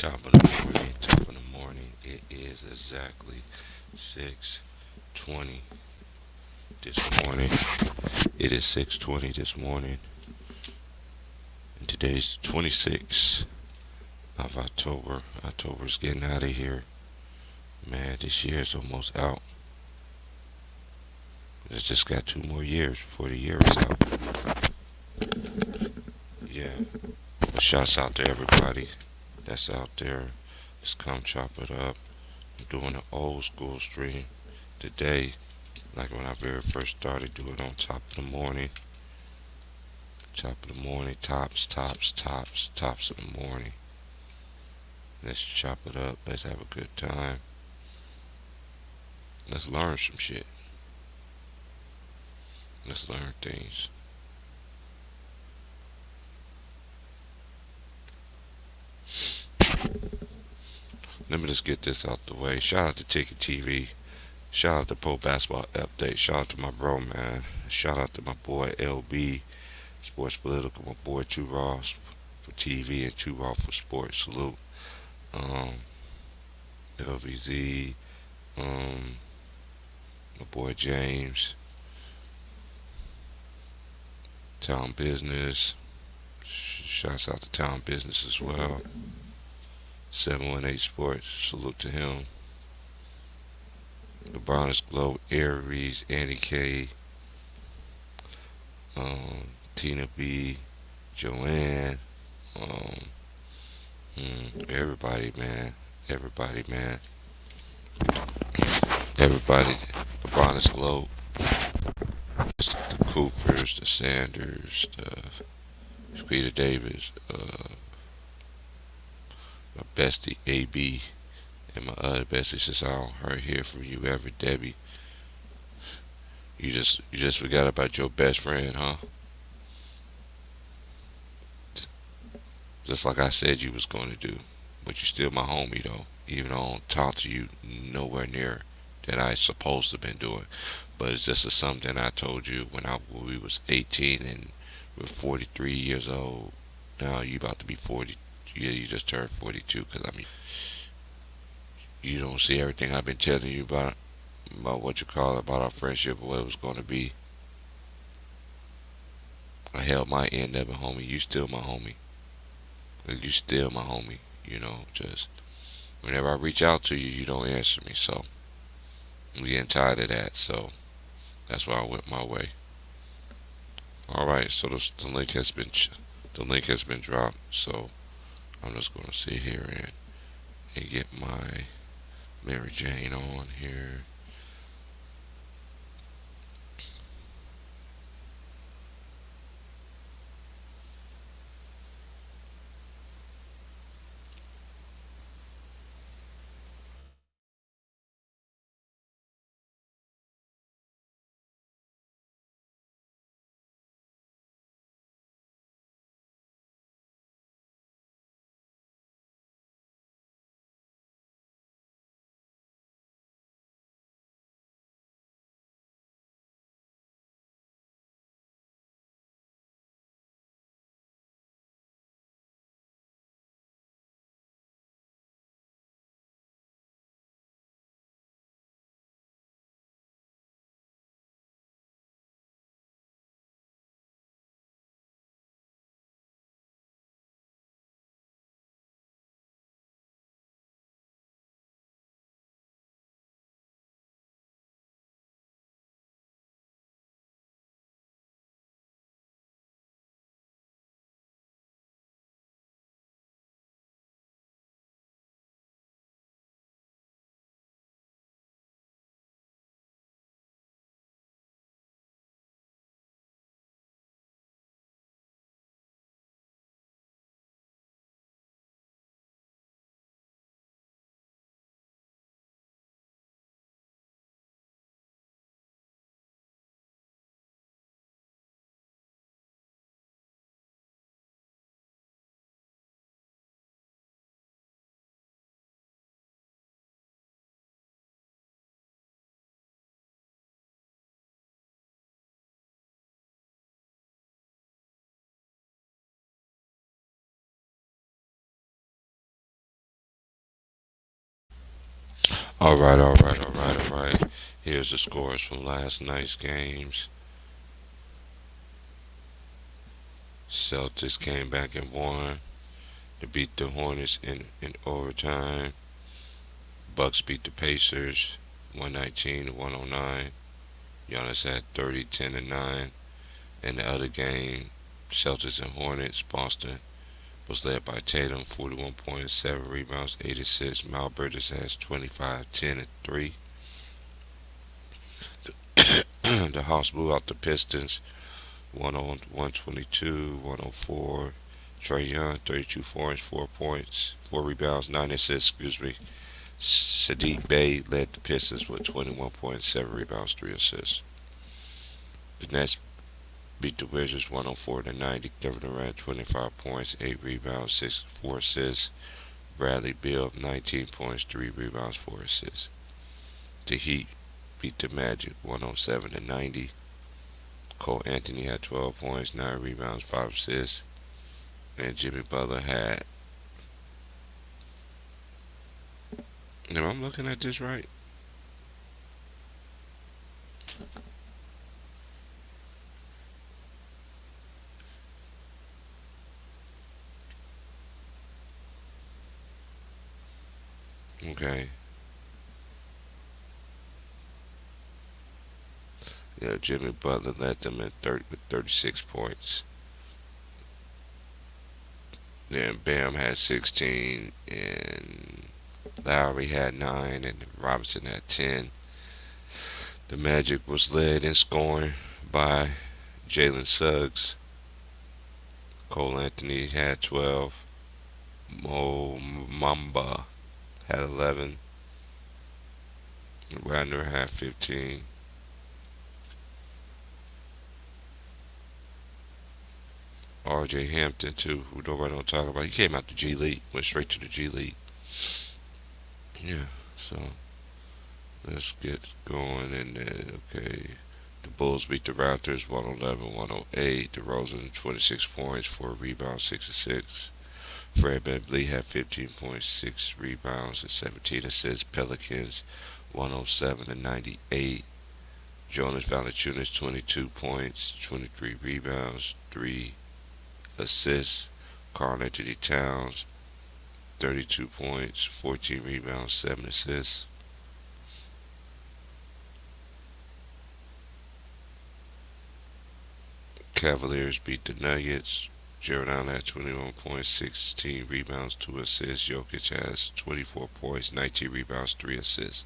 Top of the morning, top of the morning. It is exactly 6:20 this morning. It is 6:20 this morning, and today's the 26th of October. October's getting out of here. Man, this year's almost out. It's just got 2 more years before the year is out. Yeah. Well, shouts out to everybody that's out there. Just come chop it up. I'm doing an old school stream today, like when I very first started doing it on top of the morning. Top of the morning, tops, tops, tops, tops of the morning. Let's chop it up. Let's have a good time. Let's learn some shit. Let's learn things. Let me just get this out the way. Shout out to Ticket TV. Shout out to Pro Basketball Update. Shout out to my bro, man. Shout out to my boy LB, Sports Political. My boy Two Raw for TV and Two Raw for sports. Salute. Um, LVZ. Um, my boy James. Town Business. Shouts out to Town Business as well. 718 Sports. Salute to him. The Browns Globe, Aries, Annie K, Tina B, Joanne, um, everybody, man. Everybody, man. Everybody. The Browns Globe, the Coopers, the Sanders, the Peter Davis, my bestie AB, and my other bestie since I don't hear from you ever, Debbie. You just forgot about your best friend, huh? Just like I said you was going to do. But you still my homie though. Even though I don't talk to you nowhere near that I supposed to been doing. But it's just a something I told you when we was 18 and we're 43 years old. Now you about to be 40. Yeah, you just turned 42. Cause I mean, you don't see everything I've been telling you about what you call it, about our friendship, what it was going to be. I held my end of it, homie. You still my homie. You still my homie. Just whenever I reach out to you, you don't answer me. So I'm getting tired of that. So that's why I went my way. All right. So the link has been dropped. So I'm just gonna sit here and get my Mary Jane on here. All right. Here's the scores from last night's games. Celtics came back and won to beat the Hornets in overtime. Bucks beat the Pacers 119 to 109. Giannis had 30, 10, and 9. In the other game, Celtics and Hornets, Boston was led by Tatum, 41 points, 7 rebounds, 8 assists. Miles Bridges has 25, 10, and 3. The Hawks blew out the Pistons 122, 104. Trey Young, 32 points, 4 points, 4 rebounds, 9 assists, excuse me. Sadiq Bey led the Pistons with 21 points, 7 rebounds, 3 assists. The Nets beat the Wizards 104 to 90. Kevin Durant 25 points, 8 rebounds, 4 assists. Bradley Beal 19 points, 3 rebounds, 4 assists. The Heat beat the Magic 107 to 90. Cole Anthony had 12 points, 9 rebounds, 5 assists. And Jimmy Butler had. Am I looking at this right? Okay. Yeah, Jimmy Butler led them at 30 with 36 points. Then Bam had 16, and Lowry had 9, and Robinson had 10. The Magic was led in scoring by Jalen Suggs. Cole Anthony had 12. Mo Mamba had 11. Wagner had 15. R.J. Hampton too, who nobody don't talk about. He came out the G League, went straight to the G League. Yeah, so let's get going. And okay, the Bulls beat the Raptors 111-108. DeRozan 26 points, 4 rebounds, 6 assists. Fred VanVleet had 15 points, 6 rebounds, and 17 assists. Pelicans 107 to 98. Jonas Valanciunas 22 points, 23 rebounds, 3 assists. Karl Anthony Towns 32 points, 14 rebounds, 7 assists. Cavaliers beat the Nuggets. Jared Allen had 21 points, 16 rebounds, 2 assists. Jokic has 24 points, 19 rebounds, 3 assists.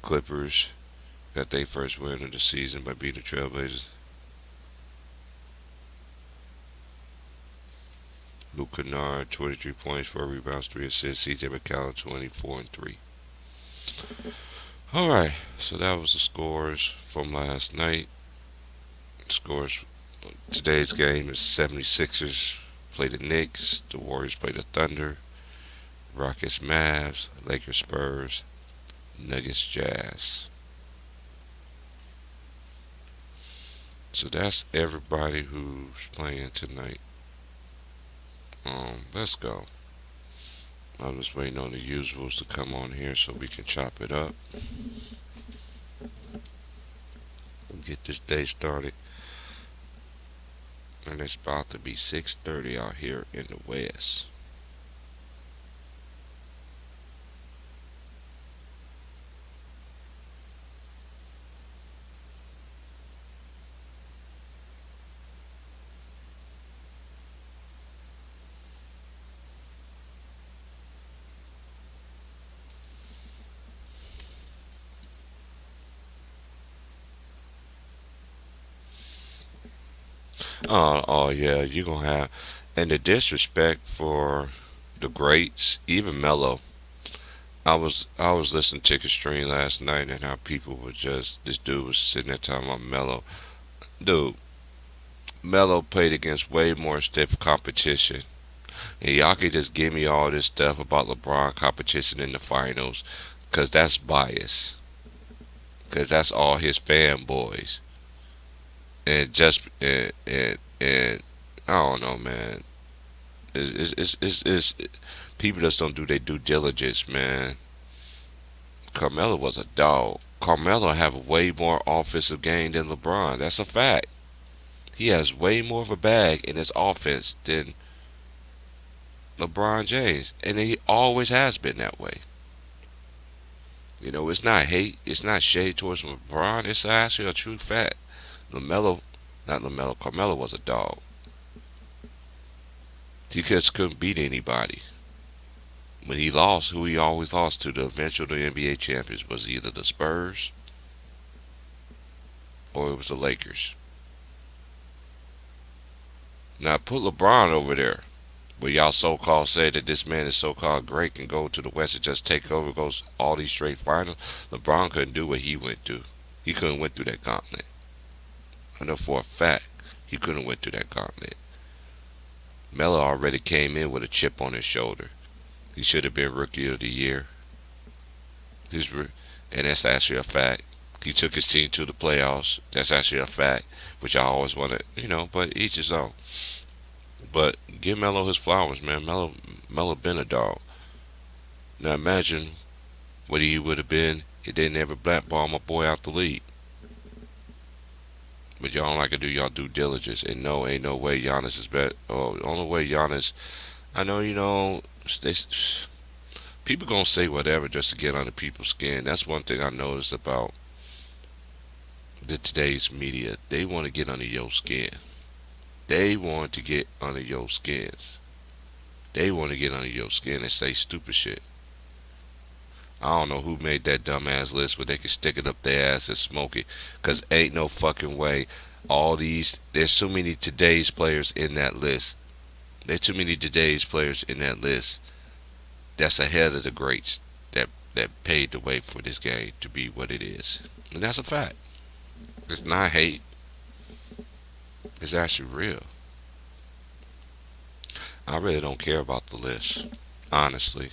Clippers got their first win of the season by beating the Trailblazers. Luke Kennard, 23 points, 4 rebounds, 3 assists. CJ McCollum, 24 and 3. All right, so that was the scores from last night. Scores today's game is 76ers play the Knicks, the Warriors play the Thunder, Rockets Mavs, Lakers Spurs, Nuggets Jazz. So that's everybody who's playing tonight. Let's go. I'm just waiting on the usuals to come on here so we can chop it up and get this day started. And it's about to be 6:30 out here in the West. Oh yeah, you're gonna have, and the disrespect for the greats, even Mello. I was listening to Ticket Stream last night and how people were just this dude was sitting there talking about Mello. Dude, Mello played against way more stiff competition. And y'all could just give me all this stuff about LeBron competition in the finals, cause that's bias. Cause that's all his fanboys. And I don't know, man. It's people just don't do their due diligence, man. Carmelo was a dog. Carmelo have way more offensive game than LeBron. That's a fact. He has way more of a bag in his offense than LeBron James, and he always has been that way. You know, it's not hate, it's not shade towards LeBron. It's actually a true fact. Lamelo, not Lamelo, Carmelo was a dog. He just couldn't beat anybody. When he lost, who he always lost to, the eventual NBA champions, was either the Spurs or it was the Lakers. Now put LeBron over there, where y'all so-called say that this man is so-called great, can go to the West and just take over, goes all these straight finals. LeBron couldn't do what he went through. He couldn't went through that gauntlet. I know for a fact he couldn't went through that gauntlet. Melo already came in with a chip on his shoulder. He should have been Rookie of the Year. And that's actually a fact. He took his team to the playoffs. That's actually a fact, which I always wanted, but each his own. But give Melo his flowers, man. Melo been a dog. Now imagine what he would have been if they never blackball my boy out the league. But y'all don't like to do y'all due diligence, and no, ain't no way Giannis is better. Oh, the only way Giannis, I know, they, people gonna say whatever just to get under people's skin. That's one thing I noticed about today's media. They want to get under your skin. They want to get under your skins. They want to get under your skin and say stupid shit. I don't know who made that dumbass list where they can stick it up their ass and smoke it. Cause ain't no fucking way. There's too many today's players in that list. There's too many today's players in that list that's ahead of the greats that paved the way for this game to be what it is. And that's a fact. It's not hate. It's actually real. I really don't care about the list. Honestly.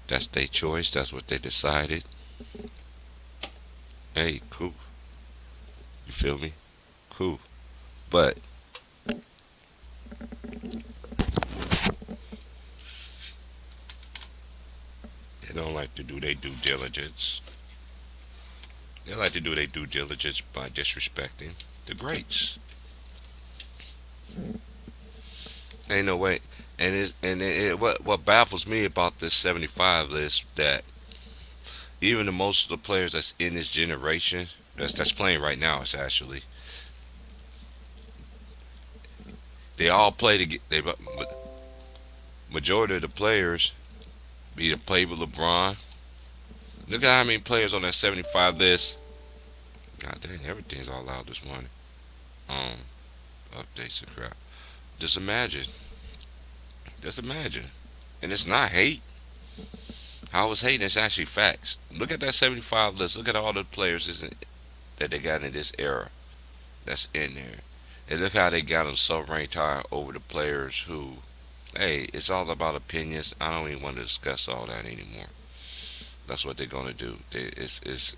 That's their choice. That's what they decided. Hey, cool. You feel me? Cool. But they don't like to do their due diligence. They like to do their due diligence by disrespecting the greats. Ain't no way. What baffles me about this 75 list that even the most of the players that's in this generation that's playing right now is actually they all play to get they majority of the players either play with LeBron. Look at how many players on that 75 list. God dang, everything's all loud this morning. Um, Updates and crap. Just imagine. Just imagine. And it's not hate. I was hating. It's actually facts. Look at that 75 list. Look at all the players that they got in this era that's in there. And look how they got them so ranked high over the players who, hey, it's all about opinions. I don't even want to discuss all that anymore. That's what they're going to do. It's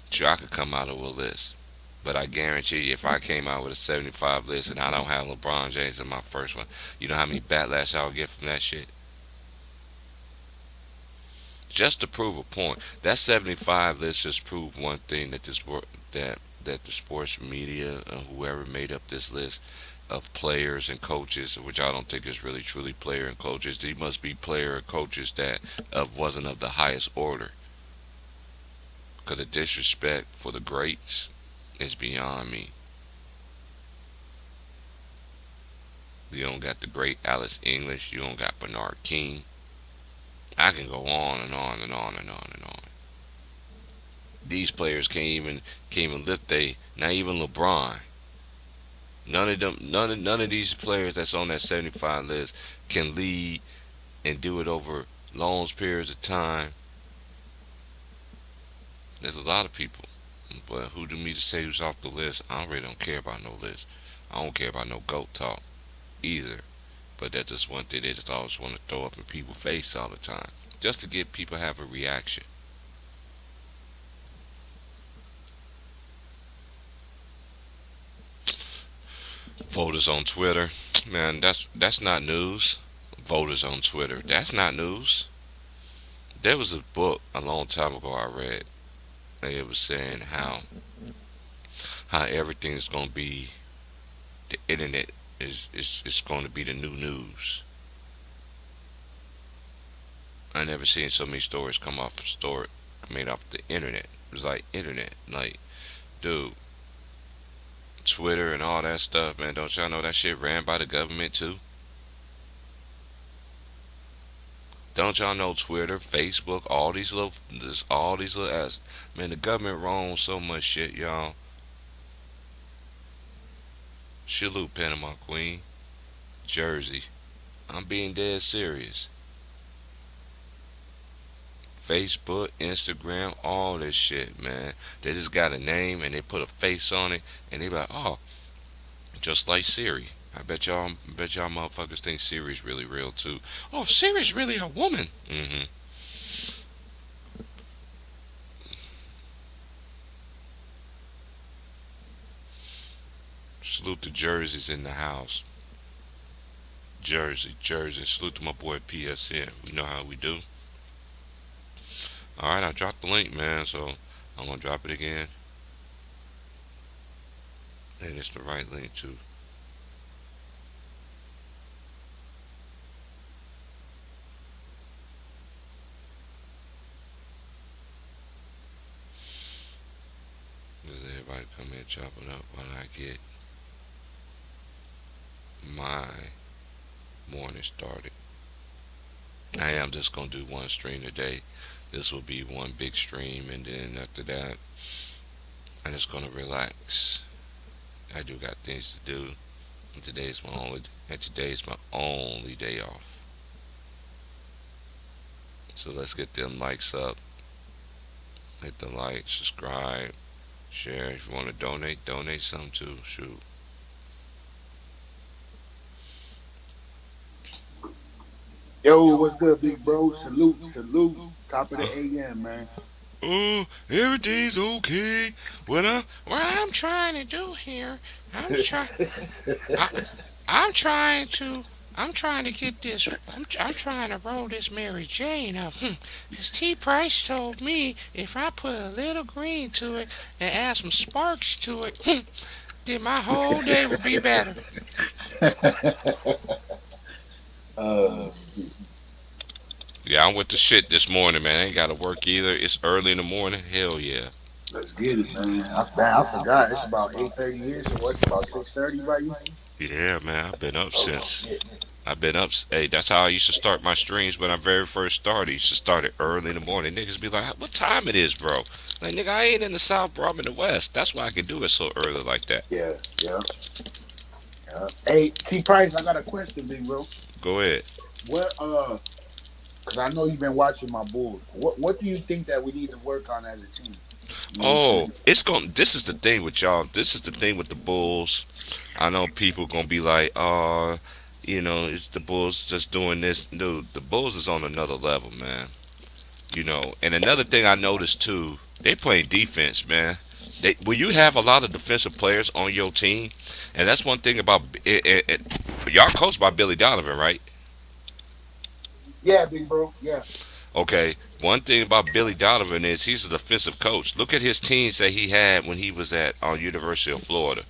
sure I could come out of a list. But I guarantee you, if I came out with a 75 list and I don't have LeBron James in my first one, you know how many backlash I'll get from that shit? Just to prove a point. That 75 list just proved one thing that that the sports media and whoever made up this list of players and coaches, which I don't think is really truly player and coaches. They must be player and coaches that wasn't of the highest order. Because the disrespect for the greats is beyond me. You don't got the great Alice English. You don't got Bernard King. I can go on and on and on and on and on. These players can't even lift not even LeBron. None of these players that's on that 75 list can lead and do it over long periods of time. There's a lot of people, but who do me to say who's off the list? I really don't care about no list. I don't care about no GOAT talk either. But that's just one thing they just always want to throw up in people's face all the time, just to get people to have a reaction. Voters on Twitter, man, that's not news. Voters on Twitter, that's not news. There was a book a long time ago I read, and it was saying how everything is going to be the internet is going to be the new news. I never seen so many stories come off story made off the internet. It was like internet, like dude, Twitter and all that stuff, man. Don't y'all know that shit ran by the government too? Don't y'all know Twitter, Facebook, all these little ass, man. The government owns so much shit, y'all. Salute Panama Queen, Jersey. I'm being dead serious. Facebook, Instagram, all this shit, man. They just got a name and they put a face on it, and they be like, oh, just like Siri. I bet y'all motherfuckers think Siri's really real too. Oh, Siri's really a woman. Salute to Jersey's in the house. Jersey, Jersey. Salute to my boy PSN. We know how we do. All right, I dropped the link, man. So I'm gonna drop it again, and it's the right link too. Does everybody come in chopping up while I get my morning started? I am just gonna do one stream today. This will be one big stream, and then after that, I'm just gonna relax. I do got things to do. And today's my only day off. So let's get them likes up. Hit the like, subscribe, share. If you want to donate, donate some too. Shoot. Yo, what's good, big bro? Salute, salute. Top of the AM, man. Oh, everything's okay. What I'm trying to do here, I'm trying. I, I'm trying to. I'm trying to get this. I'm trying to roll this Mary Jane up. Cause T Price told me if I put a little green to it and add some sparks to it, then my whole day would be better. uh, Yeah, I'm with the shit this morning, man. I ain't got to work either. It's early in the morning. Hell yeah. let's get it, man. I forgot. It's about 8:30 here, so what's about 6:30 by you? Yeah, man. I've been up. Hey, that's how I used to start my streams when I very first started. I used to start it early in the morning. Niggas be like, "What time it is, bro?" Like, nigga, I ain't in the South, bro. I'm in the West. That's why I can do it so early like that. Yeah, yeah, yeah. Hey, T Price, I got a question, big bro. Go ahead. What because I know you've been watching my Bulls. What do you think that we need to work on as a team? You know what I'm Oh, saying? it's going. This is the thing with y'all. This is the thing with the Bulls. I know people gonna be like, it's the Bulls just doing this. Dude, the Bulls is on another level, man. And another thing I noticed too, they playing defense, man. When you have a lot of defensive players on your team, and that's one thing about y'all coached by Billy Donovan, right? Yeah, big bro. Yeah. Okay. One thing about Billy Donovan is he's a defensive coach. Look at his teams that he had when he was at University of Florida.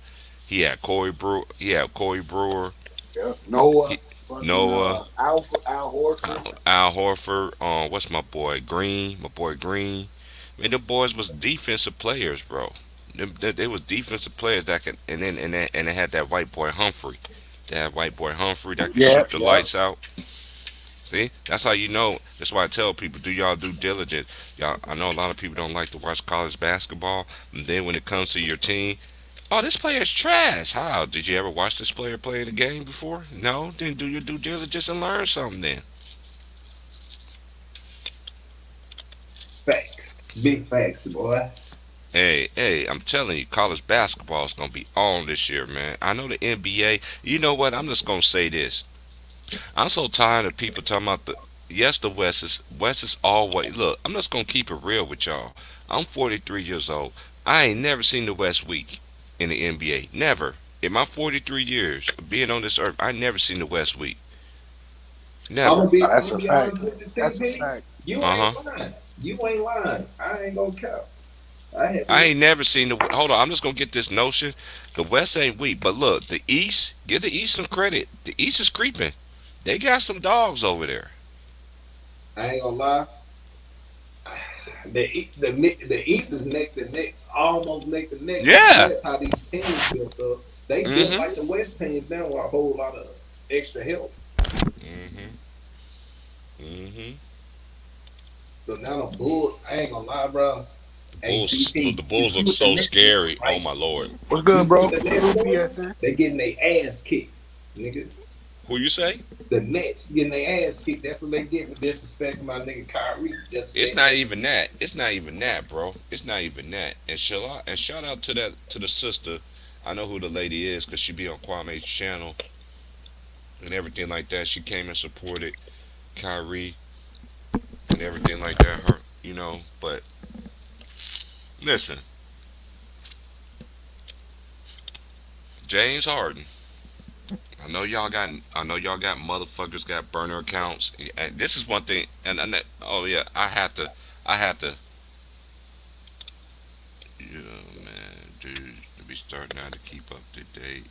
He had Corey Brewer. He had Corey Brewer. Yeah. Noah, He, fucking Noah, Al Horford. Al Horford. What's my boy Green? My boy Green. Man, them boys was defensive players, bro. They was defensive players that could, and they had that white boy Humphrey. That white boy Humphrey that could Yeah, shoot the yeah. lights out. See, that's how you know. That's why I tell people, do y'all due diligence. Y'all, I know a lot of people don't like to watch college basketball, and then when it comes to your team, oh, this player's trash. How? Did you ever watch this player play the game before? No. Then do your due diligence and learn something. Then, Facts. Big facts, boy. hey, I'm telling you, college basketball is gonna be on this year, man. I know the NBA. You know what? I'm just gonna say this. I'm so tired of people talking about the. Yes, the West is always. Look, I'm just gonna keep it real with y'all. I'm 43 years old. I ain't never seen the West weak in the NBA. Never. In my 43 years of being on this earth, I never seen the West weak. I'm Never. gonna be, I'm gonna be honest with you, That's a TP. fact. You Uh ain't huh. lying. You ain't lying. I ain't gonna count. I had I me. ain't never seen the. Hold on, I'm just gonna get this notion. The West ain't weak, but look, the East. Give the East some credit. The East is creeping. They got some dogs over there. I ain't gonna lie. The East is neck to neck, almost neck to neck with the Yeah. West. How these teams built up, they built Mm-hmm. like the West teams now with a whole lot of extra help. Mm-hmm. Mm-hmm. So now the Bull, I ain't gonna lie, bro. The Bulls. ATT, The you Bulls see look what the so Nets doing, scary. Oh right? my lord. What's You good, see bro? what the Nets Salute doing? BSN. They getting their ass kicked, nigga. Who you say? The Nets getting their ass kicked. That's what they get for disrespecting my nigga Kyrie. It's Disrespecting not that. even that. It's not even that, bro. It's not even that. And shout out to that to the sister. I know who the lady is because she be on Kwame's channel and everything like that. She came and supported Kyrie and everything like that. Her, But listen, James Harden. I know y'all got motherfuckers got burner accounts. And this is one thing. Oh yeah, I have to. Yeah, man, dude, to be starting out to keep up to date.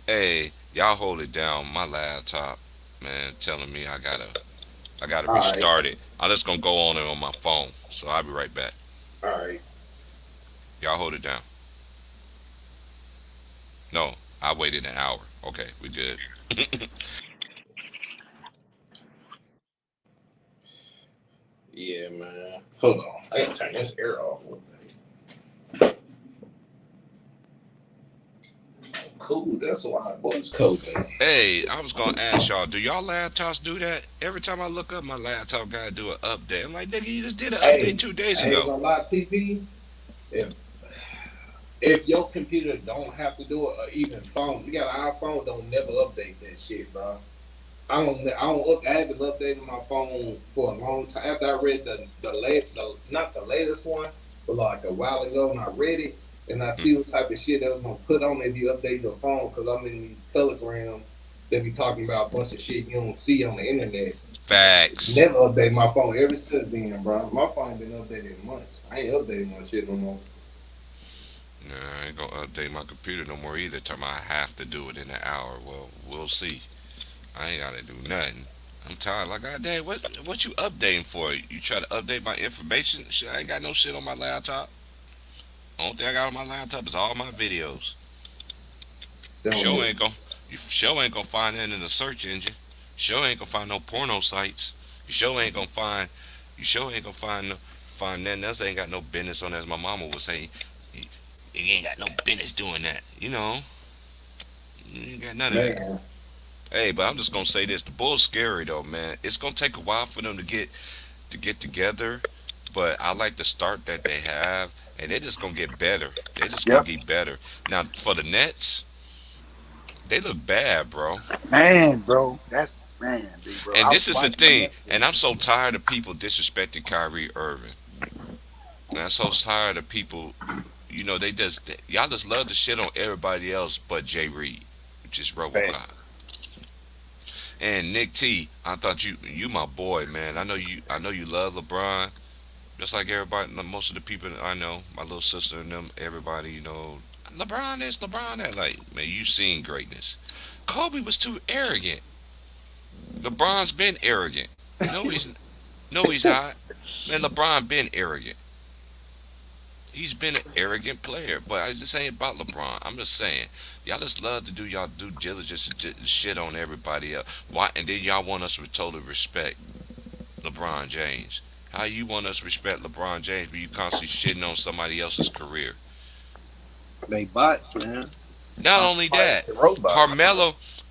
Hey, y'all hold it down. My laptop, man, telling me I gotta All right, restart it. I'm just gonna go on it on my phone. So I'll be right back. all right. Y'all hold it down. No, I waited an hour. Okay, we good. Yeah, man. Hold on. I gotta turn this air off. Cool. That's why. Boy, it's cold, man. Hey, I was gonna ask y'all, do y'all laptops do that? Every time I look up, my laptop gotta do an update. I'm like, nigga, you just did an update Hey, 2 days I ain't ago. gonna lie, TP. If if your computer don't have to do it, or even phone, you got an iPhone, don't never update that shit, bro. I haven't updated my phone for a long time. After I read the not the latest one, but like a while ago, and I read it, and I Hmm. see what type of shit that was gonna put on if you update your phone, because I'm in these telegrams that be talking about a bunch of shit you don't see on the internet. Facts. Never update my phone ever since then, bro. My phone been updated in months. I ain't updating my shit no more. Nah, I ain't gonna update my computer no more either. Time I have to do it in an hour. Well, we'll see. I ain't gotta do nothing. I'm tired. Like, God damn, what you updating for? You try to update my information? Shit, I ain't got no shit on my laptop. Only thing I got on my laptop is all my videos. Don't Show need. ain't gon' you show ain't gonna find that in the search engine. Show ain't gonna find no porno sites. You show ain't gonna find. You show ain't gonna find nothing else. Ain't got no business on. As my mama would say, you ain't got no business doing that. You ain't got none of that. Man, Hey, but I'm just gonna say this: the Bulls scary though, man. It's gonna take a while for them to get together, but I like the start that they have, and they're just gonna get better. They're just gonna Yep. get better. Now for the Nets, they look bad, bro. Man, bro. That's man, big bro. And I was this is the watching them thing, yesterday. and I'm so tired of people disrespecting Kyrie Irving. And I'm so tired of people, y'all just love to shit on everybody else but Jay Reed, which is RoboCop. Facts. And Nick T, I thought you my boy, man. I know you love LeBron, just like everybody, most of the people that I know, my little sister and them, everybody, LeBron this, LeBron that. Like, man, you seen greatness. Kobe was too arrogant. LeBron's been arrogant. No, he's not. Man, LeBron been arrogant. He's been an arrogant player, but I just ain't about LeBron. I'm just saying, y'all just love to do y'all due diligence and shit on everybody else. Why? And then y'all want us to totally respect LeBron James. How you want us to respect LeBron James, but you constantly shitting on somebody else's career? they bots, man. Not only Like that, the robots.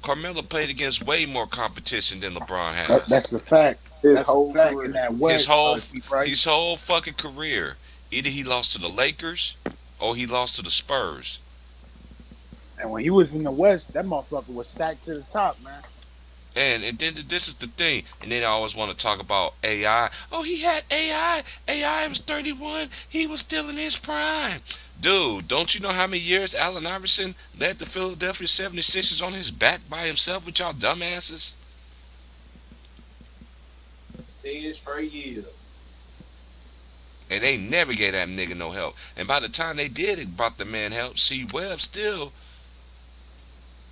Carmelo played against way more competition than LeBron has. That's the fact. His That's a whole fact. In career. that His West, whole T. Price. his whole fucking career. Either he lost to the Lakers or he lost to the Spurs. And when he was in the West, that motherfucker was stacked to the top, man. And then this is the thing. And then I always want to talk about AI. Oh, he had AI. AI was 31. He was still in his prime. Dude, don't you know how many years Allen Iverson led the Philadelphia 76ers on his back by himself with y'all dumbasses? 10 straight years. And they never gave that nigga no help. And by the time they did it, brought the man help. See, Webb still,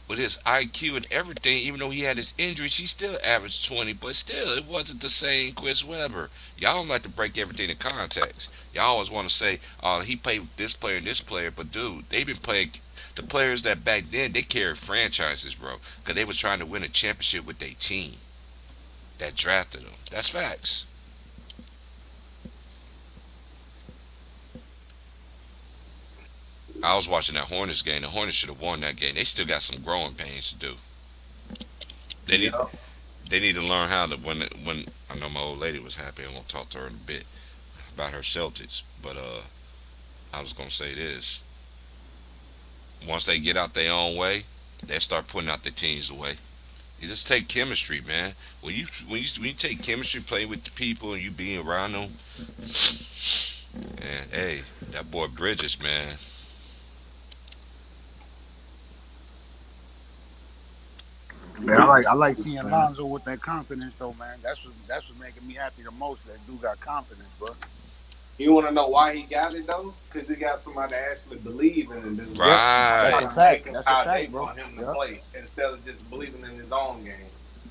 with his IQ and everything, even though he had his injuries, he still averaged 20. But still, it wasn't the same Chris Webber. Y'all don't like to break everything in context. Y'all always want to say, oh, he played with this player and this player. But dude, they've been playing. The players that back then, they carried franchises, bro. Because they was trying to win a championship with their team that drafted them. That's facts. I was watching that Hornets game. The Hornets should have won that game. They still got some growing pains to do. They need Yeah. they need to learn how to when I know my old lady was happy. I'm gonna talk to her in a bit about her Celtics. But I was gonna say this. Once they get out their own way, they start putting out their teams away. You just take chemistry, man. When you take chemistry, play with the people, and you being around them, and hey, that boy Bridges, man. Man, I like seeing Lonzo with that confidence though, man. That's what making me happy the most. That dude got confidence, bro. You want to know why he got it though? Because he got somebody that actually believe in him. Right. That's a fact. Making That's a how they fact, bro. want him to Yep. play instead of just believing in his own game.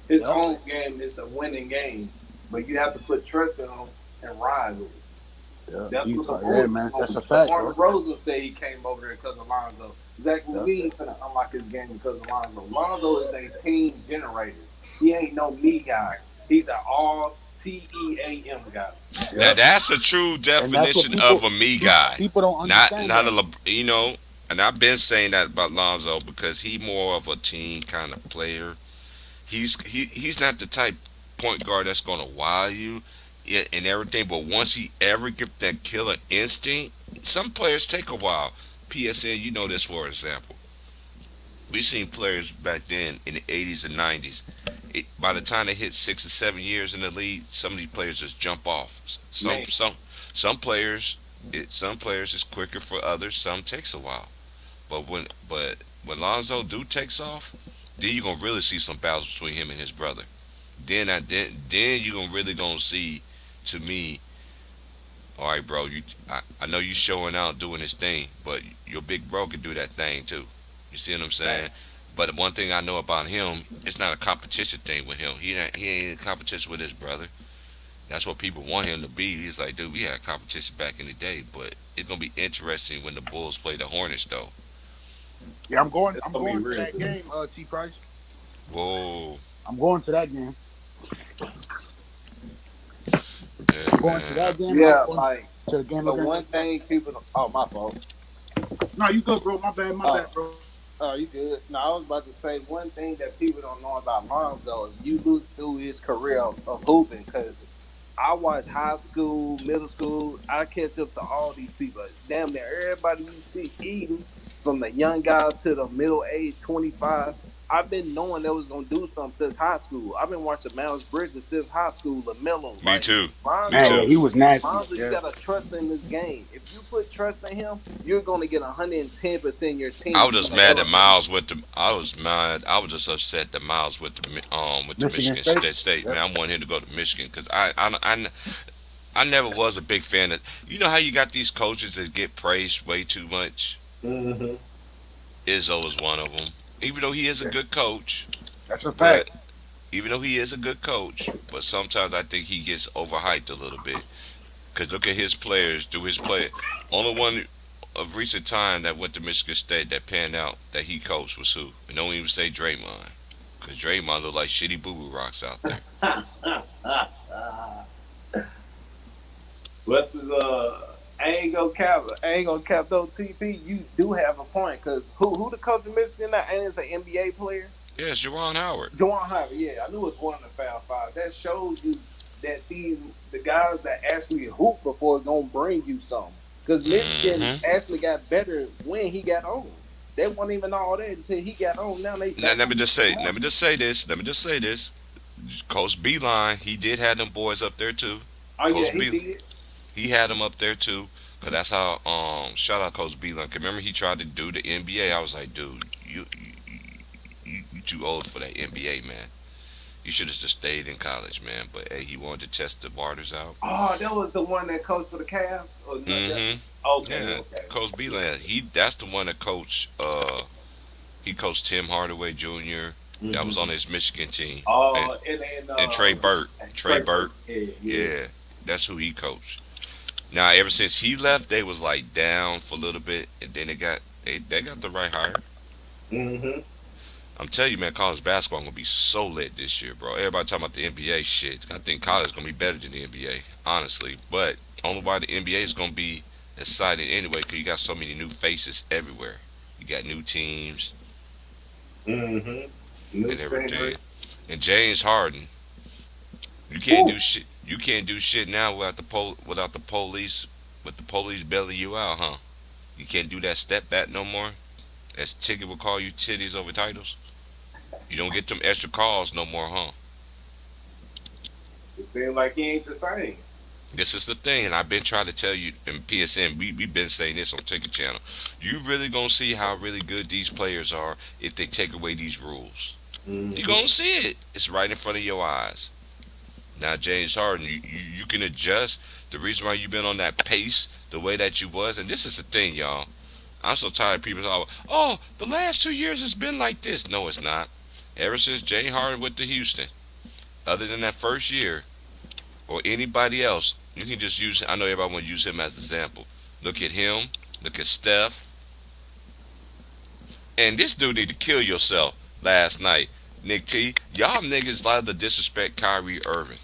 His Yep. own game is a winning game, but you have to put trust in him and ride with him. Yeah, That's what the yeah, Bulls man. do. That's a fact, Mark bro. Rosa said he came over there because of Lonzo. Zach Levine finna unlock his game because of Lonzo. Lonzo is a team generator. He ain't no me guy. He's an all TEAM guy. That's a true what definition people- of a me guy. People don't Not understand. not a that. you know, and I've been saying that about Lonzo because he more of a team kind of player. He's not the type point guard that's gonna wow you and everything. But once he ever get that killer instinct, some players take a while. PSN, you know this for example. We seen players back then in the 80s and 90s. By the time they hit 6 or 7 years in the league, some of these players just jump off. Man. Some players, some players is quicker for others. Some takes a while. But when Lonzo do takes off, then you gonna really see some battles between him and his brother. Then you gonna really gonna see, to me, all right, bro. I know you showing out doing this thing, but your big bro can do that thing too. You see what I'm saying? But one thing I know about him, it's not a competition thing with him. He ain't in competition with his brother. That's what people want him to be. He's like, dude, we had competition back in the day, but it's gonna be interesting when the Bulls play the Hornets, though. Yeah, I'm going. It's I'm gonna be going to real that good. game. T Price. Whoa, I'm going to that game. yeah, I'm going to man. that game. Yeah, I'm going like to the game the against. one thing people don't, oh my fault. No, you good, bro. My bad. My bad, bro. Oh, you good? No, I was about to say one thing that people don't know about Lonzo. If you look through his career of hooping, because I watch high school, middle school. I catch up to all these people. Damn near everybody you see eating, from the young guy to the middle age 25. I've been knowing they was gonna do something since high school. I've been watching Miles Bridges since high school. LaMelo. Me too. Lonzo, Me too. Man, he was nasty. Lonzo, you Yeah. gotta trust in this game. If you put trust in him, you're gonna get 110% your team. I was just mad that Miles went to. I was mad. I was just upset that Miles went to Michigan Michigan State? State. Yep. Man, I wanted him to go to Michigan because I never was a big fan of. You know how you got these coaches that get praised way too much. Mm-hmm. Izzo is one of them. Even though he is a good coach, That's a fact. but even though he is a good coach, but sometimes I think he gets overhyped a little bit. Because look at his players, do his play. Only one of recent time that went to Michigan State that panned out that he coached was who? And don't even say Draymond. Because Draymond look like shitty boo-boo rocks out there. What's his I ain't gonna cap though. TP, you do have a point because who the coach of Michigan now? And it's an NBA player. Yeah, it's Jerron Howard. Juwan Howard, yeah, I knew it was one of the Fab Five. That shows you that the guys that actually hoop before gonna bring you something. Because Michigan Mhm. actually got better when he got on. They weren't even all that until he got on. Now they. Now, let me just say this. Coach Beeline, he did have them boys up there too. Oh yeah, Coach he B- did. He had them up there too. Cause that's how shout out Coach Beeline. 'Cause remember he tried to do the NBA. I was like, dude, you too old for that NBA, man. You should have just stayed in college, man. But hey, he wanted to test the waters out. Oh, that was the one that coached for the Cavs. Or not that? Mm-hmm. Okay, Yeah, okay. Coach Beeland. That's the one that coached. He coached Tim Hardaway Jr. That was Mm-hmm. on his Michigan team, and And and Trey Burke. Trey Trey Burke. Burke. Yeah, yeah. Yeah, that's who he coached. Now, ever since he left, they was like down for a little bit, and then they got the right hire. Mm-hmm. I'm telling you, man, college basketball gonna be so lit this year, bro. Everybody talking about the NBA shit. I think college is gonna be better than the NBA, honestly. But only why the NBA is gonna be exciting anyway, because you got so many new faces everywhere. You got new teams Mm-hmm. New and center. everything. And James Harden, you can't Woo. do shit. You can't do shit now without the police, with the police bailing you out, huh? You can't do that step back no more. As Ticket will call you titties over titles. You don't get them extra calls no more, huh? It seems like he ain't the same. This is the thing, and I've been trying to tell you in PSN. We've been saying this on Ticket Channel. You really gonna see how really good these players are if they take away these rules. You Mm-hmm. gonna see it. It's right in front of your eyes. Now, James Harden, you can adjust. The reason why you've been on that pace the way that you was, and this is the thing, y'all. I'm so tired of people talking, oh, the last 2 years has been like this. No, it's not. Ever since James Harden went to Houston, other than that first year, or anybody else, you can just use. I know everybody want to use him as an example. Look at him. Look at Steph. And this dude need to kill yourself last night. Nick T, y'all niggas like to disrespect Kyrie Irving.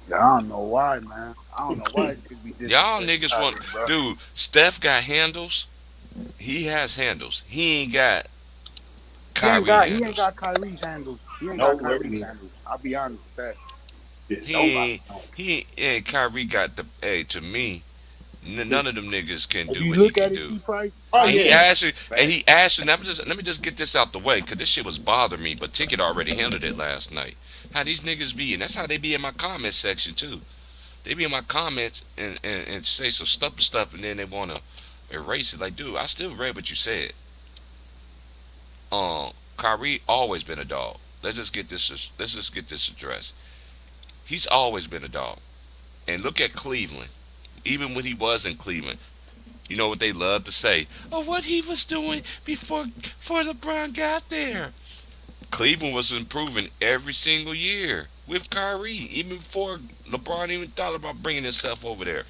Yeah, I don't know why, man. I don't know why it could be Y'all disrespecting niggas want, Kyrie, bro. dude. Steph got handles. He has handles. He ain't got Kyrie He ain't handles. got Kyrie's handles. He ain't No, got really Kyrie's neither. handles. I'll be honest with that. He Nobody ain't. knows. And Kyrie got the. Hey, to me, none of them niggas can If do you what he look can at it, do. T Price, Oh, And he yeah. actually, let me just get this out the way, cause this shit was bothering me. But Ticket already handled it last night. How these niggas be, and that's how they be in my comment section too. They be in my comments and say some stuff, and then they wanna erase it. Like, dude, I still read what you said. Kyrie always been a dog. Let's just get this addressed. He's always been a dog. And look at Cleveland. Even when he was in Cleveland, you know what they love to say? Oh, what he was doing before LeBron got there. Cleveland was improving every single year with Kyrie, even before LeBron even thought about bringing himself over there.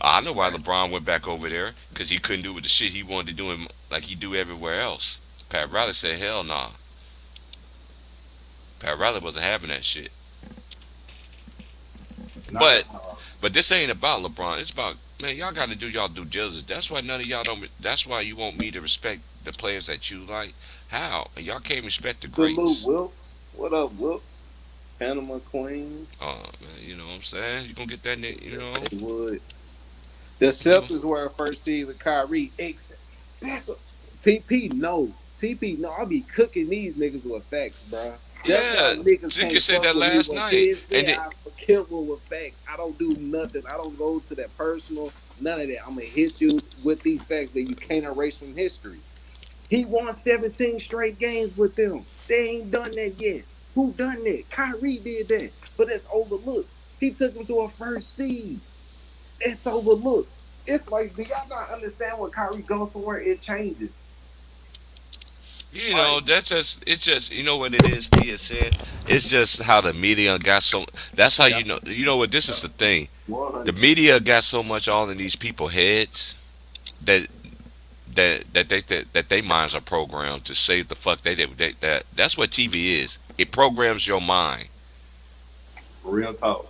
I know why LeBron went back over there, because he couldn't do the shit he wanted to do like he do everywhere else. Pat Riley said, hell nah. Pat Riley wasn't having that shit. Not But at all. But this ain't about LeBron. It's about, man, y'all got to do y'all due diligence. That's why none of y'all don't. That's why you want me to respect the players that you like. How? And y'all can't respect the Salute greats. Wilkes. What up, Wilkes? Panama Queen. Man, you know what I'm saying? You gonna get that, you know? They would. The Celtics were a first seed with Kyrie. That's what TP. No, TP. No, I'll be cooking these niggas with facts, bro. That's Yeah, why niggas Ticket can't said fuck that with me last when night. kids say And then, I kill with facts. I don't do nothing. I don't go to that personal. None of that. I'm gonna hit you with these facts that you can't erase from history. He won 17 straight games with them. They ain't done that yet. Who done that? Kyrie did that, but that's overlooked. He took them to a first seed. It's overlooked. It's like, do y'all not understand when Kyrie goes somewhere, it changes? you know, it's just, you know what it is, PSN? It's just how the media got so, that's how you know what, this is the thing. The 100. media got so much all in these people's heads that that they minds are programmed to say the fuck that's what TV is. It programs your mind. Real talk.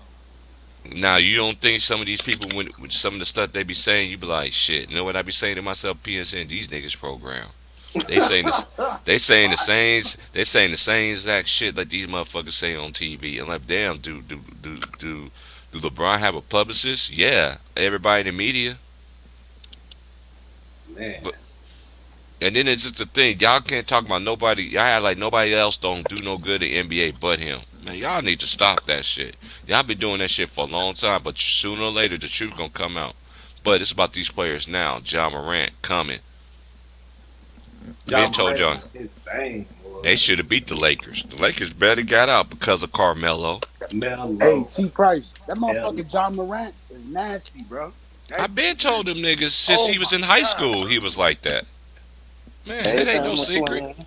Now you don't think some of these people with some of the stuff they be saying, you be like, shit. You know what I be saying to myself? PSN, these niggas program. They saying this. They saying the same exact shit like these motherfuckers say on TV. And like, damn, do LeBron have a publicist? Yeah, everybody in the media. Man. But and then it's just the thing, y'all can't talk about nobody. Y'all act like nobody else don't do no good in NBA but him. Man, y'all need to stop that shit. Y'all been doing that shit for a long time, but sooner or later the truth gonna come out. But it's about these players now. John Morant coming. John Ben told y'all. Morant, his thing, boy. They should have beat the Lakers. The Lakers better got out because of Carmelo. Hey, Melo. T. Price, that Melo. motherfucker John Morant is nasty, bro. I That, been told them niggas since oh he was my in high god, school he was like that. Man, Every that ain't no time I'm secret. playing,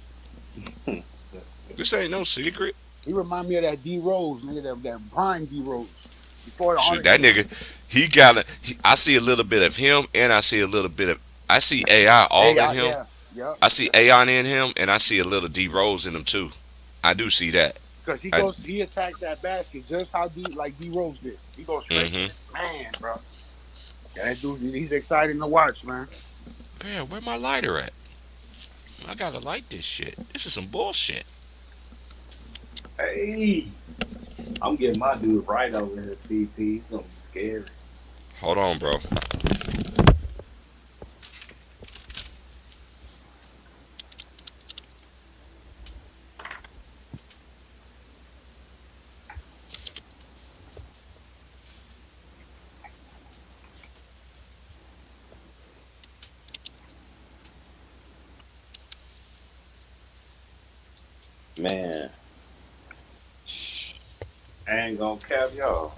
This ain't no secret. he remind me of that D Rose, nigga, that prime D Rose before the Shoot, that Arctic. nigga, he got a. I see a little bit of him, and I see a little bit of. I see AI all Hey, in him. yeah, yeah. I see AI in him, and I see a little D Rose in him too. I do see that. Because I, he attacks that basket just how D Rose did. He goes straight to mm-hmm. the man, bro. Yeah, that dude, he's exciting to watch, man. Man, where my lighter at? I gotta light this shit. This is some bullshit. Hey, I'm getting my dude right over here, TP. He's gonna be scary. Hold on, bro. man. I ain't gonna cap y'all.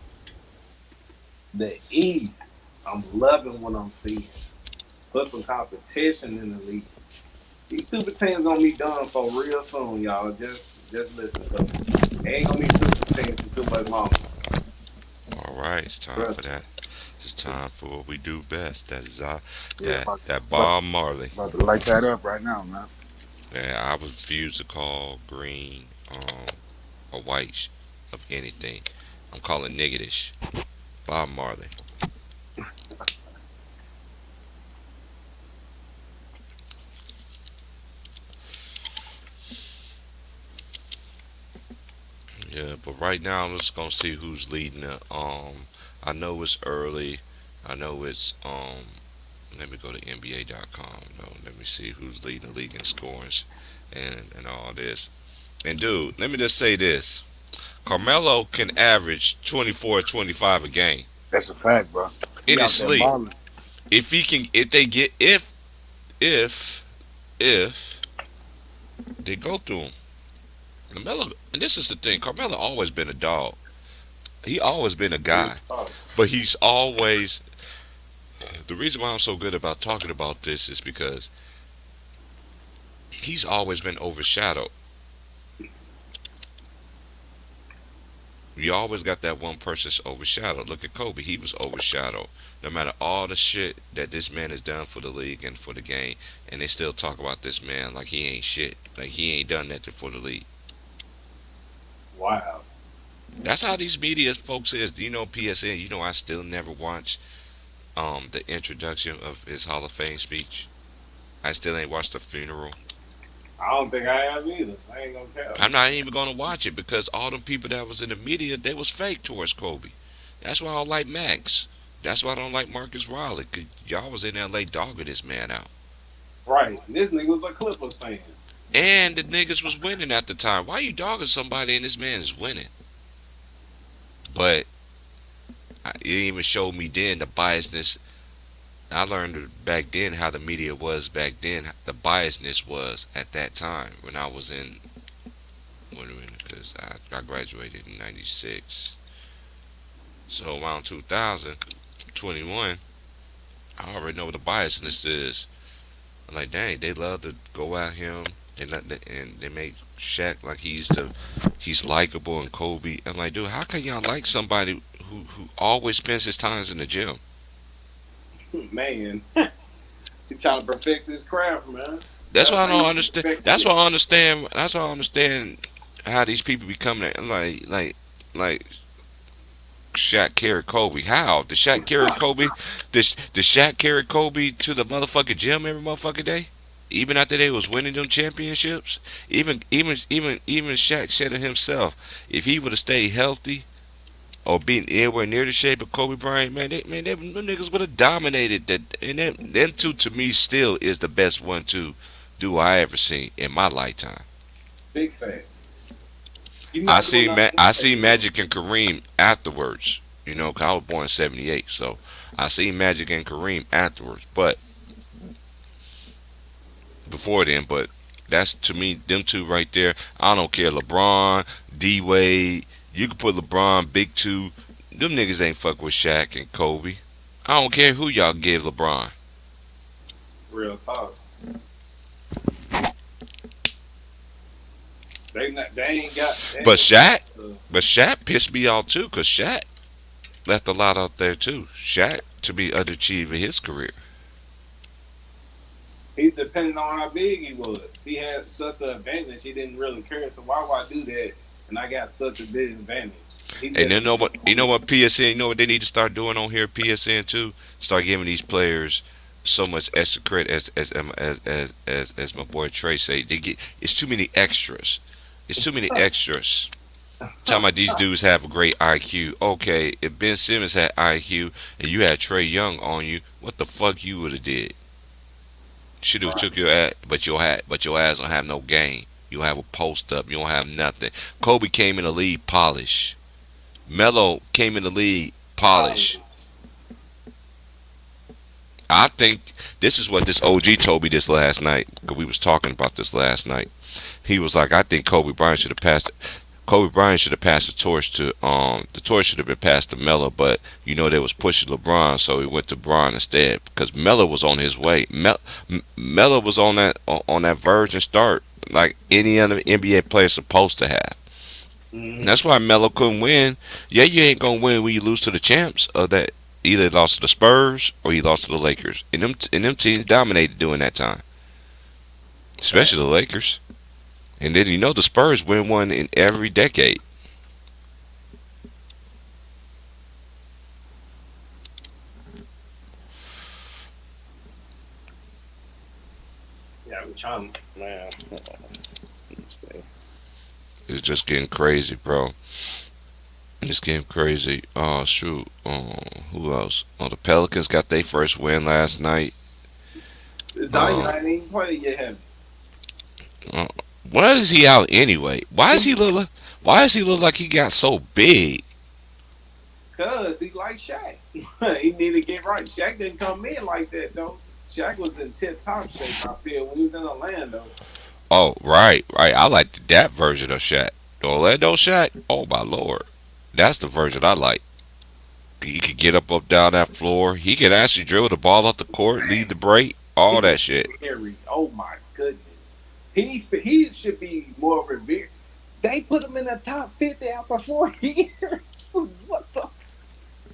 The East, I'm loving what I'm seeing. Put some competition in the league. These super teams gonna be done for real soon, y'all. Just listen to me. They ain't gonna be super teams for too much longer. All right, it's time Trust for that. It's time for what we do best. That's Yeah, that Bob Marley. about to light that up right now, man. Yeah, I refuse to call green or white of anything. I'm calling niggitish. Bob Marley. Yeah, but right now I'm just gonna see who's leading the I know it's early. I know it's let me go to NBA.com. No, let me see who's leading the league in scores and all this. And dude, let me just say this. Carmelo can average 24 25 a game That's a fact, bro. in He out his there sleep. balling. If he can if they get if if they go through him. Carmelo, and this is the thing, Carmelo always been a dog. He always been a guy. But he's always the reason why I'm so good about talking about this is because he's always been overshadowed. You always got that one person's overshadowed. Look at Kobe, he was overshadowed. No matter all the shit that this man has done for the league and for the game, and they still talk about this man like he ain't shit, like he ain't done nothing for the league. Wow. That's how these media folks is. Do you know PSN? You know I still never watched the introduction of his Hall of Fame speech. I still ain't watched the funeral. I don't think I have either. I ain't gonna cap. I'm not even gonna watch it because all them people that was in the media, they was fake towards Kobe. That's why I don't like Max. That's why I don't like Marcus Riley. Cause y'all was in LA dogging this man out. Right. This nigga was a Clippers fan. And the niggas was winning at the time. Why you dogging somebody and this man is winning? But it even showed me then the biasness. I learned back then how the media was back then. The biasness was at that time when I was in. Wait a minute, because I graduated in '96. So around 2021, I already know what the biasness is. I'm like, dang, they love to go at him and they make Shaq like he's likable and Kobe. I'm like, dude, how can y'all like somebody who always spends his times in the gym? Man. He trying to perfect his craft, man. That's why I don't how you understand. perfect That's it. why I understand. That's why I understand how these people become like Shaq carried Kobe. How did Shaq carry Kobe? Did Shaq carry Kobe to the motherfucking gym every motherfucking day? Even after they was winning them championships, even Shaq said it himself. If he would have stayed healthy or been anywhere near the shape of Kobe Bryant, them niggas would have dominated that. And them two to me still is the best 1-2 duo I ever seen in my lifetime. Big facts. You I not see doing nothing I to see take Magic and Kareem afterwards. You know, 'cause I was born in '78, so I see Magic and Kareem afterwards. But before then, but That's to me, them two right there. I don't care. LeBron, D Wade. You can put LeBron, Big Two. Them niggas ain't fuck with Shaq and Kobe. I don't care who y'all give LeBron. Real talk. They ain't got. But Shaq, uh, but Shaq pissed me off too, cause Shaq left a lot out there too. Shaq to be underachieving his career. He depending on how big he was. He had such an advantage. He didn't really care. So why would I do that? And I got such a big advantage. He And you just- know what? You know what PSN? You know what they need to start doing on here? PSN too. Start giving these players so much extra credit as my boy Trey say. They get it's too many extras. It's too many extras. Talking about these dudes have a great IQ. Okay, if Ben Simmons had IQ and you had Trey Young on you, what the fuck you would have did? Should have took your ass, but your ass don't have no game. You don't have a post up. You don't have nothing. Kobe came in the league polished. Melo came in the league polished. I think this is what this OG told me this last night because we was talking about this last night. He was like, I think Kobe Bryant should have passed. Kobe Bryant should have passed the torch to the torch should have been passed to Melo, but you know they was pushing LeBron, so he went to Bron instead because Melo was on his way. Melo was on that virgin start like any other NBA player supposed to have. And that's why Melo couldn't win. Yeah, you ain't gonna win when you lose to the champs of that. Either lost to the Spurs or he lost to the Lakers, and them teams dominated during that time, especially the Lakers. And then you know the Spurs win one in every decade. Yeah, I'm trying, man. It's just getting crazy, bro. It's getting crazy. Oh shoot. Who else? Oh, the Pelicans got their first win last night. Zion ain't even played yet. Have Why is he out anyway? Why does he look like he got so big? Cause he like Shaq. He need to get right. Shaq didn't come in like that though. Shaq was in tip top shape. I feel when he was in Orlando. Oh, right. I like that version of Shaq. The Orlando Shaq. Oh my lord, that's the version I like. He could get up down that floor. He can actually dribble the ball up the court, lead the break, all that shit. Scary. Oh my goodness. He should be more revered. They put him in the top 50 after 4 years. What the?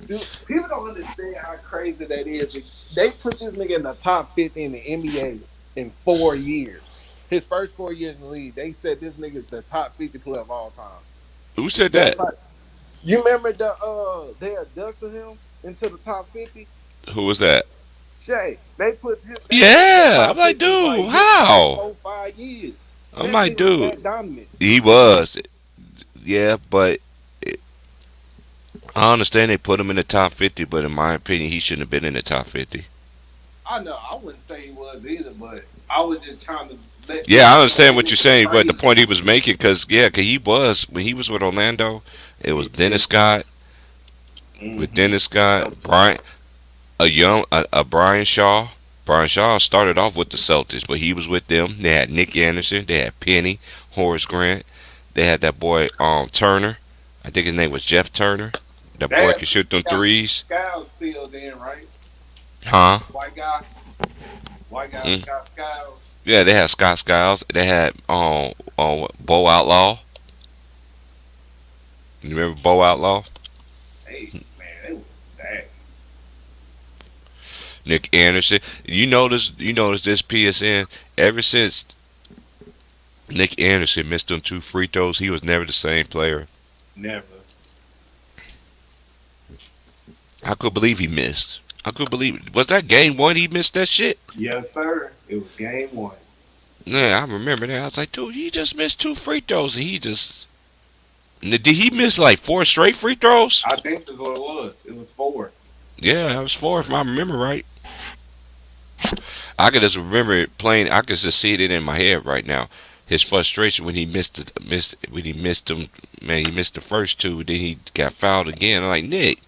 Dude, people don't understand how crazy that is. They put this nigga in the top 50 in the NBA in 4 years. His first 4 years in the league, they said this nigga's the top 50 player of all time. Who said that? You remember they abducted him into the top 50? Who was that? Shay, they put him. Yeah, I'm like, dude, how? 4-5 years. I'm That like, nigga was dude, that dominant. he was. Yeah, but I understand they put him in the top 50, but in my opinion, he shouldn't have been in the top 50. I know. I wouldn't say he was either, but I was just trying to. Yeah, I understand what you're saying, but the point he was making, cause he was when he was with Orlando, it was Dennis Scott, with Dennis Scott, Brian, a Brian Shaw. Brian Shaw started off with the Celtics, but he was with them. They had Nick Anderson, they had Penny, Horace Grant, they had that boy Turner. I think his name was Jeff Turner. That boy can shoot them threes. Skiles still there, right? Huh? White guy, Scott Skiles. Yeah, they had Scott Skiles. They had Bo Outlaw. You remember Bo Outlaw? Hey man, it was stacked. Nick Anderson. You notice this PSN ever since Nick Anderson missed them 2 free throws, he was never the same player. Never. I could believe he missed. I could believe it. Was that game 1 he missed that shit? Yes, sir. It was game 1. Yeah, I remember that. I was like, dude, he just missed 2 free throws and he just did he miss like 4 straight free throws? I think that's what it was. It was 4. Yeah, that was 4 if I remember right. I could just remember it playing. I could just see it in my head right now. His frustration when he missed them. Man, he missed the first 2. Then he got fouled again. I'm like, Nick.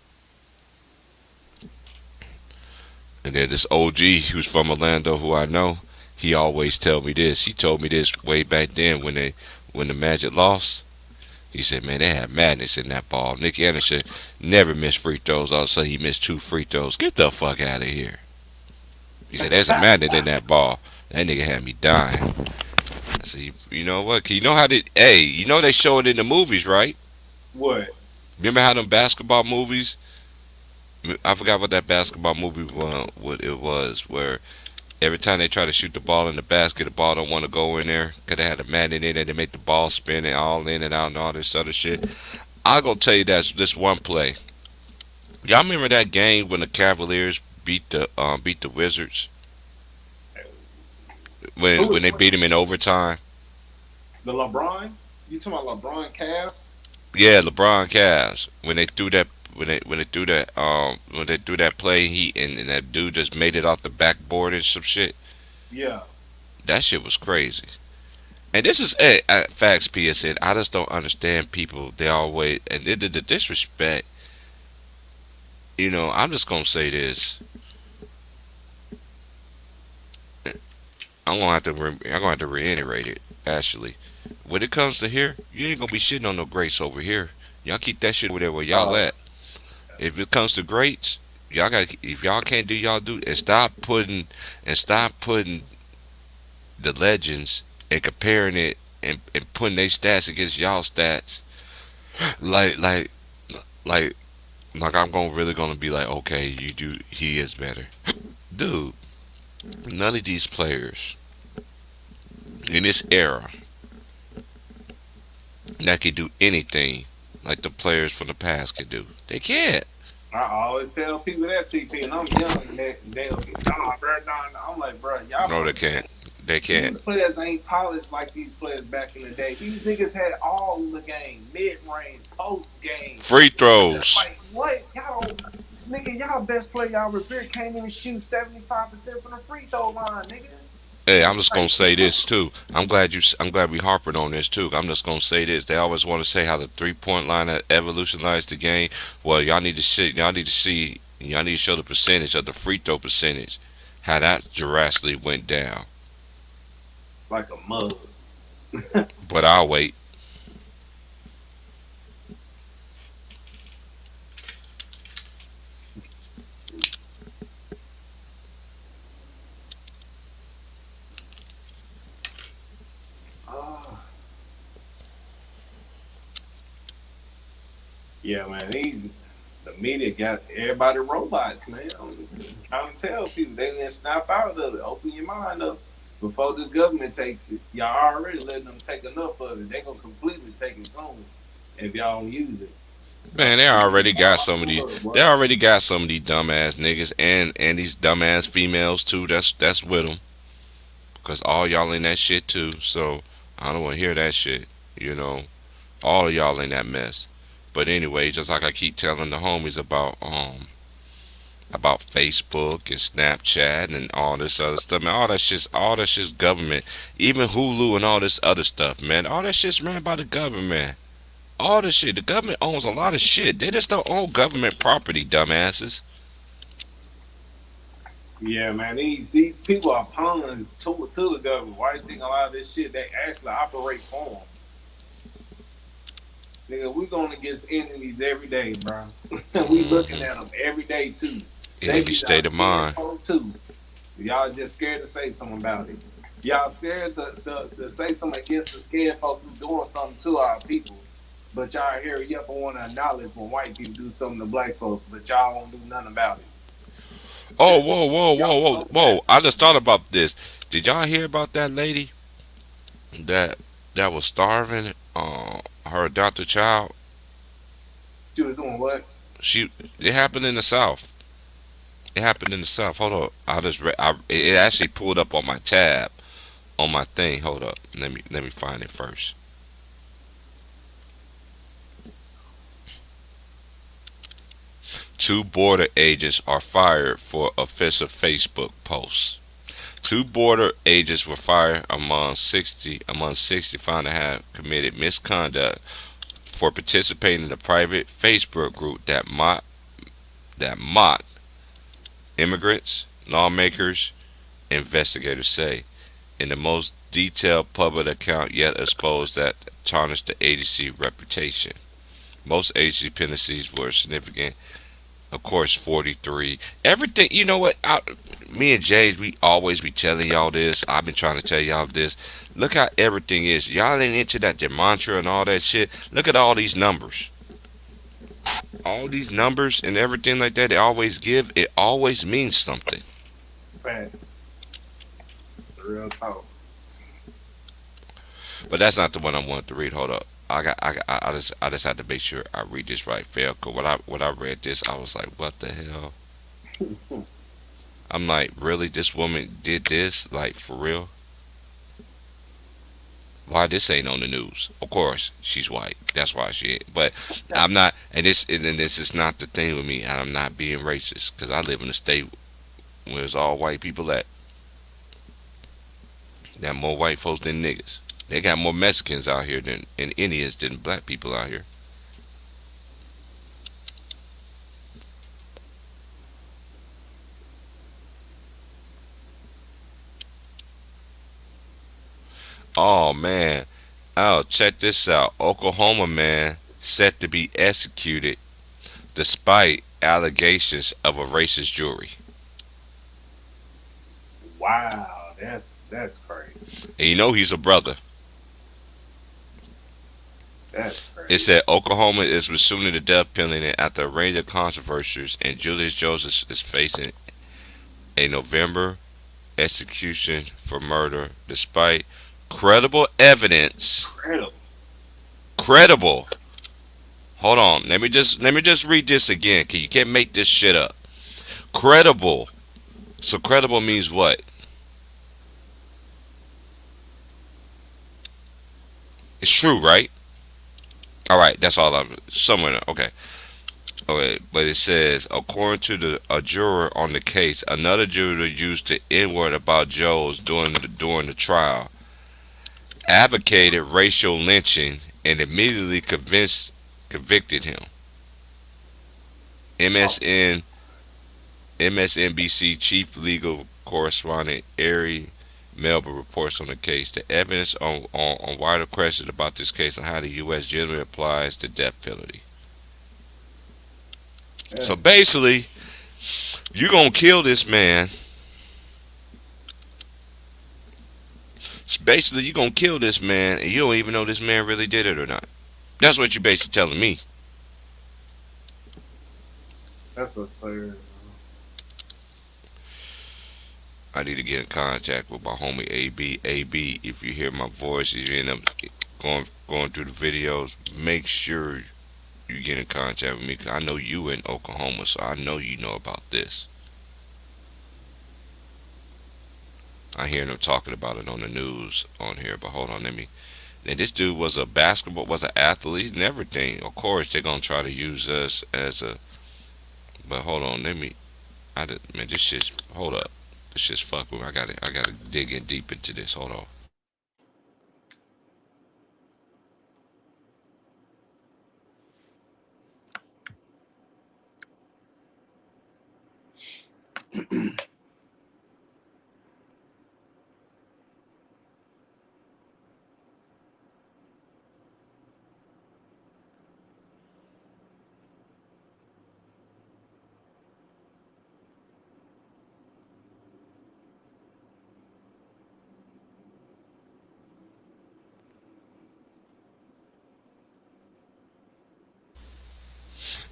And then this OG who's from Orlando, who I know, he always tell me this. He told me this way back then when the Magic lost. He said, man, they had madness in that ball. Nick Anderson never missed free throws. All of a sudden, he missed 2 free throws. Get the fuck out of here. He said, there's a madness in that ball. That nigga had me dying. I said, you know what? You know how they, hey, you know they show it in the movies, right? What? Remember how them basketball movies? I forgot what that basketball movie was, what it was, where every time they try to shoot the ball in the basket, the ball don't want to go in there because they had a man in it and they make the ball spin and all in and out and all this other shit. I'm gonna tell you that's this one play. Y'all remember that game when the Cavaliers beat the Wizards when they beat them in overtime? The LeBron? You talking about LeBron Cavs? Yeah, LeBron Cavs when they threw that when they threw that play and that dude just made it off the backboard and some shit. Yeah. That shit was crazy. And this is facts, PSN. I just don't understand people. They always and the disrespect. You know, I'm just gonna say this. I'm gonna have to reiterate it. Actually, when it comes to here, you ain't gonna be shitting on no greats over here. Y'all keep that shit over there where y'all at. If it comes to greats, y'all got. If y'all can't do y'all do, and stop putting the legends and comparing it and putting their stats against y'all stats. Like like I'm really gonna be like, okay, he is better, dude. None of these players in this era that can do anything like the players from the past can do. They can't. I always tell people that, TP, and I'm young, and they'll get, nah, bro, nah. I'm like, bro, y'all. No, they can't. They can't. These players ain't polished like these players back in the day. These niggas had all the game, mid-range, post-game. Free throws. Like, what? Y'all best player y'all revere can't even shoot 75% from the free throw line, nigga. Hey, I'm just gonna say this too. I'm glad we harping on this too. I'm just gonna say this. They always want to say how the 3-point line that evolutionized the game. Well, y'all need to see. Y'all need to show the percentage of the free throw percentage, how that drastically went down. Like a mug. But I'll wait. Yeah, man. The media got everybody robots, man. I'm trying to tell people they didn't snap out of it. Open your mind up before this government takes it. Y'all already letting them take enough of it. They gonna completely take it soon if y'all don't use it. Man, they already got some of these. They already got some of these dumbass niggas and these dumbass females too. That's with them. Cause all y'all in that shit too. So I don't want to hear that shit. You know, all of y'all in that mess. But anyway, just like I keep telling the homies about Facebook and Snapchat and all this other stuff, man, all that shit's government. Even Hulu and all this other stuff, man. All that shit's ran by the government. All this shit. The government owns a lot of shit. They just don't own government property, dumbasses. Yeah, man. These people are pawns to the government. Why do you think a lot of this shit they actually operate for them? Nigga, we going against enemies every day, bro. We looking at them every day too. Enemy state of mind. Too. Y'all just scared to say something about it. Y'all scared to say something against the scared folks who doing something to our people. But y'all hurry up and want to acknowledge when white people do something to black folks, but y'all won't do nothing about it. Oh, whoa. I just thought about this. Did y'all hear about that lady that was starving her adopted child? She was doing what? It happened in the South. It happened in the South. Hold up. It actually pulled up on my tab on my thing. Hold up. Let me find it first. Two border agents are fired for offensive Facebook posts. Two border agents were fired among 60 found to have committed misconduct for participating in a private Facebook group that mocked immigrants, lawmakers, investigators say. in the most detailed public account yet exposed that tarnished the agency reputation. Most agency penalties were significant. Of course, 43. Everything, you know what? Me and James, we always be telling y'all this. I've been trying to tell y'all this. Look how everything is. Y'all ain't into that mantra and all that shit. Look at all these numbers. All these numbers and everything like that they always give, it always means something. Facts. Real talk. But that's not the one I wanted to read. Hold up. I just had to make sure I read this right, fair. Cause when I read this, I was like, what the hell? I'm like, really? This woman did this? Like, for real? Why this ain't on the news? Of course, she's white. That's why she ain't. But I'm not, and this is not the thing with me. And I'm not being racist because I live in a state where it's all white people at. Got more white folks than niggas. They got more Mexicans out here than and Indians than black people out here. Oh man. Oh, check this out. Oklahoma man set to be executed despite allegations of a racist jury. Wow, that's crazy. And you know he's a brother. That's It crazy. said Oklahoma is resuming the death penalty after a range of controversies, and Julius Jones is facing a November execution for murder despite credible evidence. Incredible. Credible. Hold on. Let me just read this again. Cause you can't make this shit up. Credible. So credible means what? It's true, right? All right. That's all I'm somewhere. Okay. Okay. But it says according to a juror on the case, another juror used the N word about Jones during the trial, advocated racial lynching, and immediately convicted him. Oh, MSN MSNBC chief legal correspondent Ari Melber reports on the case. The evidence on wider questions about this case and how the U.S. generally applies the death penalty. yeah. So basically, you're going to kill this man. Basically, you're going to kill this man and you don't even know this man really did it or not. That's what you're basically telling me. That's absurd. I need to get in contact with my homie AB. AB, if you hear my voice, if you end up going through the videos, make sure you get in contact with me. Cause I know you in Oklahoma, so I know you know about this. I hear them talking about it on the news on here, but hold on, let me. And this dude was was an athlete and everything. Of course, they're gonna try to use us as a. But hold on, let me. Man, this shit's. Hold up, this shit's fuck with me. I gotta dig in deep into this. Hold on.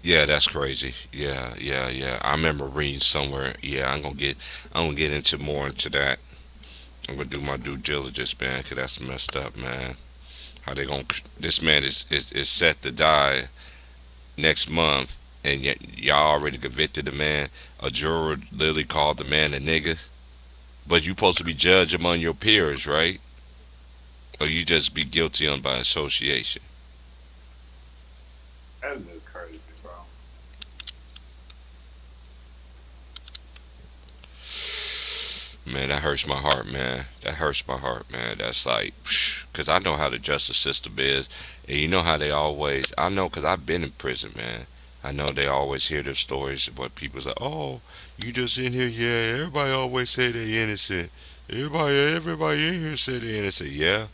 Yeah, that's crazy. Yeah, yeah, yeah. I remember reading somewhere. Yeah, I'm gonna get into more into that. I'm gonna do my due diligence, man, 'cause that's messed up, man. How they gonna? This man is set to die next month, and yet y'all already convicted the man. A juror literally called the man a nigga. But you supposed to be judged among your peers, right? Or you just be guilty on by association. That's just crazy, bro. Man, that hurts my heart, man. That hurts my heart, man. That's like, because I know how the justice system is. And you know how they always, I know because I've been in prison, man. I know they always hear the stories of what people's like, oh, you just in here, yeah. Everybody always say they innocent. everybody in here said they're innocent. Yeah.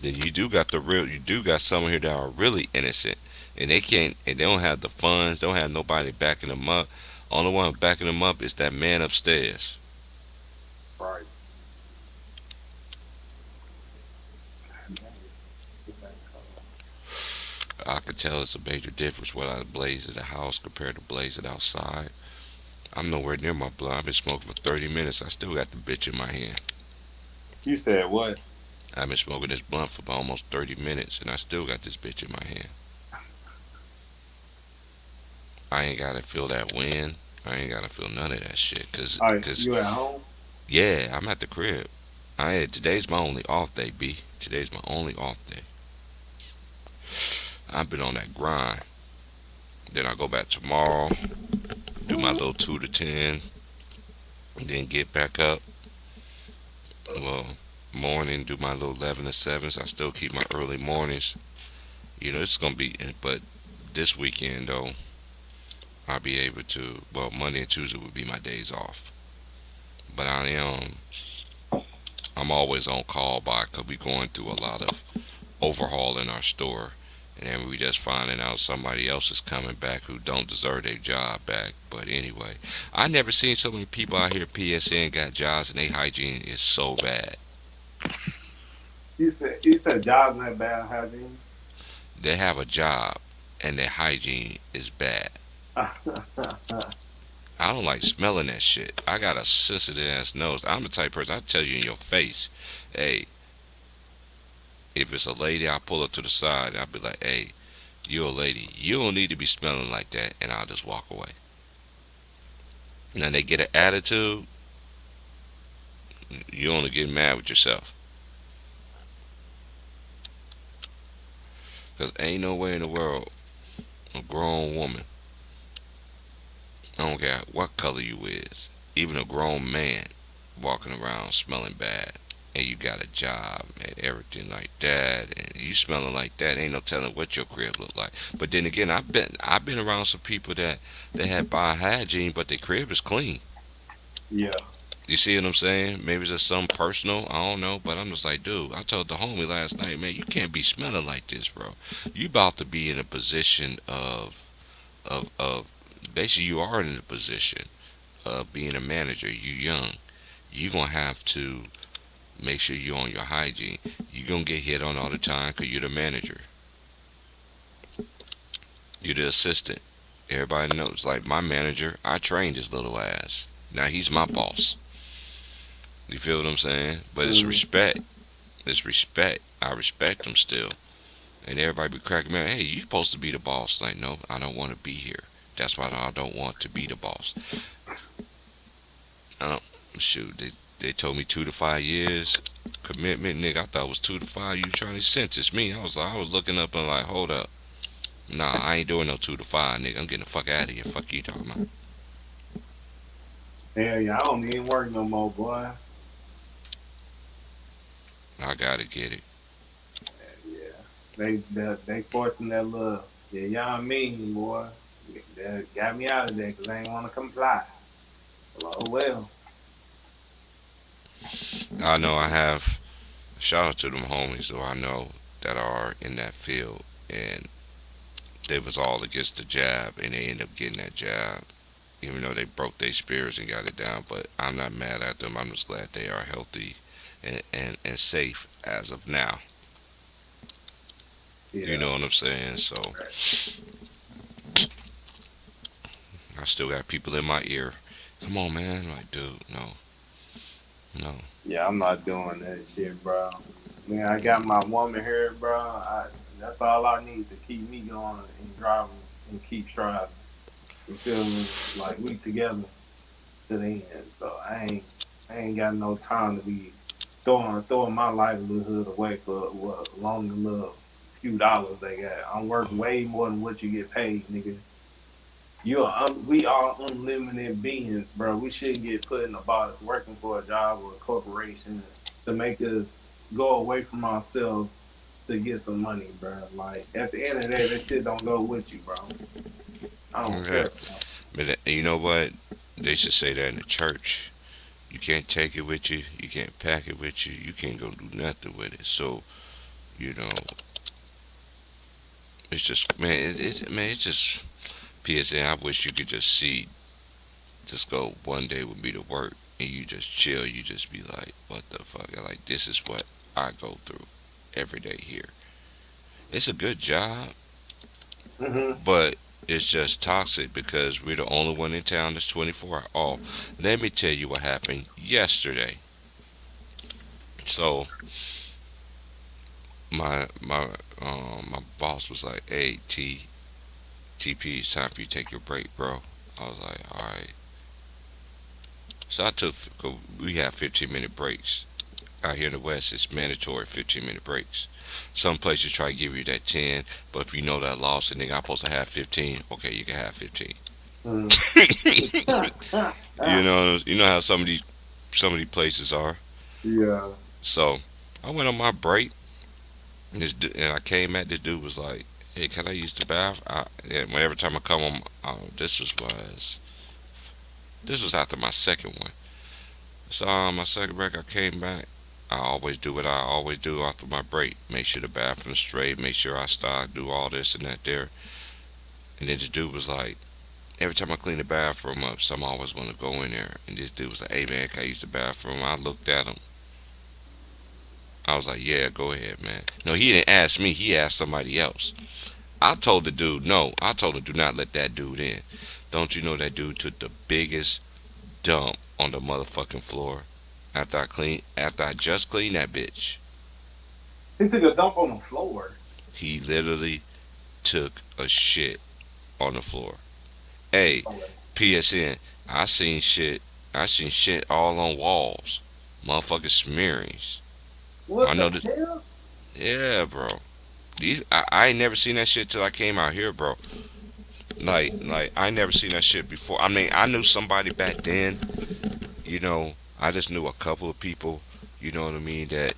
Then you do got someone here that are really innocent, and they can't, and they don't have the funds, don't have nobody backing them up. Only one backing them up is that man upstairs. Right. I could tell it's a major difference what I blaze at the house compared to blazing outside. I'm nowhere near my blunt. I've been smoking for 30 minutes. I still got the bitch in my hand. You said what? I've been smoking this blunt for about almost 30 minutes, and I still got this bitch in my hand. I ain't gotta feel that wind. I ain't gotta feel none of that shit. All right, Cause you at home? yeah, I'm at the crib. Today's my only off day, B. Today's my only off day. I've been on that grind. Then I go back tomorrow, do my little 2 to 10, then get back up. Well, morning, do my little 11 to 7s. I still keep my early mornings. It's gonna be, but this weekend though, I'll be able to. Well, Monday and Tuesday would be my days off. But I'm always on call by because we going through a lot of overhaul in our store, and then we just finding out somebody else is coming back who don't deserve their job back. But anyway, I never seen so many people out here PSN got jobs and their hygiene is so bad. You said jobs not bad hygiene. They have a job and their hygiene is bad. I don't like smelling that shit. I got a sensitive ass nose. I'm the type of person I tell you in your face, hey, if it's a lady, I'll pull her to the side. I'll be like, hey, you're a lady. You don't need to be smelling like that, and I'll just walk away. Now they get an attitude. You only get mad with yourself. Because ain't no way in the world a grown woman, I don't care what color you is, even a grown man walking around smelling bad, and you got a job and everything like that, and you smelling like that, ain't no telling what your crib look like. But then again, I've been around some people that had bad hygiene, but their crib is clean. Yeah. You see what I'm saying? Maybe it's just something personal. I don't know. But I'm just like, dude, I told the homie last night, man, you can't be smelling like this, bro. You about to be in a position of basically you are in a position of being a manager. You young. You gonna have to make sure you're on your hygiene. You gonna get hit on all the time because you're the manager. You're the assistant. Everybody knows. Like my manager, I trained his little ass. Now he's my boss. You feel what I'm saying? But it's Mm. respect. It's respect. I respect him still. And everybody be cracking me out. Hey, you supposed to be the boss. Like, no, I don't want to be here. That's why I don't want to be the boss. I don't. Shoot, they told me 2 to 5 years commitment, nigga. I thought it was 2 to 5. You trying to sentence me? I was looking up and like, hold up. Nah, I ain't doing no 2 to 5, nigga. I'm getting the fuck out of here. Fuck you talking about. Hell yeah, I don't even work no more, boy. I gotta get it. Yeah. They forcing that little, yeah, y'all mean, boy. They got me out of there because I ain't want to comply. Well, oh well. I know I have. Shout out to them homies though I know that are in that field, and they was all against the jab, and they ended up getting that jab, even though they broke their spirits and got it down. But I'm not mad at them. I'm just glad they are healthy and safe as of now. Yeah. You know what I'm saying? So I still got people in my ear. Come on, man. Like, dude, no, no. Yeah, I'm not doing that shit, bro. Man, I got my woman here, bro. That's all I need to keep me going and driving and keep striving. You feel me? Like we together to the end. So I ain't got no time to be throwing my livelihood away for what long little few dollars they got. I'm worth way more than what you get paid, nigga. We are unlimited beings, bro. We shouldn't get put in a box working for a job or a corporation to make us go away from ourselves to get some money, bro. Like at the end of the day, that shit don't go with you, bro. I don't Okay. care. Bro. But you know what? They should say that in the church. You can't take it with you. You can't pack it with you. You can't go do nothing with it. So you know, it's just man, it's just PSN. I wish you could just see, just go one day with me to work and you just chill. You just be like, what the fuck? Like this is what I go through every day here. It's a good job, Hmm. but it's just toxic because we're the only one in town that's 24 hours. Oh, let me tell you what happened yesterday. So my boss was like, "Hey TP, it's time for you to take your break, bro." I was like, "All right." So I took. We have 15-minute breaks out here in the West. It's mandatory 15-minute breaks. Some places try to give you that 10, but if you know that loss and nigga, I'm supposed to have 15. Okay, you can have 15. Hmm. You know how some of these places are. Yeah. So I went on my break, and and I came at this dude was like, "Hey, can I use the bath?" And whenever time I come on, this was after my second one. So my second break, I came back. I always do what I always do after my break. Make sure the bathroom's straight. Make sure I stock. Do all this and that there. And then the dude was like, every time I clean the bathroom up, some always want to go in there. And this dude was like, "Hey man, can I use the bathroom?" I looked at him. I was like, "Yeah, go ahead, man." No, he didn't ask me. He asked somebody else. I told the dude no. I told him do not let that dude in. Don't you know that dude took the biggest dump on the motherfucking floor after I just cleaned that bitch. He took a dump on the floor. He literally took a shit on the floor. Hey, Oh, PSN, I seen shit. I seen shit all on walls. Motherfucking smearings. I what know the that. hell? Yeah, bro. I ain't never seen that shit till I came out here, bro. Like I ain't never seen that shit before. I mean, I knew somebody back then. I just knew a couple of people. You know what I mean? That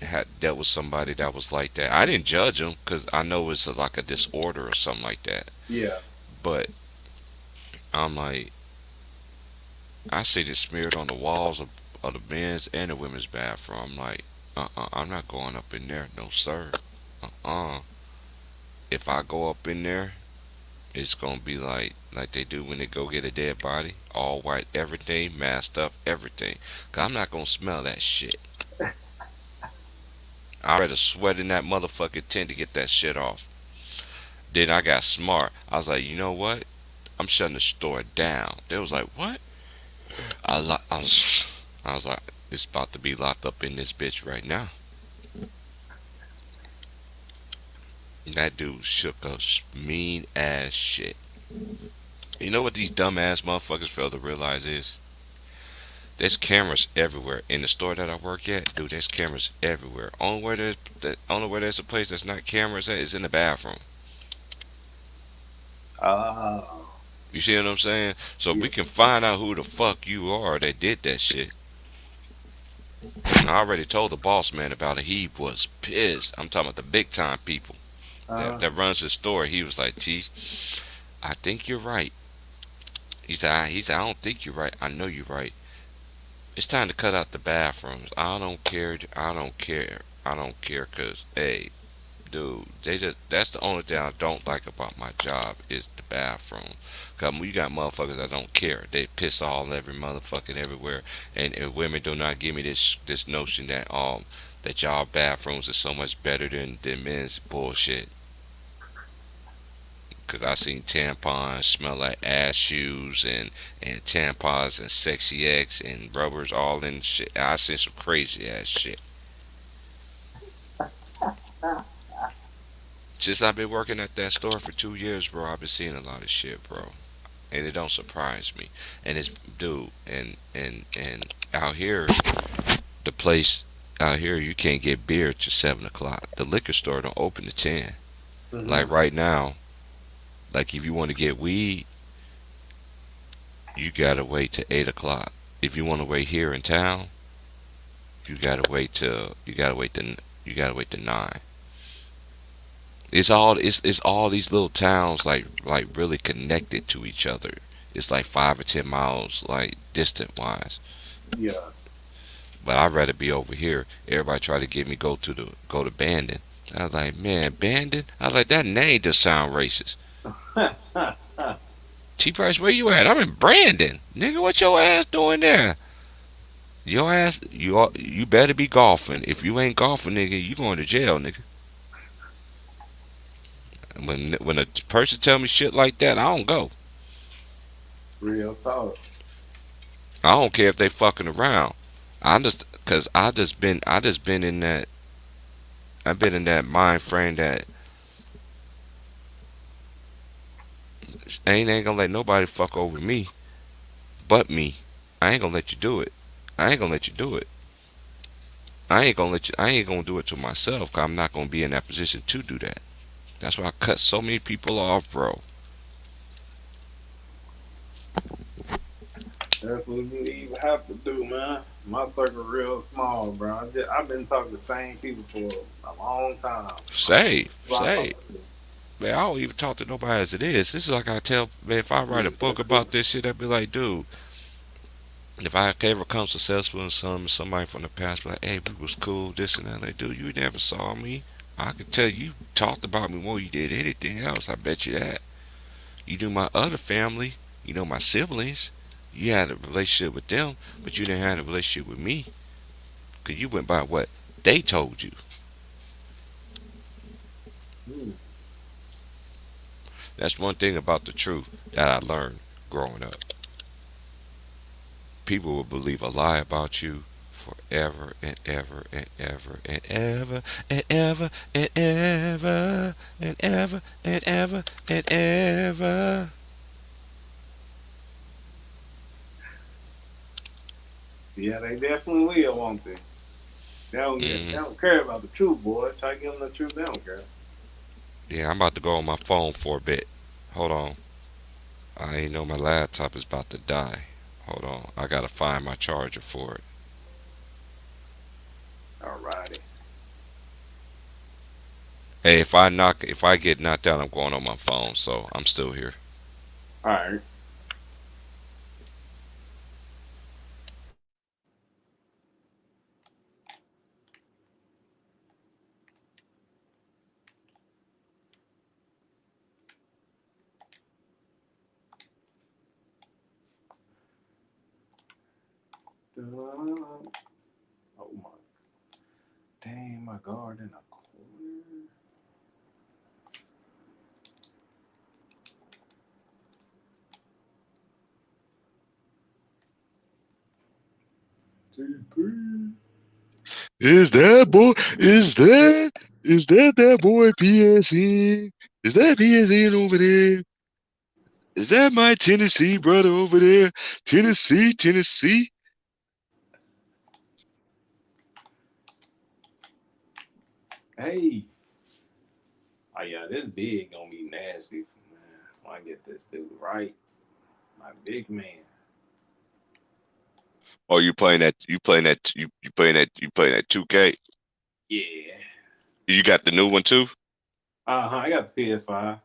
had dealt with somebody that was like that. I didn't judge them because I know it's like a disorder or something like that. Yeah. But I'm like, I see this smeared on the walls of the men's and the women's bathroom. I'm like, I'm not going up in there. No, sir. If I go up in there, it's gonna be like they do when they go get a dead body, all white, everything masked up, everything. 'Cause I'm not gonna smell that shit. I'd rather sweat in that motherfucking tent to get that shit off. Then I got smart. I was like, you know what? I'm shutting the store down. They was like, what? I was like, it's about to be locked up in this bitch right now. That dude shook us mean ass shit. You know what these dumbass motherfuckers fail to realize is there's cameras everywhere in the store that I work at. Dude, there's cameras everywhere. Only where there's a place that's not cameras at is in the bathroom. Oh. You see what I'm saying? So if Yeah. we can find out who the fuck you are that did that shit. I already told the boss man about it. He was pissed. I'm talking about the big time people that runs the store. He was like, "T, I think you're right." He said, "I don't think you're right. I know you're right. It's time to cut out the bathrooms. I don't care. I don't care. I don't care. Cause hey, dude, that's the only thing I don't like about my job is the bathroom. Cause you got motherfuckers that don't care. They piss all every motherfucking everywhere. And women do not give me this notion that y'all bathrooms are so much better than men's bullshit. Cause I seen tampons smell like ass shoes and tampons and sexy X and rubbers all in shit. I seen some crazy ass shit. Since I've been working at that store for 2 years, bro, I've been seeing a lot of shit, bro, and it don't surprise me. And it's dude, and out here, the place out here, you can't get beer till 7 o'clock. The liquor store don't open till 10. Hmm. Like right now, like if you want to get weed, you gotta wait till 8 o'clock. If you want to wait here in town, you gotta wait till 9. It's all these little towns like really connected to each other. It's like 5 or 10 miles like distant wise. Yeah. But I'd rather be over here. Everybody try to get me go to Bandon. I was like, man, Bandon. I was like, that name just sound racist. T Price, where you at? I'm in Brandon, nigga. What your ass doing there? Your ass, you better be golfing. If you ain't golfing, nigga, you going to jail, nigga. When a person tell me shit like that, I don't go. Real talk. I don't care if they fucking around. I just, cause I just been in that. I've been in that mind frame that ain't gonna let nobody fuck over me, but me. I ain't gonna let you do it. I ain't gonna let you do it. I ain't gonna let you. I ain't gonna do it to myself. Cause I'm not gonna be in that position to do that. That's why I cut so many people off, bro. That's what we even have to do, man. My circle real small, bro. I've been talking to the same people for a long time. Say, man, I don't even talk to nobody as it is. This is like I tell, man, if I write a book about this shit, I'd be like, dude, if I ever come successful in somebody from the past be like, hey, we was cool, this and that, like, dude, you never saw me. I could tell you talked about me more than you did anything else. I bet you that. You knew my other family, you know my siblings. You had a relationship with them, but you didn't have a relationship with me. Cause you went by what they told you. Mm. That's one thing about the truth that I learned growing up. People will believe a lie about you forever and ever and ever and ever and ever and ever and ever and ever and ever. Yeah, they definitely will, won't they? They Mm-hmm. don't care about the truth, boy. Try to give them the truth, they don't care. Yeah, I'm about to go on my phone for a bit. Hold on. I ain't know my laptop is about to die. Hold on. I gotta find my charger for it. Alrighty. Hey, if I get knocked out, I'm going on my phone. So I'm still here. Alright. Oh my. Dang, my guard in a corner. TP. Is that boy? Is that boy PSN? Is that PSN over there? Is that my Tennessee brother over there? Tennessee, Tennessee. Hey. Oh yeah, this big gonna be nasty, man. When I get this dude right, my big man. Oh, you playing that? You playing that 2K? Yeah. You got the new one too? I got the PS5.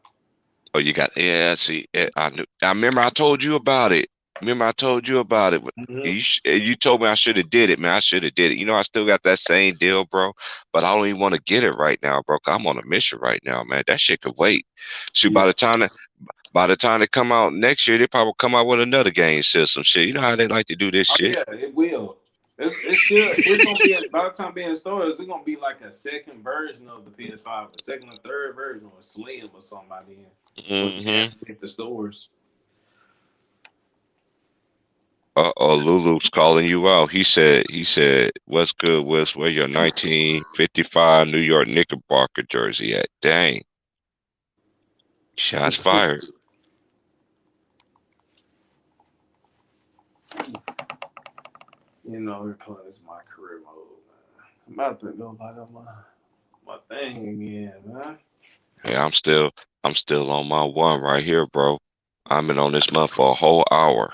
Oh, you got yeah. See, I knew. I remember I told you about it. Remember I told you about it. Mm-hmm. You told me I should have did it, man. I should have did it. You know, I still got that same deal, bro. But I don't even want to get it right now, bro. 'Cause I'm on a mission right now, man. That shit could wait. See, Yeah. by the time they come out next year, they probably come out with another game system. Shit, you know how they like to do this Oh shit. yeah, it will. It's gonna be by the time being stores, it's gonna be like a second version of the PS5, a second or third version or Slim or somebody in when it Mm-hmm. actually hit the stores. Oh, Lulu's calling you out. He said, what's good, Wes? Where your 1955 New York Knickerbocker jersey at? Dang. Shots fired. You know, replace my career mode, man. I'm about to go back on my thing again, man. Yeah, I'm still on my one right here, bro. I've been on this month for a whole hour.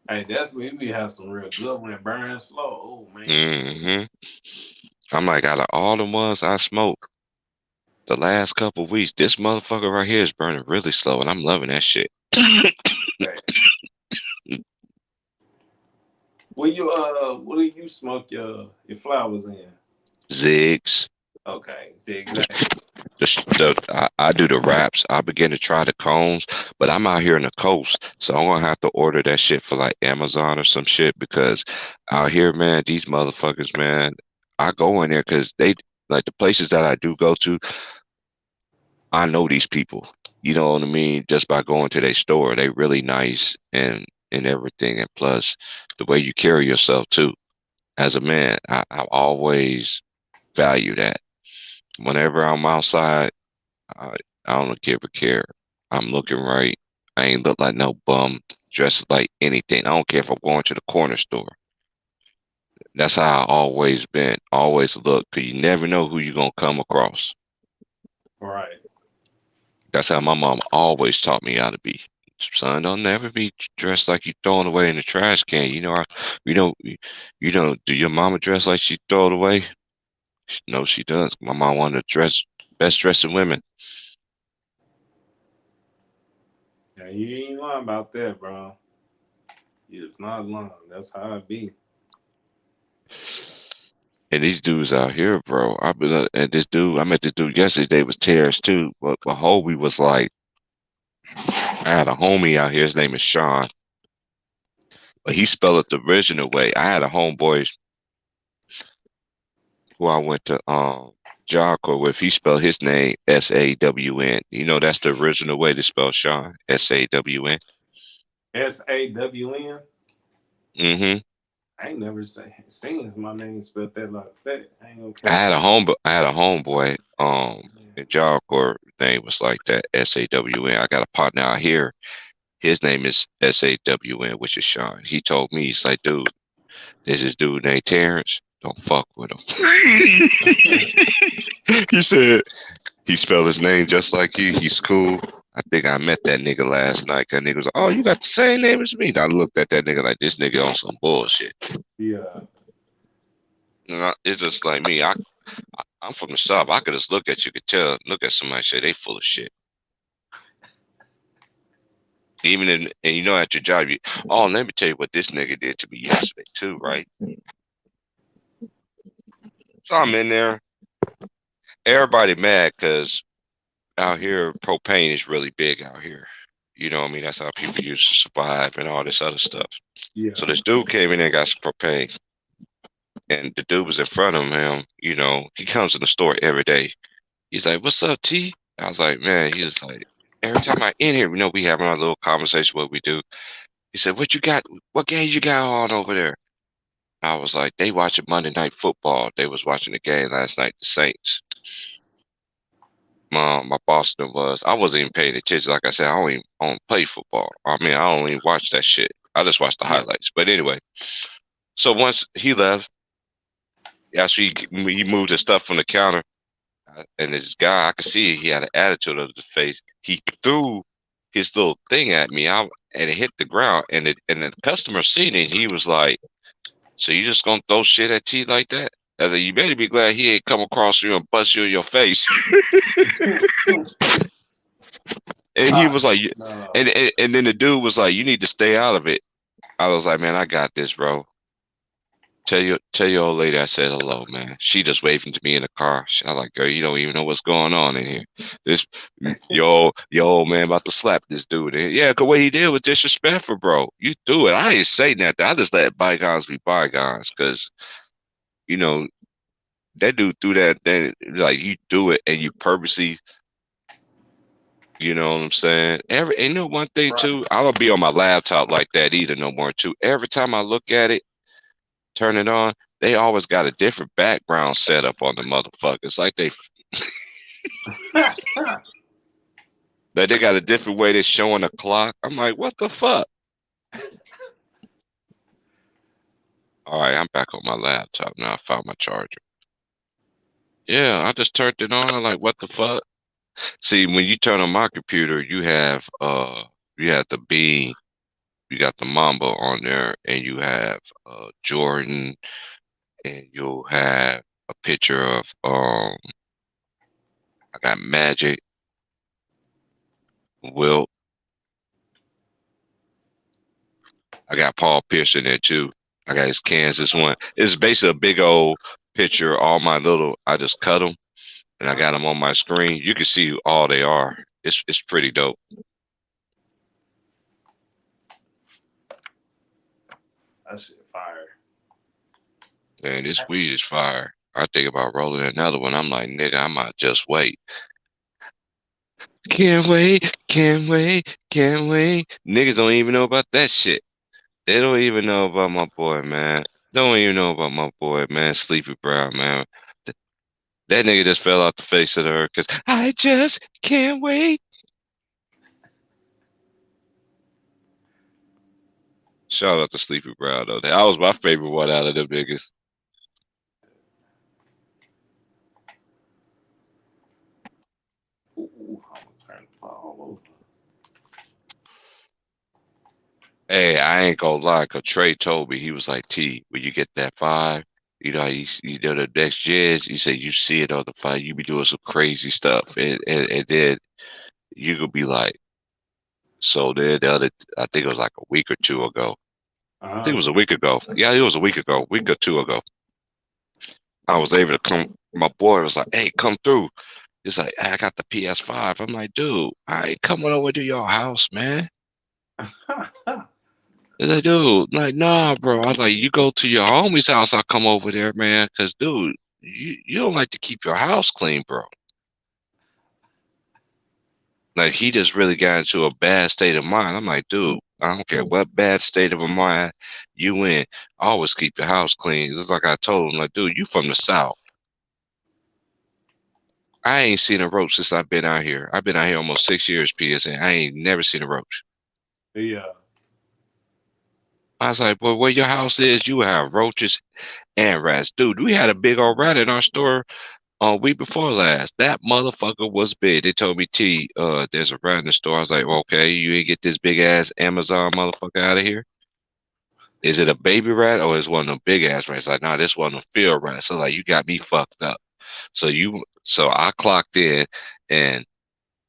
Hey, that's when we have some real good when it burns slow. Oh man. Hmm. I'm like, out of all the ones I smoked the last couple weeks, this motherfucker right here is burning really slow, and I'm loving that shit. Hey, What do you smoke your flowers in? Zigs. Okay, see exactly. I do the wraps. I begin to try the cones, but I'm out here in the coast, so I'm gonna have to order that shit for like Amazon or some shit because out here, man, these motherfuckers, man, I go in there because they like the places that I do go to. I know these people. You know what I mean? Just by going to their store, they really nice and everything, and plus the way you carry yourself too. As a man, I always value that. Whenever I'm outside. I, I don't give a care. I'm looking right. I ain't look like no bum, dressed like anything. I don't care if I'm going to the corner store. That's how I always been. Always look, 'cause you never know who you're gonna come across. Right. That's how my mom always taught me how to be. Son, don't never be dressed like you throwing away in the trash can. You know, you know. Do your mama dress like she throw it away? No, she does. My mom wanted to dress best dressing women. Yeah, you ain't lying about that, bro. You is not lying. That's how it be. And these dudes out here, bro. I've been and this dude. I met this dude yesterday. Was Terrence too, but Hobie was like, I had a homie out here. His name is Sean, but he spelled it the original way. I had a homeboy who I went to Jocko with. He spelled his name Sawn. You know that's the original way to spell Sean. Sawn. SAWN. Mm-hmm. I ain't never seen my name spelled that like that. I ain't gonna I cap. had a home. I had a homeboy. In Jocko name was like that. Sawn. I got a partner out here. His name is Sawn, which is Sean. He told me, he's like, dude, there's this dude named Terrence. Don't fuck with him. He said he spelled his name just like you. He's cool. I think I met that nigga last night. That nigga was like, oh, you got the same name as me. I looked at that nigga like this nigga on some bullshit. Yeah. It's just like me. I'm from the South. I could just look at you, could tell, look at somebody, say they full of shit. Even in, and you know, at your job, oh, let me tell you what this nigga did to me yesterday too, right? So I'm in there. Everybody mad because out here propane is really big out here. You know what I mean? That's how people used to survive and all this other stuff. Yeah. So this dude came in and got some propane, and the dude was in front of him. You know, he comes in the store every day. He's like, "What's up, T?" I was like, "Man," he was like, "Every time I in here, you know, we having our little conversation. What we do." He said, "What you got? What games you got on over there?" I was like, "They watching Monday Night Football. They was watching the game last night, the Saints." My Boston was. I wasn't even paying attention. Like I said, I don't play football. I mean, I don't even watch that shit. I just watch the Yeah. highlights. But anyway, so once he left, after he moved his stuff from the counter, and this guy, I could see he had an attitude of the face. He threw his little thing at me, and it hit the ground. And the customer seen it. He was like, "So you just gonna throw shit at T like that?" I said, "You better be glad he ain't come across you and bust you in your face." And he was like, No. and then the dude was like, "You need to stay out of it." I was like, "Man, I got this, bro. Tell your old lady I said hello, man." She just waving to me in the car. I like, "Girl, you don't even know what's going on in here. This your old man about to slap this dude." And yeah, cause what he did was disrespectful, bro. You threw it. I ain't say nothing. I just let bygones be bygones, cause you know that dude threw that. Then like you do it and you purposely. You know what I'm saying? And you know one thing Right. too, I don't be on my laptop like that either no more too. Every time I look at it, turn it on, they always got a different background set up on the motherfuckers. Like they got a different way they're showing the clock. I'm like, what the fuck? All right, I'm back on my laptop now. I found my charger. Yeah, I just turned it on. I'm like, what the fuck? See, when you turn on my computer, you have the Beam, you got the Mamba on there, and you have Jordan, and you'll have a picture of I got Magic, Wilt, I got Paul Pierce in there too. I got his Kansas one. It's basically a big old picture. All my little, I just cut them and I got them on my screen. You can see who all they are. It's pretty dope. That shit fire. And this weed is fire. I think about rolling another one. I'm like, nigga, I might just wait. Can't wait, can't wait, can't wait. Niggas don't even know about that shit. They don't even know about my boy, man. Don't even know about my boy, man. Sleepy Brown, man. That nigga just fell off the face of the earth because I just can't wait. Shout out to Sleepy Brown, though. That was my favorite one out of the biggest. Ooh, I was turning the ball over. Hey, I ain't gonna lie, cause Trey told me, he was like, T, when you get that five, you know, you know the next jizz, he said you see it on the five, you be doing some crazy stuff. And then you could be like, so then the other, I think it was like a week or two ago. I think it was a week ago. Yeah, it was a week ago, week or two ago. I was able to come, my boy was like, hey, come through. He's like, hey, I got the PS5. I'm like, dude, I ain't coming over to your house, man. He's like, dude, like, nah, bro. I was like, you go to your homie's house, I'll come over there, man. Cause, dude, you don't like to keep your house clean, bro. Like, he just really got into a bad state of mind. I'm like, dude, I don't care what bad state of mind you in. Always keep your house clean. It's like I told him, like, dude, you from the South. I ain't seen a roach since I've been out here. I've been out here almost 6 years, PSN. I ain't never seen a roach. Yeah. I was like, well, where your house is, you have roaches and rats. Dude, we had a big old rat in our store week before last. That motherfucker was big. They told me, T, there's a rat in the store. I was like, well, okay, you ain't get this big ass Amazon motherfucker out of here. Is it a baby rat or is one of them big ass rats? Like, nah, this one of them field rats. So like, you got me fucked up. So I clocked in and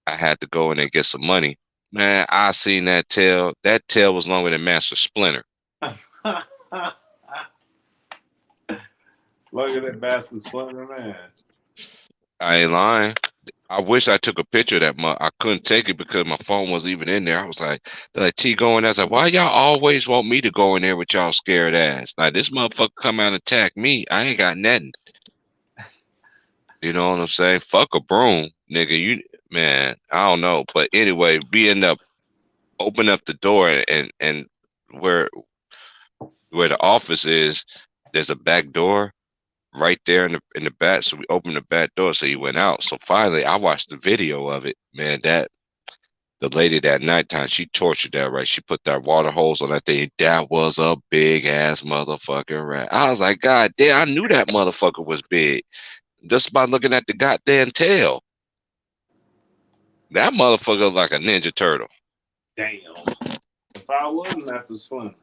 I had to go in and get some money. Man, I seen that tail. That tail was longer than Master Splinter. Look at that bastard Splinter, man. I ain't lying. I wish I took a picture of that. I couldn't take it because my phone wasn't even in there. I was like, they're like, T going there. I was like, why y'all always want me to go in there with y'all scared ass? Like, this motherfucker come out and attack me. I ain't got nothing. You know what I'm saying? Fuck a broom, nigga. You, man, I don't know. But anyway, we end up open up the door and where the office is, there's a back door right there in the back. So we opened the back door, so he went out. So finally, I watched the video of it. Man, that the lady that nighttime, she tortured that right. She put that water hose on that thing. That was a big ass motherfucking rat. I was like, God damn, I knew that motherfucker was big just by looking at the goddamn tail. That motherfucker like a Ninja Turtle. Damn. If I wasn't, that's a Splinter.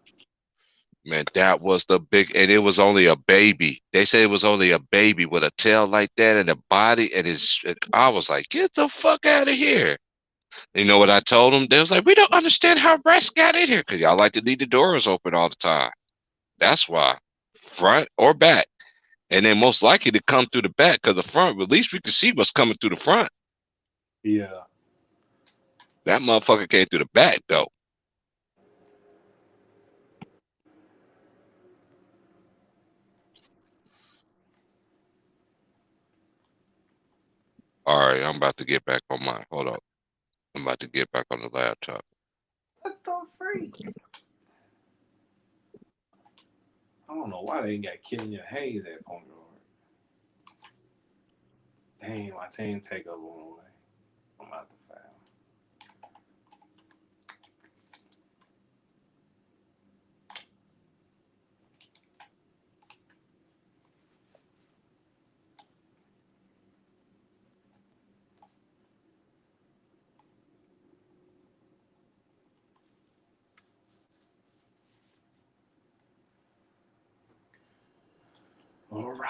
Man, that was the big, and it was only a baby. They said it was only a baby with a tail like that and a body, and I was like, get the fuck out of here. You know what I told them? They was like, we don't understand how rats got in here because y'all like to leave the doors open all the time. That's why, front or back, and then most likely to come through the back because the front. At least we can see what's coming through the front. Yeah. That motherfucker came through the back though. All right, I'm about to get back on my. Hold up. I'm about to get back on the laptop. What the freak? I don't know why they got Kenya Hayes at point guard. Dang, my team take over one away. I'm out the foul. All right.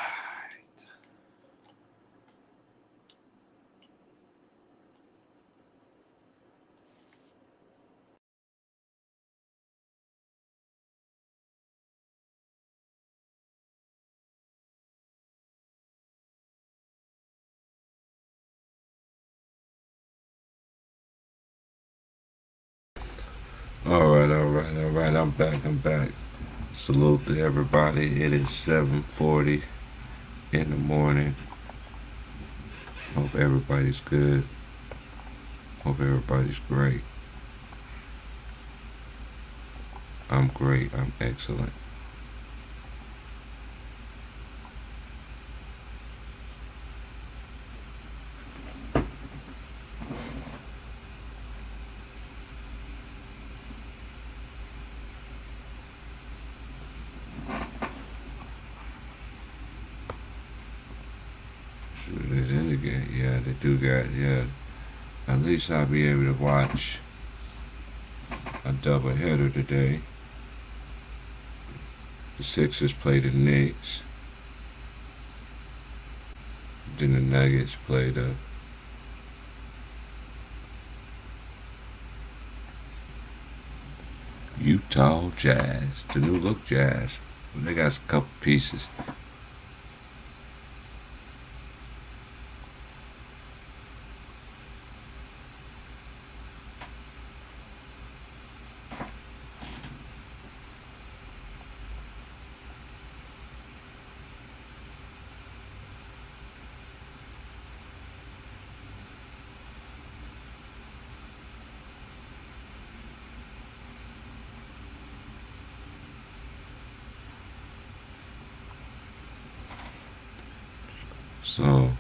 All right. I'm back. Salute to everybody. It is 7:40 in the morning. Hope everybody's good. Hope everybody's great. I'm great. I'm excellent. Shoot, in the game. Yeah, they do got, yeah. At least I'll be able to watch a double header today. The Sixers play the Knicks. Then the Nuggets play the Utah Jazz. The new look Jazz. They got a couple pieces. So,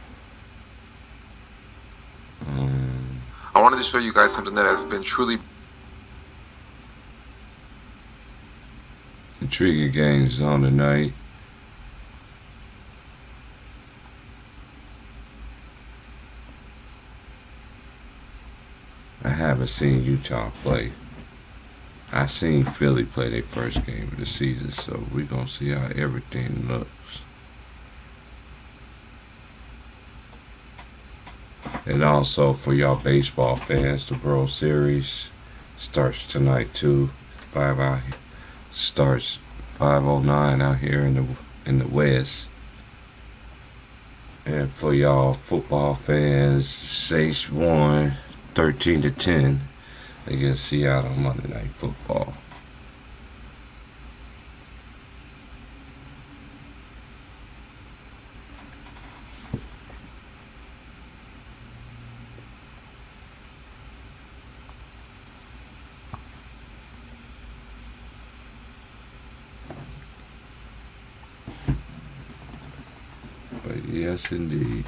I wanted to show you guys something that has been truly intriguing games on tonight. I haven't seen Utah play. I seen Philly play their first game of the season, so we're gonna see how everything looks. And also for y'all baseball fans, the World Series starts tonight too. Starts 5:09 out here in the West. And for y'all football fans, Saints won 13-10 against Seattle Monday Night Football. But yes, indeed.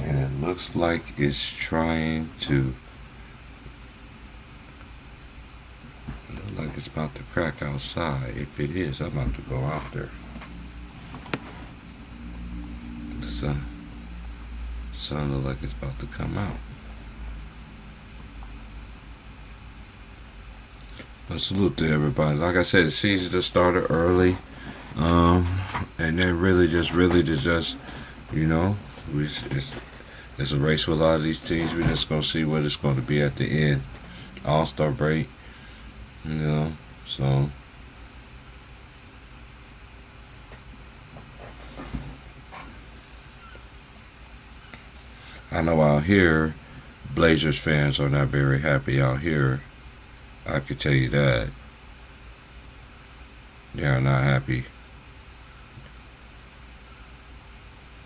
And it looks like it's trying to. Look like it's about to crack outside. If it is, I'm about to go out there. The sun looks like it's about to come out. But salute to everybody. Like I said, the season just started early. And then really just, you know, it's a race with a lot of these teams. We're just going to see what it's going to be at the end. All-Star break, you know, so. I know out here, Blazers fans are not very happy out here. I could tell you that. They are not happy.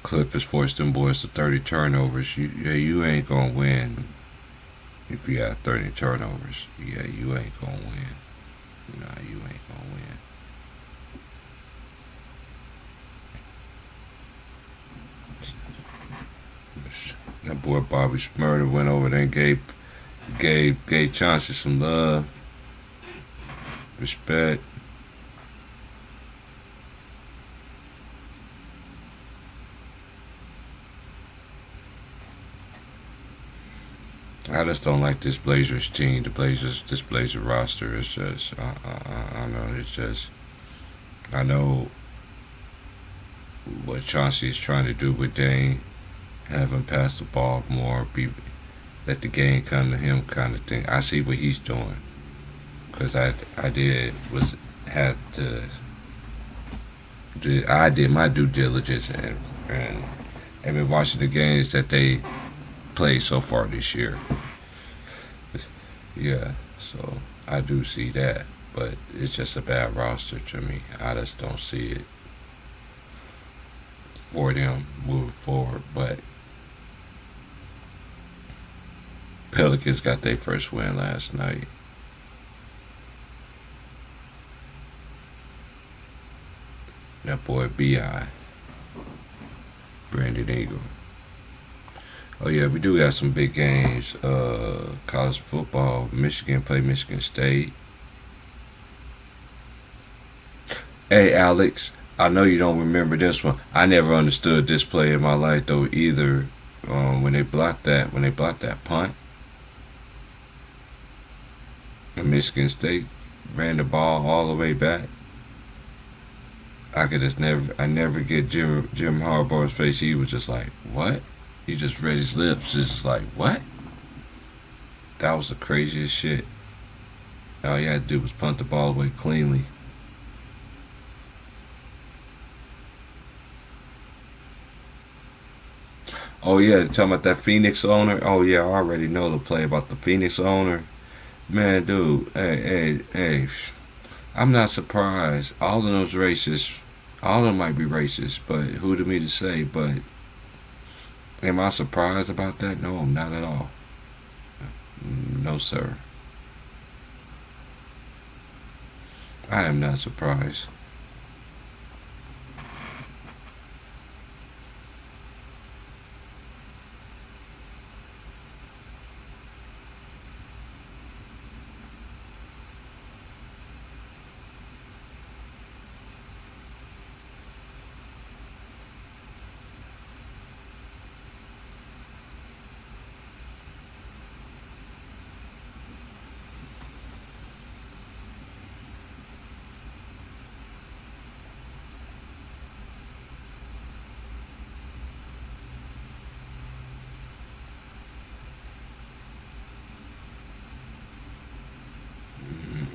Clippers forced them boys to 30 turnovers. You ain't gonna win if you have 30 turnovers. Yeah, you ain't gonna win. Nah, you ain't gonna win. That boy Bobby Smurder went over there and gave Chauncey some love, respect. I just don't like this Blazers team. This Blazer roster is just, I know, it's just, I know what Chauncey is trying to do with Dane, have him pass the ball more, let the game come to him kind of thing. I see what he's doing. Because I had to I did my due diligence and have been watching the games that they played so far this year. Yeah, so I do see that, but it's just a bad roster to me. I just don't see it for them moving forward. But Pelicans got their first win last night. That boy Bi, Brandon Ingram. Oh yeah, we do got some big games. College football. Michigan play Michigan State. Hey Alex, I know you don't remember this one. I never understood this play in my life though either. When they blocked that punt, and Michigan State ran the ball all the way back. I never get Jim Harbaugh's face. He was just like, what? He just read his lips. It's just like, what? That was the craziest shit. All you had to do was punt the ball away cleanly. Oh yeah, talking about that Phoenix owner. Oh yeah, I already know the play about the Phoenix owner. Man, dude, hey. I'm not surprised. All of those racists, all of them might be racist, but who to me to say? But am I surprised about that? No, not at all. No, sir. I am not surprised.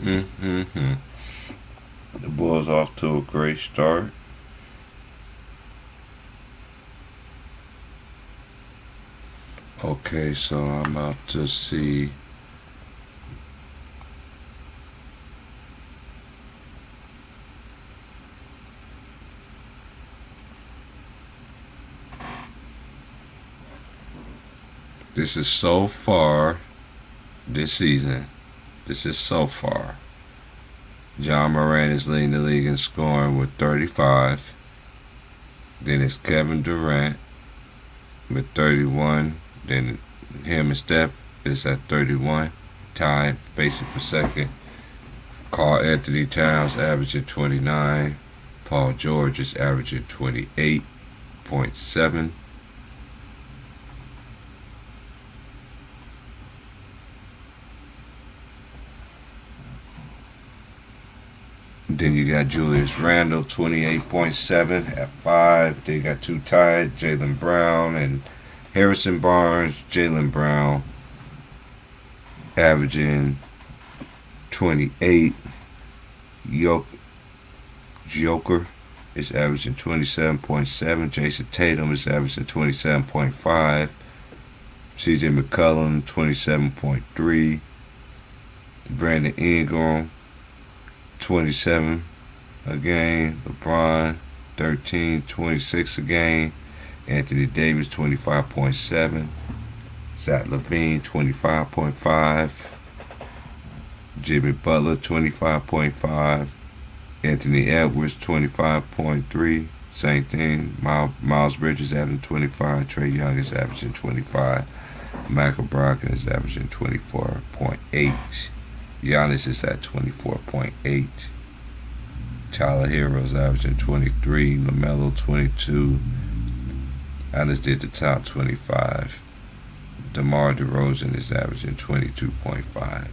Mm-hmm. The Bulls off to a great start. Okay, so I'm about to see. This is so far this season. This is so far. John Moran is leading the league in scoring with 35. Then it's Kevin Durant with 31. Then him and Steph is at 31. Tied basically for second. Karl Anthony Towns averaging 29. Paul George is averaging 28.7. Then you got Julius Randle, 28.7 at 5. They got two tied, Jaylen Brown and Harrison Barnes. Jaylen Brown averaging 28. Joker is averaging 27.7. Jason Tatum is averaging 27.5. CJ McCollum, 27.3. Brandon Ingram, 27 a game. LeBron 13, 26 a game. Anthony Davis 25.7. Zach LaVine 25.5. Jimmy Butler 25.5. Anthony Edwards 25.3. Same thing. Miles Bridges averaging 25. Trae Young is averaging 25. Michael Brogdon is averaging 24.8. Giannis is at 24.8. Tyler Hero is averaging 23. LaMelo 22. I just did the top 25. DeMar DeRozan is averaging 22.5.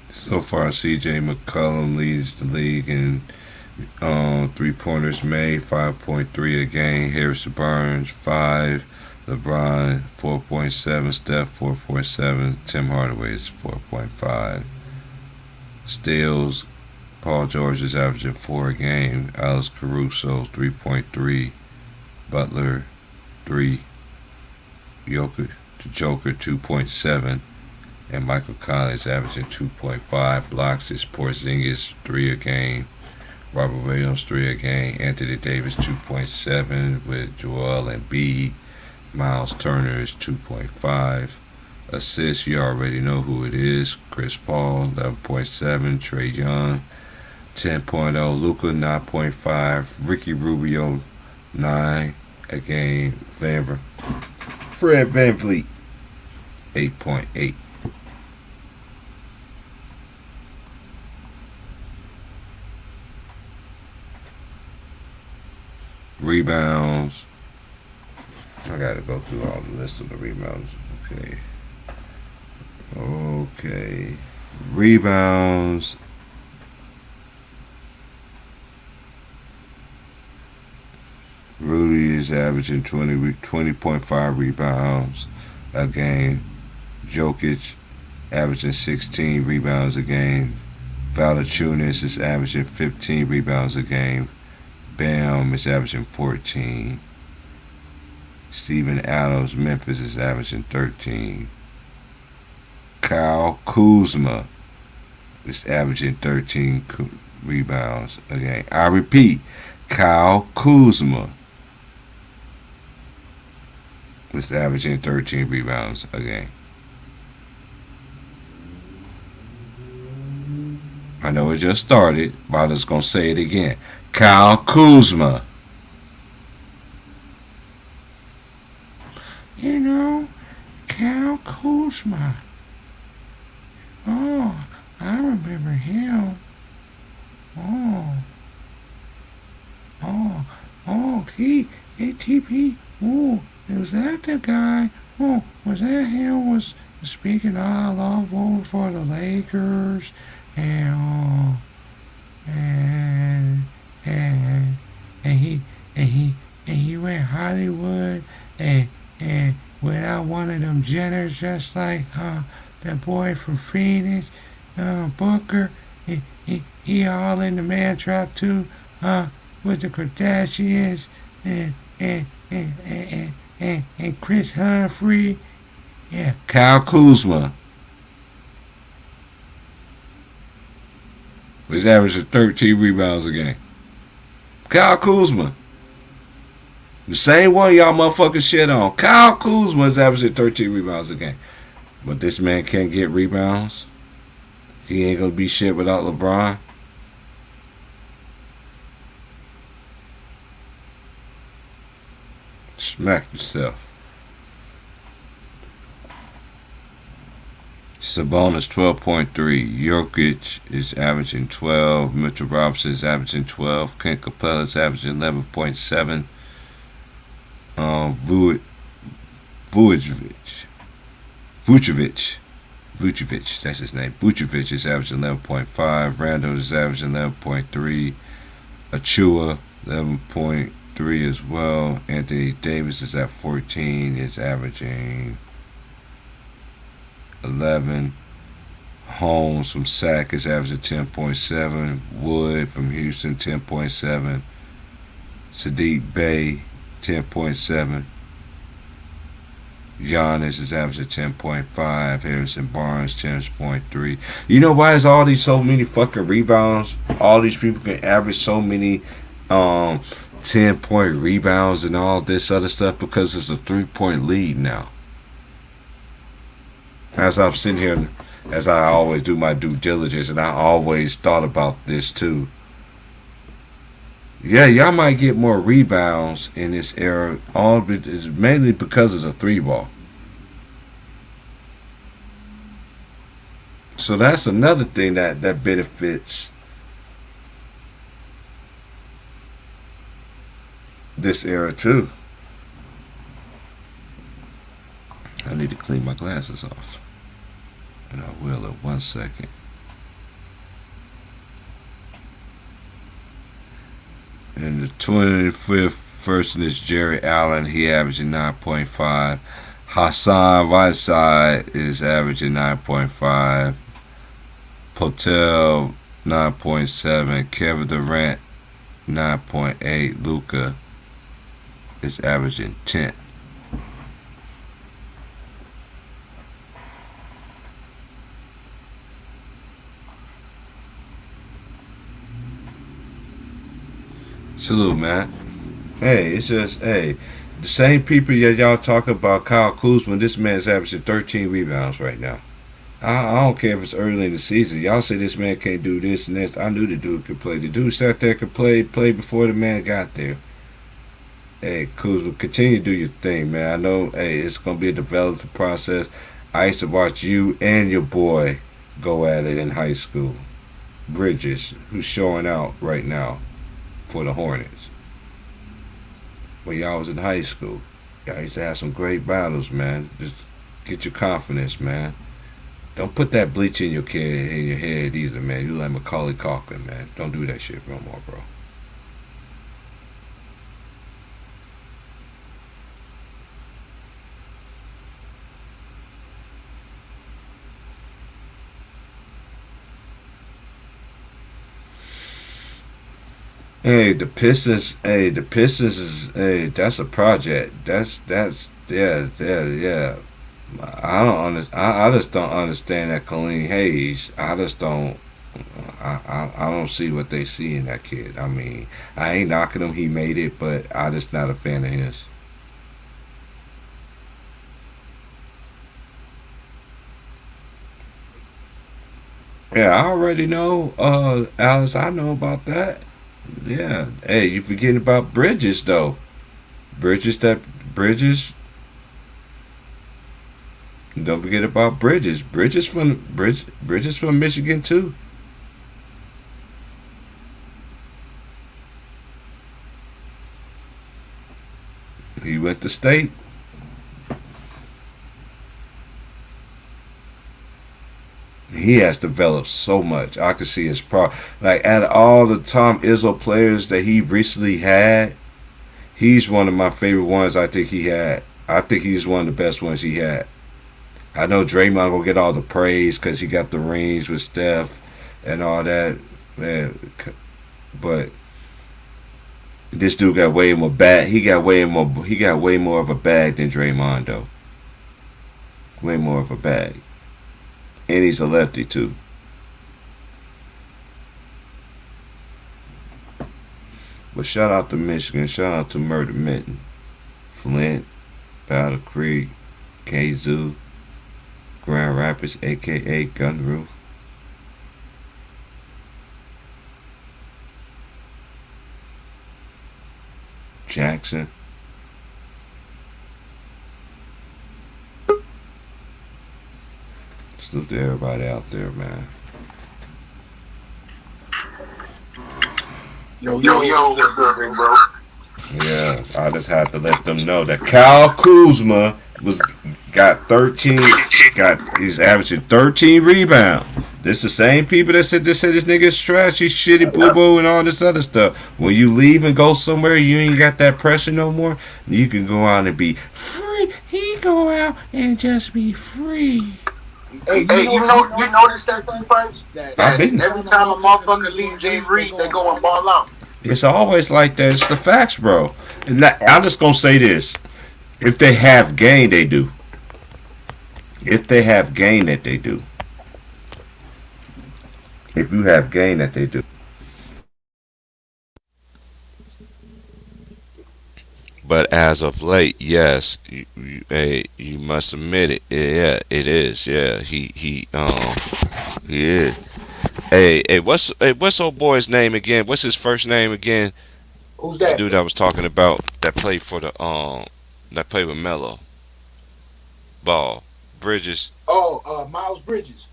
So far, CJ McCollum leads the league in 3-pointers made, 5.3 a game. Harrison Barnes, 5. LeBron, 4.7. Steph, 4.7. Tim Hardaway is 4.5. Steals, Paul George is averaging 4 a game. Alex Caruso, 3.3. Butler, 3. Joker, the Joker, 2.7. And Michael Collins averaging 2.5. Blocks is Porzingis, 3 a game. Robert Williams, 3 a game. Anthony Davis, 2.7 with Joel Embiid. Miles Turner is 2.5. Assists, you already know who it is. Chris Paul, 11.7. Trae Young, 10.0. Luka, 9.5. Ricky Rubio, 9 a game. Fred VanVleet, 8.8. Rebounds. I gotta go through all the list of the rebounds. Okay. Rebounds. Rudy is averaging 20.5 rebounds a game. Jokic averaging 16 rebounds a game. Valanciunas is averaging 15 rebounds a game. Bam is averaging 14. Steven Adams, Memphis, is averaging 13. Kyle Kuzma is averaging 13 rebounds a game. I repeat, Kyle Kuzma is averaging 13 rebounds a game. I know it just started, but I'm just going to say it again. Kyle Kuzma. You know, Kyle Kuzma. Oh, I remember him. He ATP. Oh, was that the guy? Oh, was that him? Was speaking all over for the Lakers and he went Hollywood and without one of them Jenners, just like that boy from Phoenix, Booker. He all in the man trap too, with the Kardashians and Chris Humphrey. Yeah, Kyle Kuzma was averaging 13 rebounds a game. Kyle Kuzma. The same one y'all motherfucking shit on. Kyle Kuzma is averaging 13 rebounds a game. But this man can't get rebounds. He ain't gonna be shit without LeBron. Smack yourself. Sabonis 12.3. Jokic is averaging 12. Mitchell Robinson is averaging 12. Clint Capella is averaging 11.7. Vucevic, that's his name. Vucevic is averaging 11.5. Randall is averaging 11.3. Achua, 11.3 as well. Anthony Davis is at 14. Is averaging 11. Holmes from Sac is averaging 10.7. Wood from Houston, 10.7. Sadiq Bey, 10.7. Giannis is averaging 10.5. Harrison Barnes, 10.3. You know why is all these so many fucking rebounds? All these people can average so many 10-point rebounds and all this other stuff because it's a 3-point lead now. As I'm sitting here, as I always do my due diligence, and I always thought about this too. Yeah, y'all might get more rebounds in this era. All it's mainly because it's a 3-ball. So that's another thing that benefits this era too. I need to clean my glasses off, and I will in 1 second. And the 25th person is Jerry Allen. He averaging 9.5. Hassan Whiteside is averaging 9.5. Potel 9.7. Kevin Durant 9.8. Luka is averaging 10. Salute, man. Hey, it's just, hey, the same people that y'all talk about Kyle Kuzma, this man's averaging 13 rebounds right now. I don't care if it's early in the season. Y'all say this man can't do this and this. I knew the dude could play. The dude sat there could play before the man got there. Hey, Kuzma, continue to do your thing, man. I know, hey, it's going to be a development process. I used to watch you and your boy go at it in high school. Bridges, who's showing out right now for the Hornets. When y'all was in high school, y'all used to have some great battles, man. Just get your confidence, man. Don't put that bleach in your head either, man. You like Macaulay Culkin, man. Don't do that shit no more, bro. Hey, the Pistons. Hey, the Pistons is. Hey, that's a project. Yeah. I just don't understand that Colleen Hayes. I just don't. I don't see what they see in that kid. I mean, I ain't knocking him. He made it, but I just not a fan of his. Yeah, I already know. Alice, I know about that. Yeah. Hey, you forgetting about Bridges though? Bridges. Don't forget about Bridges. Bridges from Michigan too. He went to state. He has developed so much. I could see his pro. Like out of all the Tom Izzo players that he recently had, he's one of my favorite ones. I think he had. I think he's one of the best ones he had. I know Draymond will get all the praise because he got the rings with Steph and all that, man. But this dude got way more bag. He got way more. He got way more of a bag than Draymond though. Way more of a bag, and he's a lefty too. But shout out to Michigan. Shout out to Murder Mitten, Flint, Battle Creek, Kazoo, Grand Rapids, aka Gunru. Jackson. Salute to everybody out there, man. Yo, What's good, big bro? Yeah, I just had to let them know that Kyle Kuzma he's averaging 13 rebounds. This the same people that said this nigga is trash, he's shitty boo boo and all this other stuff. When you leave and go somewhere, you ain't got that pressure no more. You can go out and be free. He go out and just be free. Hey, you notice that too, Pipes? That every time a motherfucker leaves Jay Reed, they go and ball out. It's always like that. It's the facts, bro. And I'm just gonna say this: if they have game, they do. If they have game, that they do. If you have game, that they do. But as of late, yes, you must admit it. Yeah, it is. Yeah, he is. What's old boy's name again? What's his first name again? Who's The that? dude I was talking about that played for the that played with Melo. Ball. Bridges. Oh, Miles Bridges.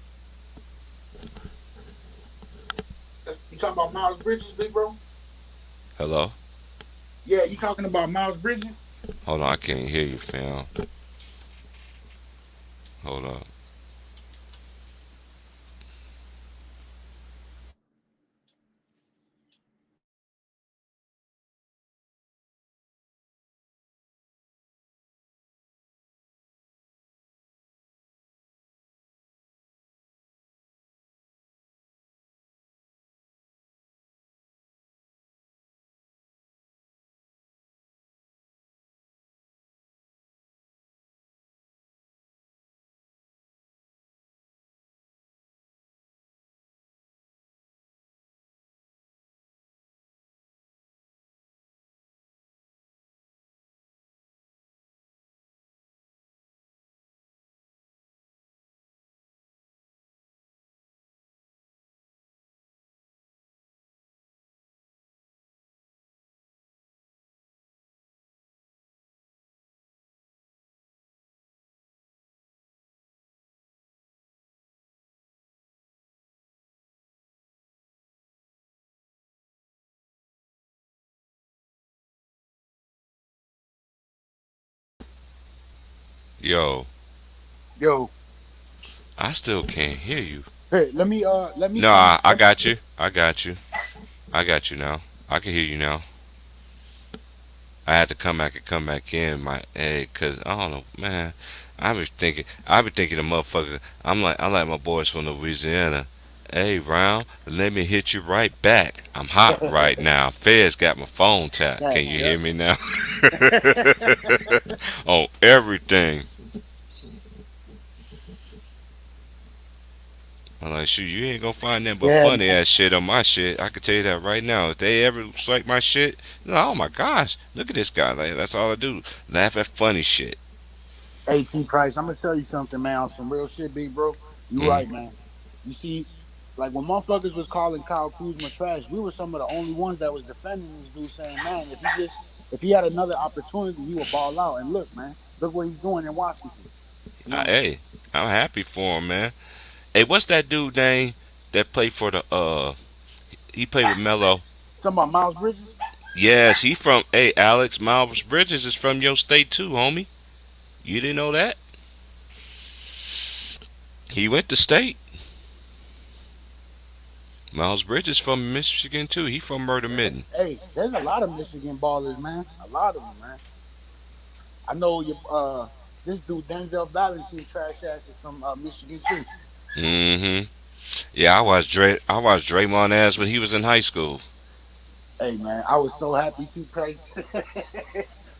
You talking about Miles Bridges, big bro? Hello? Yeah, you talking about Miles Bridges? Hold on, I can't hear you, fam. Hold on. Yo, Yo, I still can't hear you. hey, let me No, come. I got you. I got you. I got you now. I can hear you now. I had to come back and come back in my hey, cause I don't know, man. I be thinking the motherfucker. I like my boys from Louisiana. Hey, round, let me hit you right back. I'm hot right now. Feds got my phone tapped. Yeah, Can you yeah. hear me now? On everything. I'm like, shoot, you ain't gonna find nothing but Yeah, funny man. ass shit on my shit. I can tell you that right now. If they ever swipe my shit, you're like, oh my gosh, look at this guy. Like, that's all I do. Laugh at funny shit. Hey, T Price, I'm gonna tell you something, man. On some real shit, big bro. You Mm. right, man. You see, like when motherfuckers was calling Kyle Kuzma trash, we were some of the only ones that was defending this dude, saying, man, if he had another opportunity, he would ball out. And look, man, look what he's doing in Washington. You know what I'm saying? Hey, I'm happy for him, man. Hey, what's that dude name that played for the he played with Melo? Talking about Miles Bridges. Yes, he from hey Alex Miles Bridges is from your state too, homie. You didn't know that? He went to state. Miles Bridges from Michigan too. He from Murder Mitten. Hey, there's a lot of Michigan ballers, man. A lot of them, man. I know your this dude Denzel Valentine trash ass is from Michigan too. Mm-hmm. Yeah, I watched Draymond ass when he was in high school. Hey man, I was so happy to Price.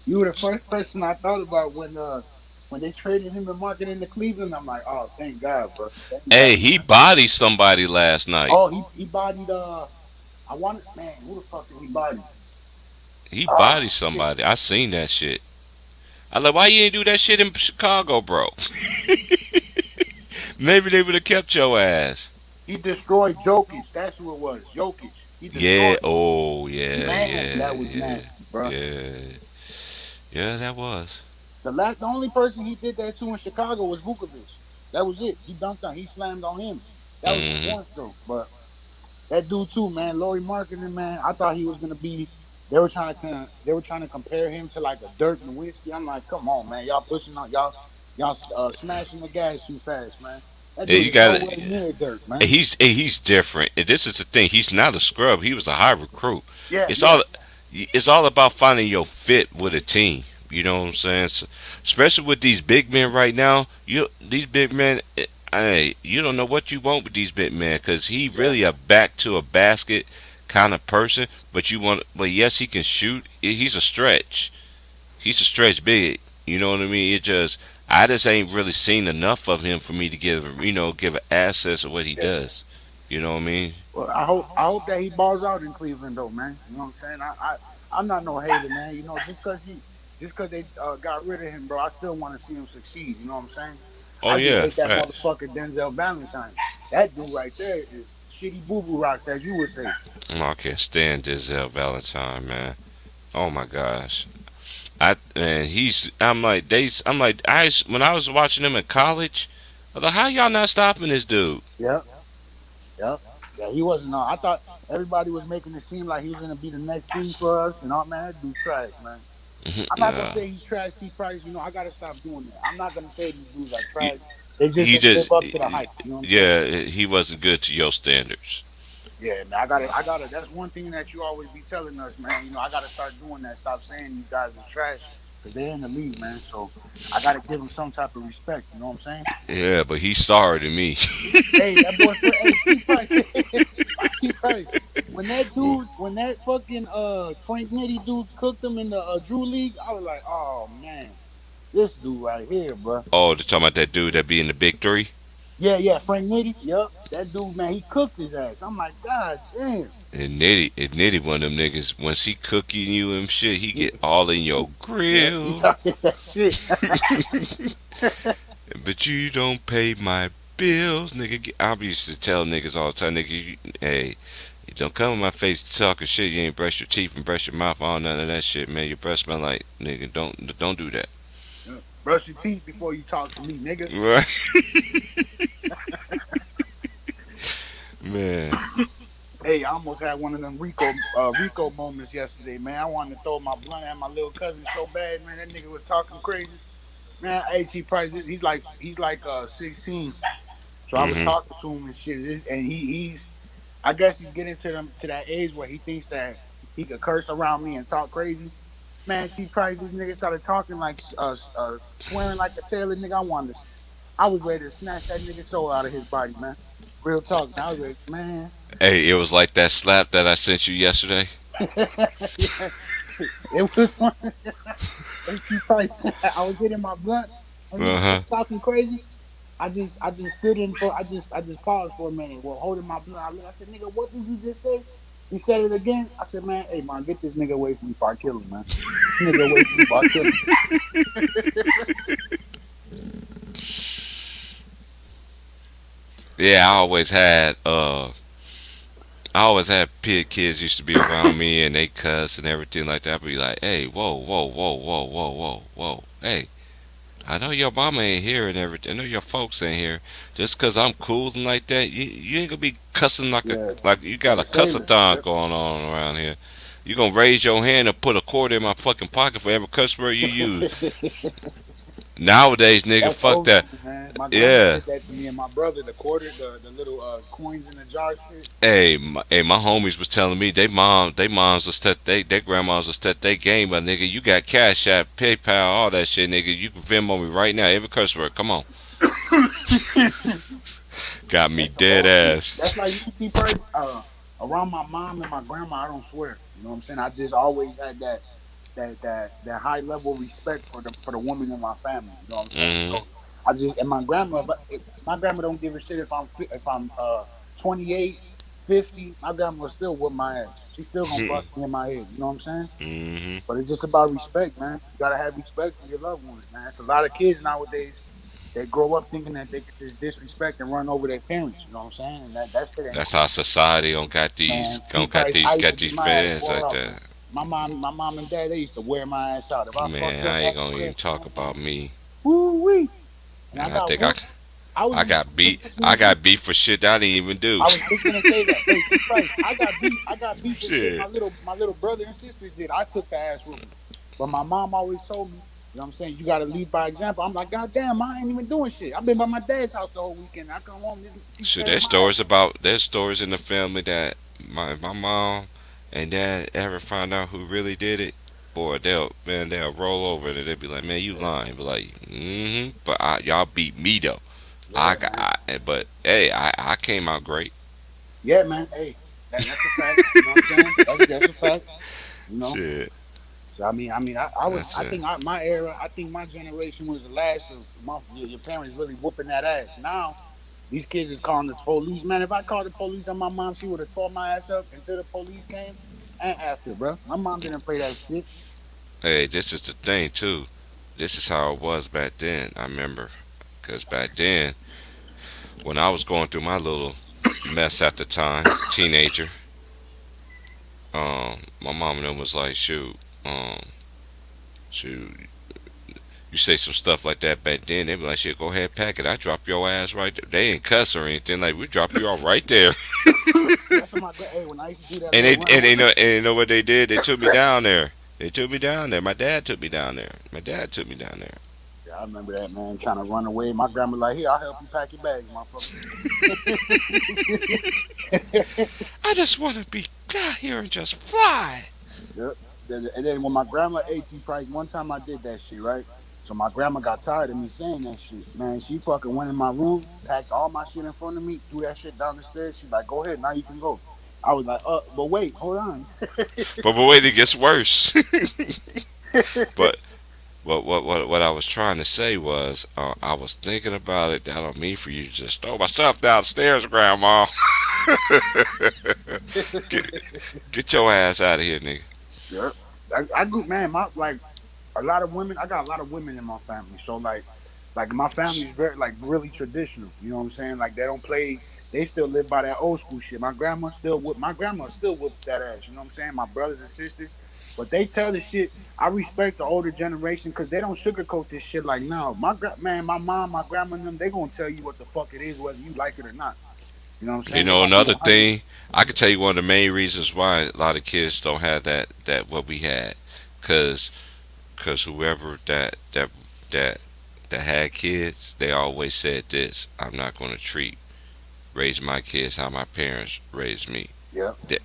You were the first person I thought about when they traded him to market into Cleveland. I'm like, oh, thank God, bro. Thank God. Hey, he bodied somebody last night. Oh, he bodied I wanted man, who the fuck did he body? He Oh bodied shit. somebody. I seen that shit. I like, why you ain't do that shit in Chicago, bro? Maybe they would have kept your ass. He destroyed Jokic. That's who it was. Jokic. He Yeah. destroyed him. Oh, yeah, Man, yeah, that was yeah, nasty, bro. yeah, yeah. That was. The only person he did that to in Chicago was Vukovic. That was it. He dunked on. He slammed on him. That was just Hmm. one stroke. But that dude too, man, Laurie Marketing, man. I thought he was gonna be. They were trying to compare him to like a Dirk Nowitzki. I'm like, come on, man, y'all pushing on y'all smashing the gas too fast, man. That Yeah, dude you is got nowhere it. near Dirk, man. He's different. And this is the thing. He's not a scrub. He was a high recruit. Yeah, It's yeah, all about finding your fit with a team. You know what I'm saying? Especially with these big men right now. These big men. Hey, you don't know what you want with these big men because he yeah, really a back to a basket kind of person. But you want, but yes, he can shoot. He's a stretch. He's a stretch big. You know what I mean? I just ain't really seen enough of him for me to give an access of what he yeah. does. You know what I mean? Well, I hope that he balls out in Cleveland though, man. You know what I'm saying? I'm not no hater, man. You know, just cause they got rid of him, bro. I still want to see him succeed. You know what I'm saying? Oh I just yeah, hate that facts. motherfucker Denzel Valentine. That dude right there is shitty boo boo rocks, as you would say. I can't stand Denzel Valentine, man. Oh my gosh. I man, he's. I'm like they. I'm like when I was watching him in college. I was like, how y'all not stopping this dude? Yep, yep. Yeah, he wasn't. I thought everybody was making it seem like he was gonna be the next thing for us, and all man, that dude trash, man. I'm not gonna Nah. say he's trash, T Price. You know, I gotta stop doing that. I'm not gonna say these dudes are He, trash. They just he didn't live just. up to the hype. You know what I'm saying? Yeah, he wasn't good to your standards. Yeah, man. I gotta. That's one thing that you always be telling us, man. You know, I gotta start doing that. Stop saying these guys is trash because they're in the league, man. So I gotta give them some type of respect. You know what I'm saying? Yeah, but he's sorry to me. Hey, that boy, hey, T Price, T Price. When that fucking Frank Nitty dude cooked him in the Drew League, I was like, oh man, this dude right here, bro. Oh, they're talking about that dude that be in the big three? Yeah, yeah, Frank Nitty. Yep, that dude, man, he cooked his ass. I'm like, God damn. And Nitty one of them niggas, once he cooking you and shit, he Yeah, get all in your yeah, he grill. talking that shit. But you don't pay my bills, nigga. I used to tell niggas all the time, nigga, hey, you don't come in my face talking shit. You ain't brush your teeth and brush your mouth, all none of that shit, man. Your breath smell like, nigga. Don't do that. Brush your teeth before you talk to me, nigga. Right, man. Hey, I almost had one of them Rico moments yesterday, man. I wanted to throw my blunt at my little cousin so bad, man. That nigga was talking crazy. Man, At Price, he's like 16. So I was Mm-hmm. talking to him and shit, and he's I guess he's getting to that age where he thinks that he could curse around me and talk crazy. Man, T Price, this nigga started talking like swearing like a sailor, nigga. I was ready to snatch that nigga soul out of his body, man. Real talk. Man. I was ready, man. Hey, it was like that slap that I sent you yesterday. Yeah. It was one. T Price. I was hitting my blunt, and he Uh-huh. was talking crazy. I just stood in for I just paused for a minute while holding my blunt. I said, nigga, what did you just say? He said it again. I said, man, hey man, get this nigga away from me before I kill him, man. This nigga away from me before I kill him. Yeah, I always had kids used to be around me and they cuss and everything like that. I'd be like, hey, whoa, whoa, whoa, whoa, whoa, whoa, whoa. Hey, I know your mama ain't here and everything. I know your folks ain't here. Just 'cause I'm cool and like that, you ain't gonna be cussing Yeah, like you got like a a sailor. cuss-a-thon Yep. going on around here. You gonna raise your hand and put a quarter in my fucking pocket for every cuss word you use. Nowadays, nigga, That's fuck old that. school, man. My grandma Yeah. did that to me and my brother. The quarter, the little coins in the jar shit. My homies was telling me they moms will set they grandmas will set they game, but nigga, you got Cash App, PayPal, all that shit, nigga. You can Venmo me right now, every curse word. Come on, got me That's some dead old school. That's like ass. me, T Price. Around my mom and my grandma, I don't swear. You know what I'm saying? I just always had that high level of respect for the woman in my family. You know what I'm saying? Hmm. So I just and my grandma, my grandma don't give a shit if I'm 28, 50. My grandma will still whip my ass. She still gonna bust me in my head. You know what I'm saying? Hmm. But it's just about respect, man. You gotta have respect for your loved ones, man. It's a lot of kids nowadays. They grow up thinking that they could just disrespect and run over their parents. You know what I'm saying? And that shit ain't That's cool, how society don't man. T Price, I used got to get these my ass fans wore like out, man. that. My mom and dad, they used to wear my ass out. If I fucked Man, up I ain't after gonna even class, talk man, about me. woo wee. And I Man, I got think whooped. I was I just got beat. I listening to. got beat for shit that I didn't even do. I was just gonna say that. Hey, T Price, I got beat. I got beat for shit. Shit. My little brother and sisters did. I took the ass whooping, but my mom always told me, you know what I'm saying, you gotta lead by example. I'm like, God damn, I ain't even doing shit. I've been by my dad's house the whole weekend. I come home, she's Shoot, tearing my ass. there's stories in the family that my mom and dad ever find out who really did it. Boy, they'll roll over and they'll be like, man, you lying. But like, but y'all beat me though. Yeah, man. But hey, I came out great. Yeah, man. Hey, that's a fact. You know what I'm saying? That's a fact. You know. Shit, So I was that's I it. think my era, I think my generation was the last of your parents really whooping that ass. Now these kids is calling the police. Man, if I called the police on my mom, she would have tore my ass up until the police came and after, bro. My mom didn't play that shit. Hey, this is the thing too. This is how it was back then. I remember, cause back then when I was going through my little mess at the time, teenager, my mom and them was like, um, shoot, you say some stuff like that back then, they be like, shit, go ahead, pack it. I drop your ass right there. They ain't cuss or anything. Like, we drop you off right there. That's what my hey when I used to do that little run. And they know what they did? They took me down there. They took me down there. My dad took me down there. My dad took me down there. Yeah, I remember that man trying to run away. My grandma like, here, I'll help you pack your bags, motherfucker. I just want to be out here and just fly. Yep. And then when my grandma At Price, one time I did that shit, right? So my grandma got tired of me saying that shit. Man, she fucking went in my room, packed all my shit in front of me, threw that shit down the stairs. She's like, go ahead, now you can go. I was like, but wait, hold on. But wait, it gets worse. but what I was trying to say was, I was thinking about it. That don't mean for you to just throw my stuff downstairs, Grandma. get, get your ass out of here, nigga. Yeah. I do, man, my like a lot of women, I got a lot of women in my family. So like my family is very like really traditional. You know what I'm saying? Like they don't play. They still live by that old school shit. My grandma still whoops that ass. You know what I'm saying? My brothers and sisters, but they tell the shit. I respect the older generation because they don't sugarcoat this shit. Like no, man, my mom, my grandma, and them, they gonna tell you what the fuck it is, whether you like it or not. You know what I'm You saying? They know, gonna be another 100. thing, I could tell you one of the main reasons why a lot of kids don't have that what we had, cause whoever that that had kids, they always said this: I'm not going to raise my kids how my parents raised me. Yeah. Th-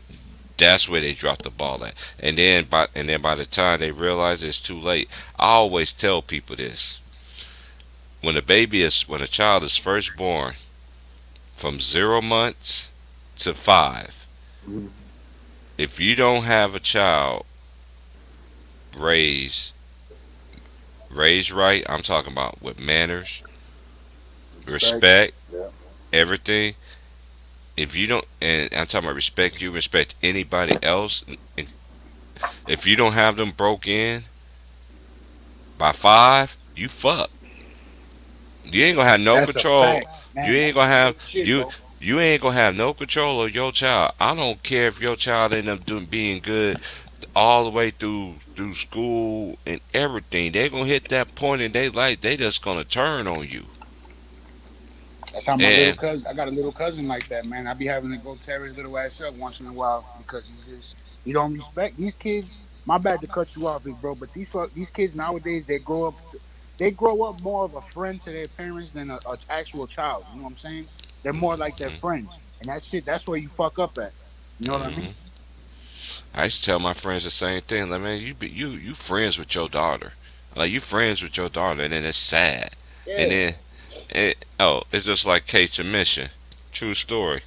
That's where they dropped the ball at. And then by the time they realize it's too late, I always tell people this: when a child is first born, from 0 months to 5, Mhm. if you don't have a child raised raised right, I'm talking about with manners, Respect. respect, Yeah. everything. If you don't, and I'm talking about respect you, respect anybody else. and If you don't have them broke in by 5, you fuck. You ain't gonna have no That's a control. fact, You man. ain't That's gonna some have real shit, you bro. you ain't gonna have no control of your child. I don't care if your child end up doing being good all the way through school and everything. They gonna hit that point in their life. They just gonna turn on you. That's how my little And cousin. I got a little cousin like that, man. I be having to go tear his little ass up once in a while because he don't respect these kids. My bad to cut you off, big bro, but these kids nowadays they grow up more of a friend to their parents than a actual child. You know what I'm saying? They're more like their mhm, friends, and that shit. That's where you fuck up at. You know what I mean? mhm. I used to tell my friends the same thing. Like, man, you friends with your daughter. Like, you friends with your daughter, and then it's sad. And Yeah. then it's just like Kate's admission. True story.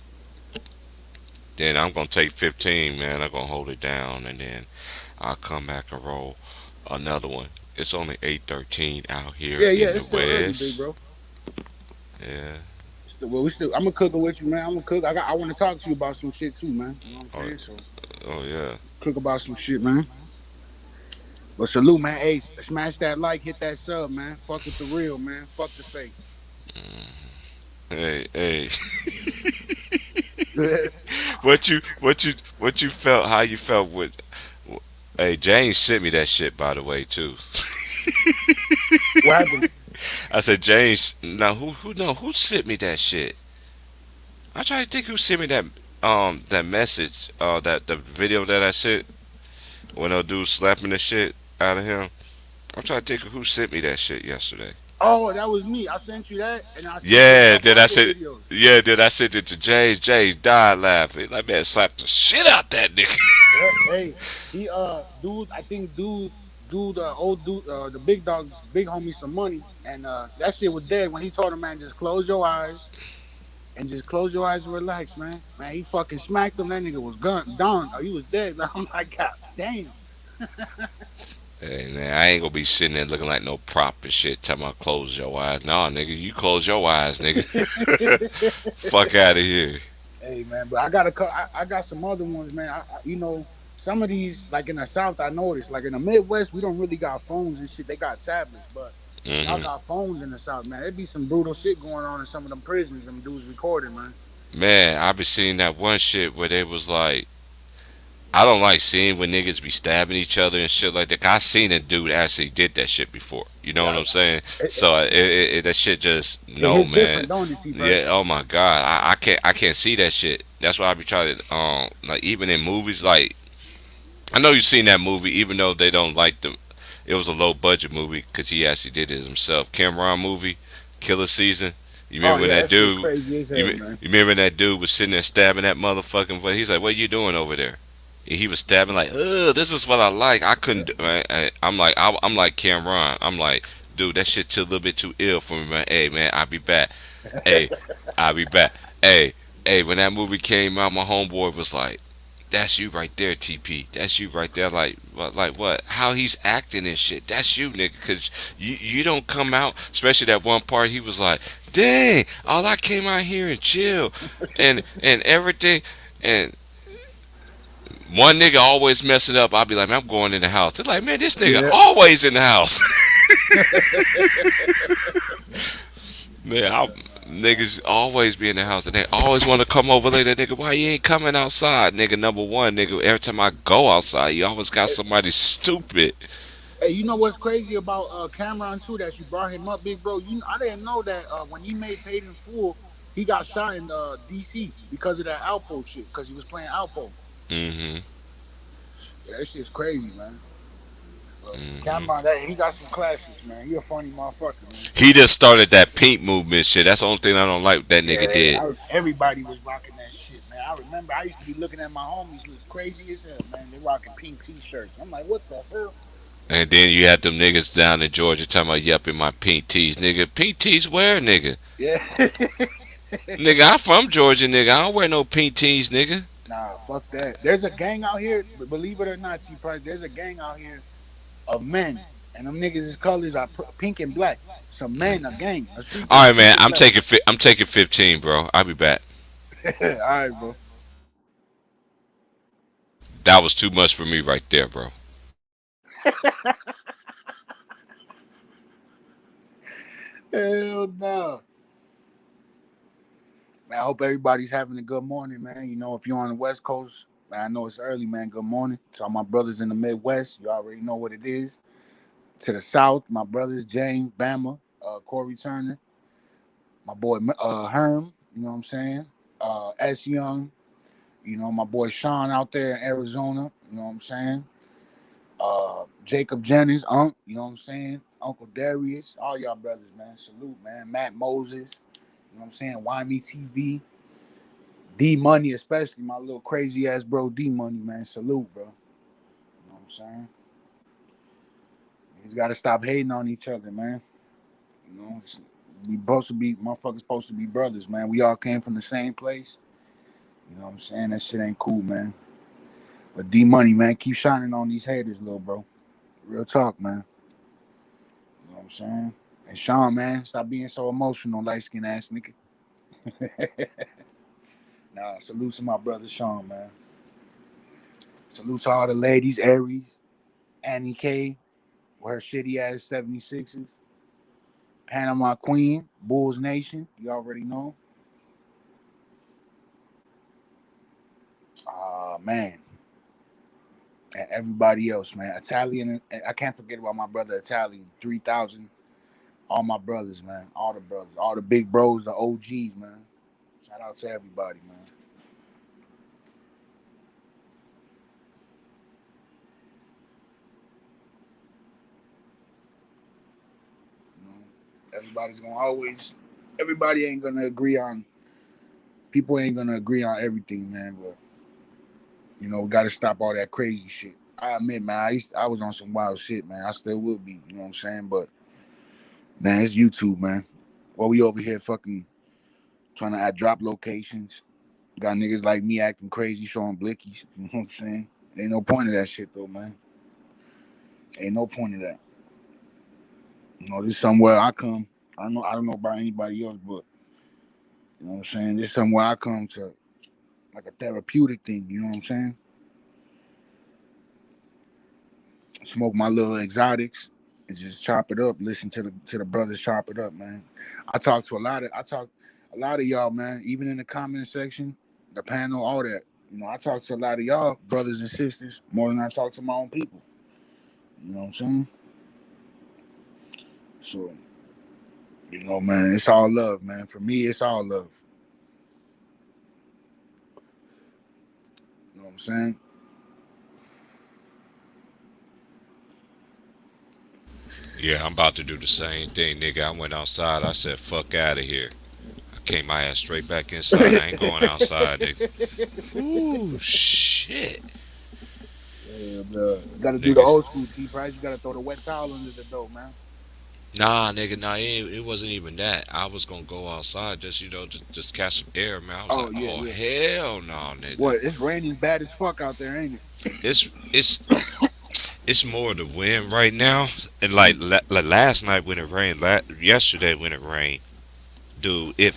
Then I'm gonna take 15, man. I'm gonna hold it down, and then I'll come back and roll another one. It's only 8:13 out here Yeah, yeah. in the It's still early, big west. bro. Yeah. Well, we still. I'm gonna cook it with you, man. I'm gonna cook. I want to talk to you about some shit too, man. You know what I'm Oh, saying? So oh yeah. cook about some shit, man. But salute, man. Hey, smash that like, hit that sub, man. Fuck with the real, man. Fuck the fake. Hey, hey. What What you felt? How you felt with? Hey, James sent me that shit, by the way, too. happened? I said, James. Now, who sent me that shit? I try to think who sent me that message, that the video that I sent when a dude slapping the shit out of him. I'm trying to think of who sent me that shit yesterday. Oh, that was me. I sent you that, and I sent you a Yeah, couple did I other said videos. yeah, did I sent it to James? James died laughing. Like, man, slap the shit out that nigga. Yeah. Hey, he dude. I think dude, old dude, the big dog's big homie, some money, and that shit was dead when he told him, man, just close your eyes and just close your eyes and relax, man. Man, he fucking smacked him. That nigga was done. Oh, he was dead. I'm like, God damn. Hey man, I ain't gonna be sitting there looking like no prop and shit. Talking about close your eyes. No, nigga, you close your eyes, nigga. Fuck out of here. Hey man, but I got I got some other ones, man. Some of these like in the South, I noticed. Like in the Midwest, we don't really got phones and shit. They got tablets, but y'all Hmm. got phones in the South, man. There be some brutal shit going on in some of them prisons. Them dudes recording, man. Man, I be seeing that one shit where they was like, I don't like seeing when niggas be stabbing each other and shit like that. 'Cause I seen a dude actually did that shit before. You know what Yeah, I'm saying? it, it, So that shit just it no hits man. different, don't it, T-Bird? Yeah. Oh my god. I can't see that shit. That's why I be trying to like even in movies like I know you've seen that movie even though they don't like the. It was a low budget movie because he actually did it himself. Cameron movie, Killer Season. You Oh remember when yeah, that that shit dude? crazy as You, hell, you man. remember that dude was sitting there stabbing that motherfucking. But he's like, "What you doing over there?" And he was stabbing like, "Ugh, this is what I like." I couldn't. I'm like Cameron. I'm like, dude, that shit too a little bit too ill for me, man. Hey, man, I'll be back. Hey, I'll be back. Hey, hey, when that movie came out, my homeboy was like, "That's you right there, TP. That's you right there." Like, what? How he's acting and shit. That's you, nigga. Cause you don't come out, especially that one part. He was like, "Dang, all I came out here and chill, and everything." And one nigga always mess it up. I'll be like, "Man, I'm going in the house." They're like, "Man, this nigga Yeah, always in the house." Man, niggas always be in the house and they always want to come over later. Nigga, why you ain't coming outside? Nigga, number one, nigga, every time I go outside, you always got somebody stupid. hey, you know what's crazy about Cameron too? That you brought him up, big bro. I didn't know that when he made Paid in Full, he got shot in D.C. because of that Alpo shit. Because he was playing Alpo. Hmm. Yeah, that shit's crazy, man. But Hmm. Cameron, that he got some classics, man. He a funny motherfucker, man. He just started that pink movement shit. That's the only thing I don't like that nigga Yeah, did. everybody was rocking that shit, man. I remember I used to be looking at my homies, look crazy as hell, man. They rocking pink t-shirts. I'm like, what the hell? And then you had them niggas down in Georgia talking about yup in my pink tees, nigga. Pink tees where, nigga? Yeah. Nigga, I'm from Georgia, nigga. I don't wear no pink tees, nigga. Nah, fuck that. There's a gang out here, believe it or not, T Price. There's a gang out here of men, and them niggas' colors are pink and black. Some men, a gang, a street All gang, right, pink man. and black. I'm taking 15, bro. I'll be back. All right, bro. That was too much for me right there, bro. Hell no. Man, I hope everybody's having a good morning, man. You know, if you're on the West Coast, man, I know it's early, man. Good morning. To all my brothers in the Midwest, you already know what it is. To the South, my brothers James, Bama, Corey Turner, my boy Herm, you know what I'm saying? S Young, you know, my boy Sean out there in Arizona, you know what I'm saying? Jacob Jennings, you know what I'm saying? Uncle Darius, all y'all brothers, man. Salute, man. Matt Moses, you know what I'm saying? Wyme TV. D Money, especially my little crazy ass bro D Money, man. Salute, bro. You know what I'm saying? He's got to stop hating on each other, man. You know, we supposed to be motherfuckers supposed to be brothers, man. We all came from the same place. You know what I'm saying? That shit ain't cool, man. But D Money, man, keep shining on these haters, little bro. Real talk, man. You know what I'm saying? And Sean, man, stop being so emotional, light skin ass nigga. Nah, salute to my brother Sean, man. Salute to all the ladies, Aries, Annie K, with her shitty ass 76s. Panama Queen, Bulls Nation, you already know. Man. And everybody else, man. Italian, I can't forget about my brother Italian, 3,000. All my brothers, man. All the brothers, all the big bros, the OGs, man. Shout out to everybody, man. You know, everybody's gonna always, everybody ain't gonna agree on, people ain't gonna agree on everything, man. But you know, we gotta stop all that crazy shit. I admit, man, I was on some wild shit, man. I still will be, you know what I'm saying? But man, it's YouTube, man. While we over here fucking trying to add drop locations, got niggas like me acting crazy, showing blickies. You know what I'm saying? Ain't no point of that shit though, man. Ain't no point of that. You know, this is somewhere I come. I don't know about anybody else, but you know what I'm saying? This is somewhere I come to like a therapeutic thing, you know what I'm saying? Smoke my little exotics and just chop it up. Listen to the brothers chop it up, man. I talk a lot of y'all, man. Even in the comment section, the panel, all that. You know, I talk to a lot of y'all brothers and sisters more than I talk to my own people. You know what I'm saying? So, you know, man, it's all love, man. For me, it's all love. You know what I'm saying? Yeah, I'm about to do the same thing, nigga. I went outside. I said, fuck out of here. I came my ass straight back inside. I ain't going outside, nigga. Ooh, shit. Yeah, bro. You gotta do the Nigga. old school T Price. You gotta throw the wet towel under the door, man. Nah, nigga, nah, it wasn't even that. I was gonna go outside just, just catch some air, man. I was Oh like, yeah, oh, yeah. hell no, nigga. What? It's raining bad as fuck out there, ain't it? It's more the wind right now. And Mm. like last night when it rained, yesterday when it rained, dude, it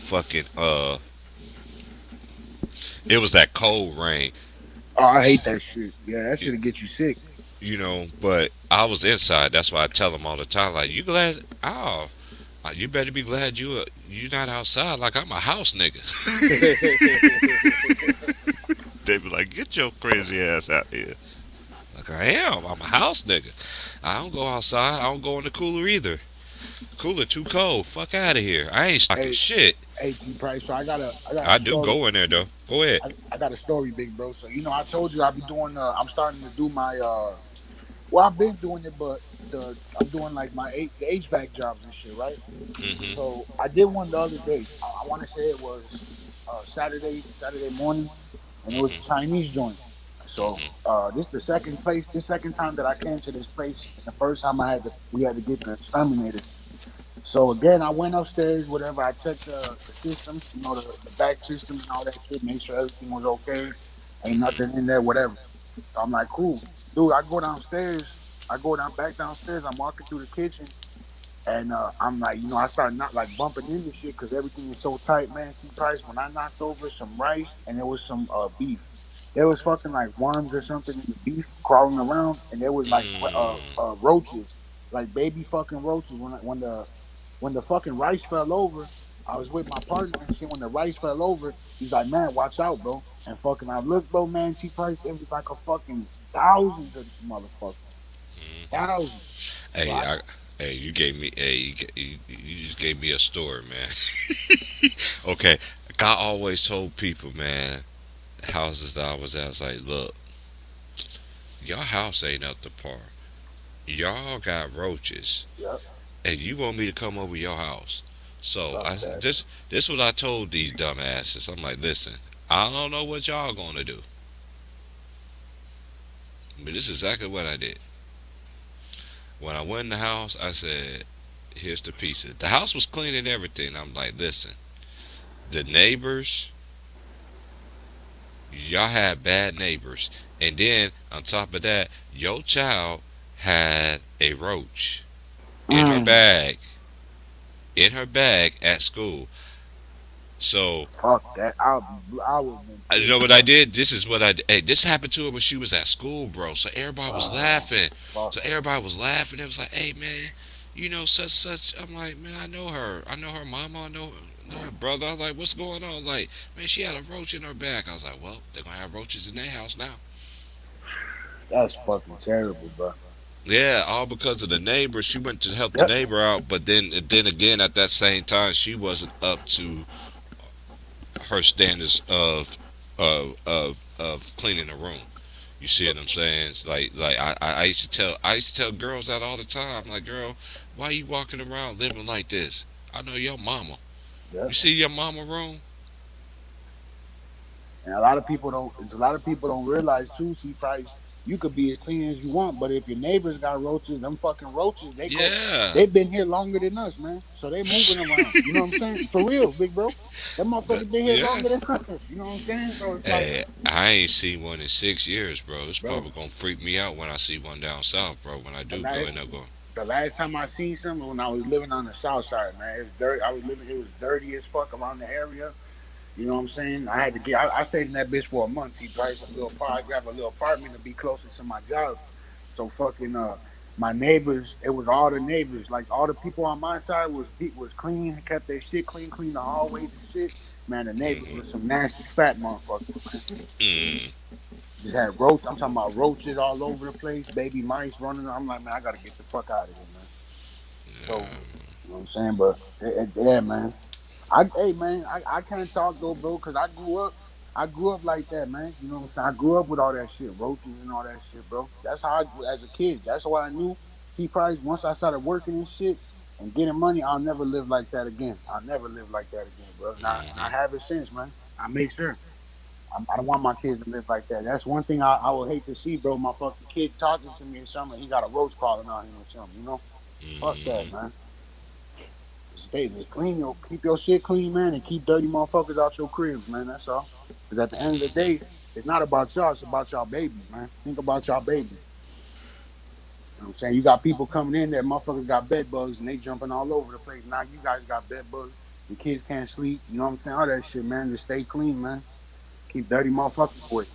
was that cold rain. Oh, I hate that shit. Yeah, that You, shit'll get you sick. but I was inside. That's why I tell them all the time, like, you glad? Oh, you better be glad you not outside. Like I'm a house nigga. They be like, get your crazy ass out here. Like I am. I'm a house nigga. I don't go outside. I don't go in the cooler either. Cooler too cold. Fuck out of here. I ain't stocking hey, shit. hey, T Price. So I got a I do story. go in there though. Go ahead. I got a story, big bro. So you know, I told you I be doing. I'm starting to do my Well, I've been doing it, but I'm doing like the HVAC jobs and shit, right? Mm-hmm. So I did one the other day. I want to say it was Saturday morning, and it was a Mm-hmm. Chinese joint. So Mm-hmm. this the second place, this second time that I came to this place. And the first time we had to get the exterminator. So again, I went upstairs, whatever. I checked the systems, the back system and all that shit, make sure everything was okay, ain't Mm-hmm. nothing in there, whatever. So I'm like, cool, dude. I go downstairs. I go back downstairs. I'm walking through the kitchen. And I'm like, I started not like bumping into shit because everything is so tight, man. T Price, when I knocked over some rice and there was some beef, there was fucking like worms or something in the beef crawling around, and there was like Mm. roaches, like baby fucking roaches. When the fucking rice fell over, I was with my partner and shit. When the rice fell over, he's like, man, watch out, bro. And fucking, I looked, bro, man. T Price, it was like a fucking thousands of these motherfuckers, thousands. So Hey, hey, you gave me, hey, you just gave me a story, man. Okay, I always told people, man, houses that I was at, I was like, look, your house ain't up to par. Y'all got roaches, yep, and you want me to come over your house. So fuck I that. this what I told these dumbasses. I'm like, listen, I don't know what y'all gonna do, but this is exactly what I did. When I went in the house, I said, here's the pieces. The house was clean and everything. I'm like, listen, the neighbors, y'all had bad neighbors, and then on top of that, your child had a roach in her Mm, bag, at school. So fuck that. I would have been you know pissed, what I bro. did? This is what I did. Hey, this happened to her when she was at school, bro. So everybody was Oh, laughing. fuck So that. everybody was laughing. It was like, hey man, you know such. I'm like, man, I know her. I know her mama. I know her brother. I'm like, what's going on? Like, man, she had a roach in her back. I was like, well, they're gonna have roaches in their house now. That's fucking terrible, bro. Yeah, all because of the neighbor. She went to help the Yep. neighbor out, but then again, at that same time, she wasn't up to her standards of cleaning a room. You see what I'm saying? It's like I I used to tell girls that all the time. I'm like, girl, why you walking around living like this? I know your mama. You Yep. see your mama room? And a lot of people don't realize too, see Price, you could be as clean as you want, but if your neighbors got roaches, them fucking roaches, Yeah. they've been here longer than us, man. So they moving around. You know what I'm saying? For real, big bro. Them motherfuckers been here Yeah. longer than us. You know what I'm saying? So it's like, Hey, I ain't seen one in 6 years, bro. It's bro, probably gonna freak me out when I see one down south, bro. When I the do go last in there, going, the last time I seen some was when I was living on the south side, man. It was dirty. It was dirty as fuck around the area. You know what I'm saying? I stayed in that bitch for a month. He priced I grabbed a little apartment to be closer to my job. So fucking, my neighbors, it was all the neighbors. Like all the people on my side was clean, kept their shit clean, clean the hallways and shit. Man, the neighbors was mm-hmm, some nasty fat motherfuckers, man. mm, Just had roach. I'm talking about roaches all over the place, baby mice running. I'm like, man, I gotta get the fuck out of here, man. So, you know what I'm saying? But yeah, man. Hey man, I can't talk though, bro, because I grew up like that, man. You know what I'm saying? I grew up with all that shit, roaches and all that shit, bro. That's how I grew as a kid. That's why I knew T Price. Once I started working and shit and getting money, I'll never live like that again. I'll never live like that again, bro. And I mm-hmm, have it since, man. I make sure. I don't want my kids to live like that. That's one thing I would hate to see, bro. My fucking kid talking to me or something. He got a roach crawling on him or something, you know? Fuck that, mm-hmm, man. Just clean keep your shit clean, man, and keep dirty motherfuckers out your cribs, man. That's all. Because at the end of the mm-hmm. day, it's not about y'all, it's about y'all babies, man. Think about y'all babies. You know what I'm saying? You got people coming in there, motherfuckers got bed bugs and they jumping all over the place. Now you guys got bed bugs. The kids can't sleep. You know what I'm saying? All that shit, man. Just stay clean, man. Keep dirty motherfuckers away.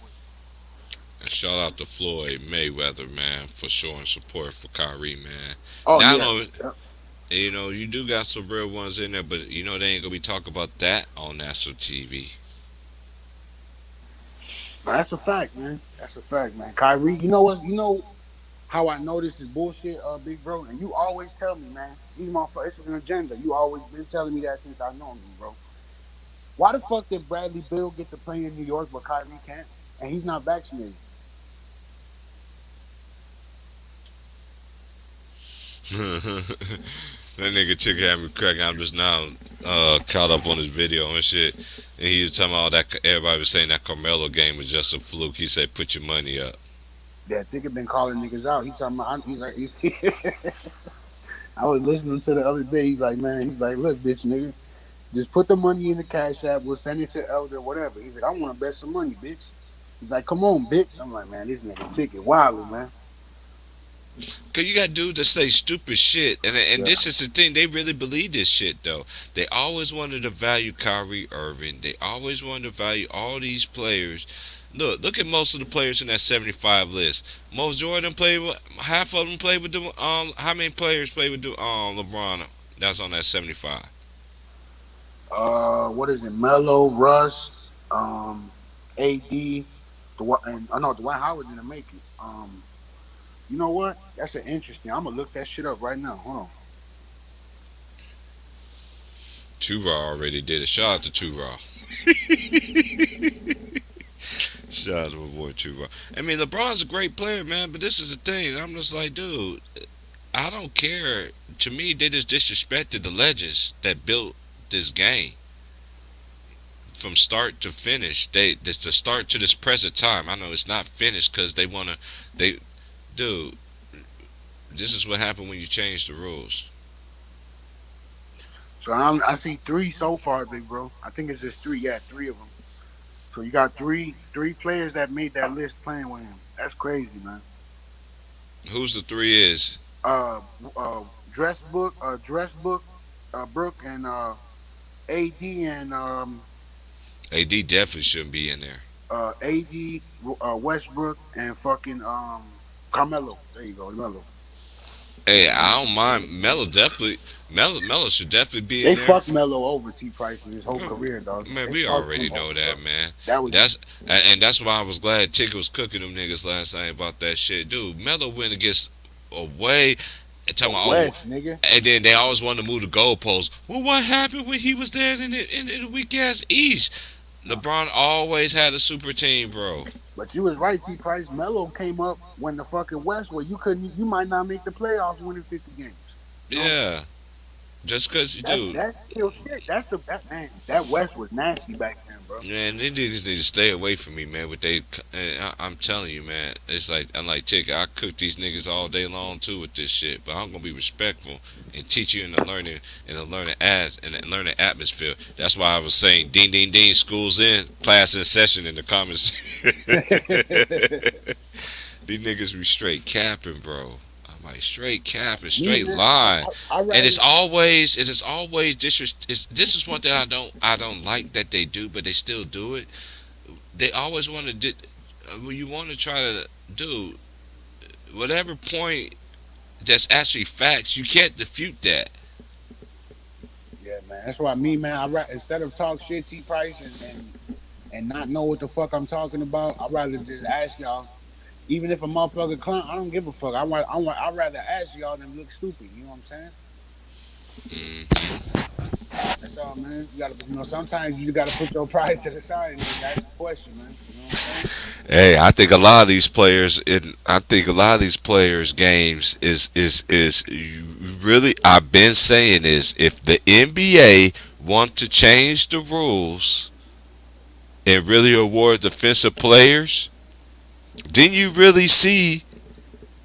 And shout out to Floyd Mayweather, man, for showing support for Kyrie, man. Oh Not yeah. only, Yep. you do got some real ones in there, but they ain't gonna be talking about that on national TV. That's a fact, man. That's a fact, man. Kyrie, you know what? You know how I know this is bullshit, big bro. And you always tell me, man, these motherfuckers, it's an agenda. You always been telling me that since I known you, bro. Why the fuck did Bradley Bill get to play in New York but Kyrie can't? And he's not vaccinated. That nigga chick had me cracking. I'm just now caught up on his video and shit. And he was talking about that. Everybody was saying that Carmelo game was just a fluke. He said, "Put your money up." That ticket been calling niggas out. He's talking about. He's. I was listening to the other day. He's like, man. He's like, look, bitch, nigga. Just put the money in the cash app. We'll send it to Elder, whatever. He's like, I want to bet some money, bitch. He's like, come on, bitch. I'm like, man, this nigga ticket wildly, man. Cause you got dudes that say stupid shit, and Yeah. this is the thing. They really believe this shit though. They always wanted to value Kyrie Irving. They always wanted to value all these players. Look at most of the players in that 75 list. Most Jordan played with half of them played with the How many players played with the LeBron? That's on that 75. What is it? Melo, Russ, AD, Dwight, and I know Dwight Howard didn't make it. You know what? That's an interesting. I'm gonna look that shit up right now. Hold on. Two Raw already did it. Shout out to Two Raw. Shout out to my boy Two Raw. I mean, LeBron's a great player, man. But this is the thing. I'm just like, dude, I don't care. To me, they just disrespected the legends that built this game from start to finish. This to start to this present time. I know it's not finished because they wanna. Dude, this is what happened when you change the rules. So I see three so far, big bro. I think it's just three. Yeah, three of them. So you got three players that made that list playing with him. That's crazy, man. Who's the three is? Uh, Dress Book, Brooke, and AD and AD definitely shouldn't be in there. AD, Westbrook, and fucking Carmelo. There you go, Melo. Hey, I don't mind Melo. Definitely, Melo should definitely be They in there. fucked Melo over T Price in his whole career, dog. Man, They we fucked already him know over, that, bro. man. That was And that's why I was glad Chick was cooking them niggas last night about that shit, dude. Melo went against away and the talking about, West, nigga. and then they always want to move the goalposts. Well, what happened when he was there in the weak ass East? LeBron always had a super team, bro. But you was right, T Price. Melo came up when the fucking West where you might not make the playoffs winning 50 games. You know? Yeah, just cause, dude. That's still shit. Man. That West was nasty back then, bro. Man, they niggas need to stay away from me, man. With they, I'm telling you, man. It's like I'm like Chick. I cook these niggas all day long too with this shit, but I'm gonna be respectful and teach you in the learning as and the learning atmosphere. That's why I was saying, ding, ding, ding. School's in, class in session in the comments. These niggas be straight capping, bro. I'm like straight capping, straight Man, lying. I And rather it is always this is one thing I don't like that they do, but they still do it. They always want to when you want to try to do whatever point that's actually facts, you can't defute that. yeah, man. That's why me, man. Instead of talk shit, T Price, and not know what the fuck I'm talking about, I'd rather just ask y'all. Even if a motherfucker clown, I don't give a fuck. I'd rather ask y'all than look stupid. You know what I'm saying? Hmm. That's all, man. Sometimes you gotta put your pride to the side and just ask a question, man. You know what I'm saying? Hey, I think a lot of these players I think a lot of these players games is you really I've been saying is if the NBA want to change the rules and really award defensive players, then you really see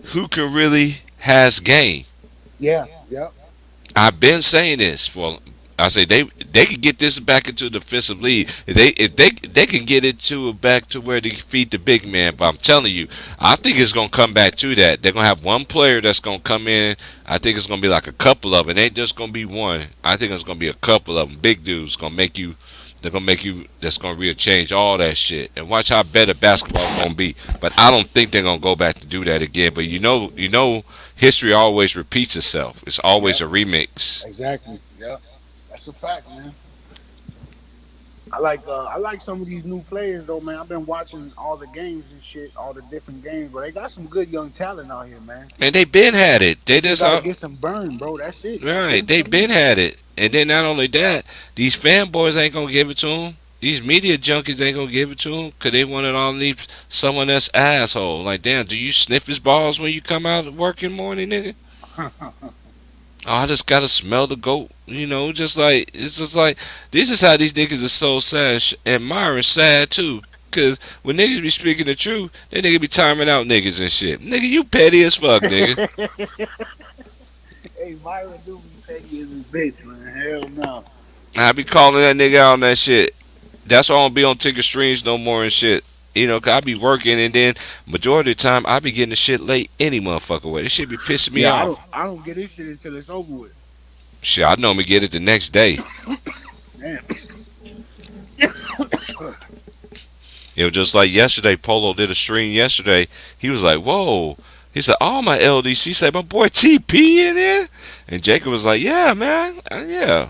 who can really has game. Yeah, yep. I've been saying this for. I say they can get this back into the defensive league. If they can get it to back to where they feed the big man. But I'm telling you, I think it's gonna come back to that. They're gonna have one player that's gonna come in. I think it's gonna be like a couple of them. It ain't just gonna be one. I think it's gonna be a couple of them. Big dudes gonna make you. They're gonna make you. That's gonna really change all that shit. And watch how better basketball gonna be. But I don't think they're gonna go back to do that again. But history always repeats itself. It's always a Yep. remix. Exactly. Yep. That's a fact, man. I like some of these new players though, man. I've been watching all the games and shit, all the different games, but they got some good young talent out here, man. Man, they been had it. They They just just gotta get some burn, bro. That's it. You know right. what They I'm saying? been had it. And then not only that, these fanboys ain't gonna give it to them. These media junkies ain't gonna give it to them because they want it on leave someone that's asshole. Like, damn, do you sniff his balls when you come out work in the morning, nigga? Oh, I just gotta smell the goat. You know, just like it's just like this is how these niggas are so sad and Myron sad too. Cause when niggas be speaking the truth, they nigga be timing out niggas and shit. Nigga, you petty as fuck, nigga. Hey, Myron do be petty as a bitch, man. Hell no. I be calling that nigga out on that shit. That's why I don't be on ticket streams no more and shit. You know, 'cause I be working and then majority of the time I be getting the shit late any motherfucker way. This shit be pissing me Yeah, off. I don't get this shit until it's over with. Shit, I normally get it the next day. Man. It was just like yesterday. Polo did a stream yesterday. He was like, "Whoa." He said, "Oh, my LDC said my boy TP in there," and Jacob was like, "Yeah, man, yeah."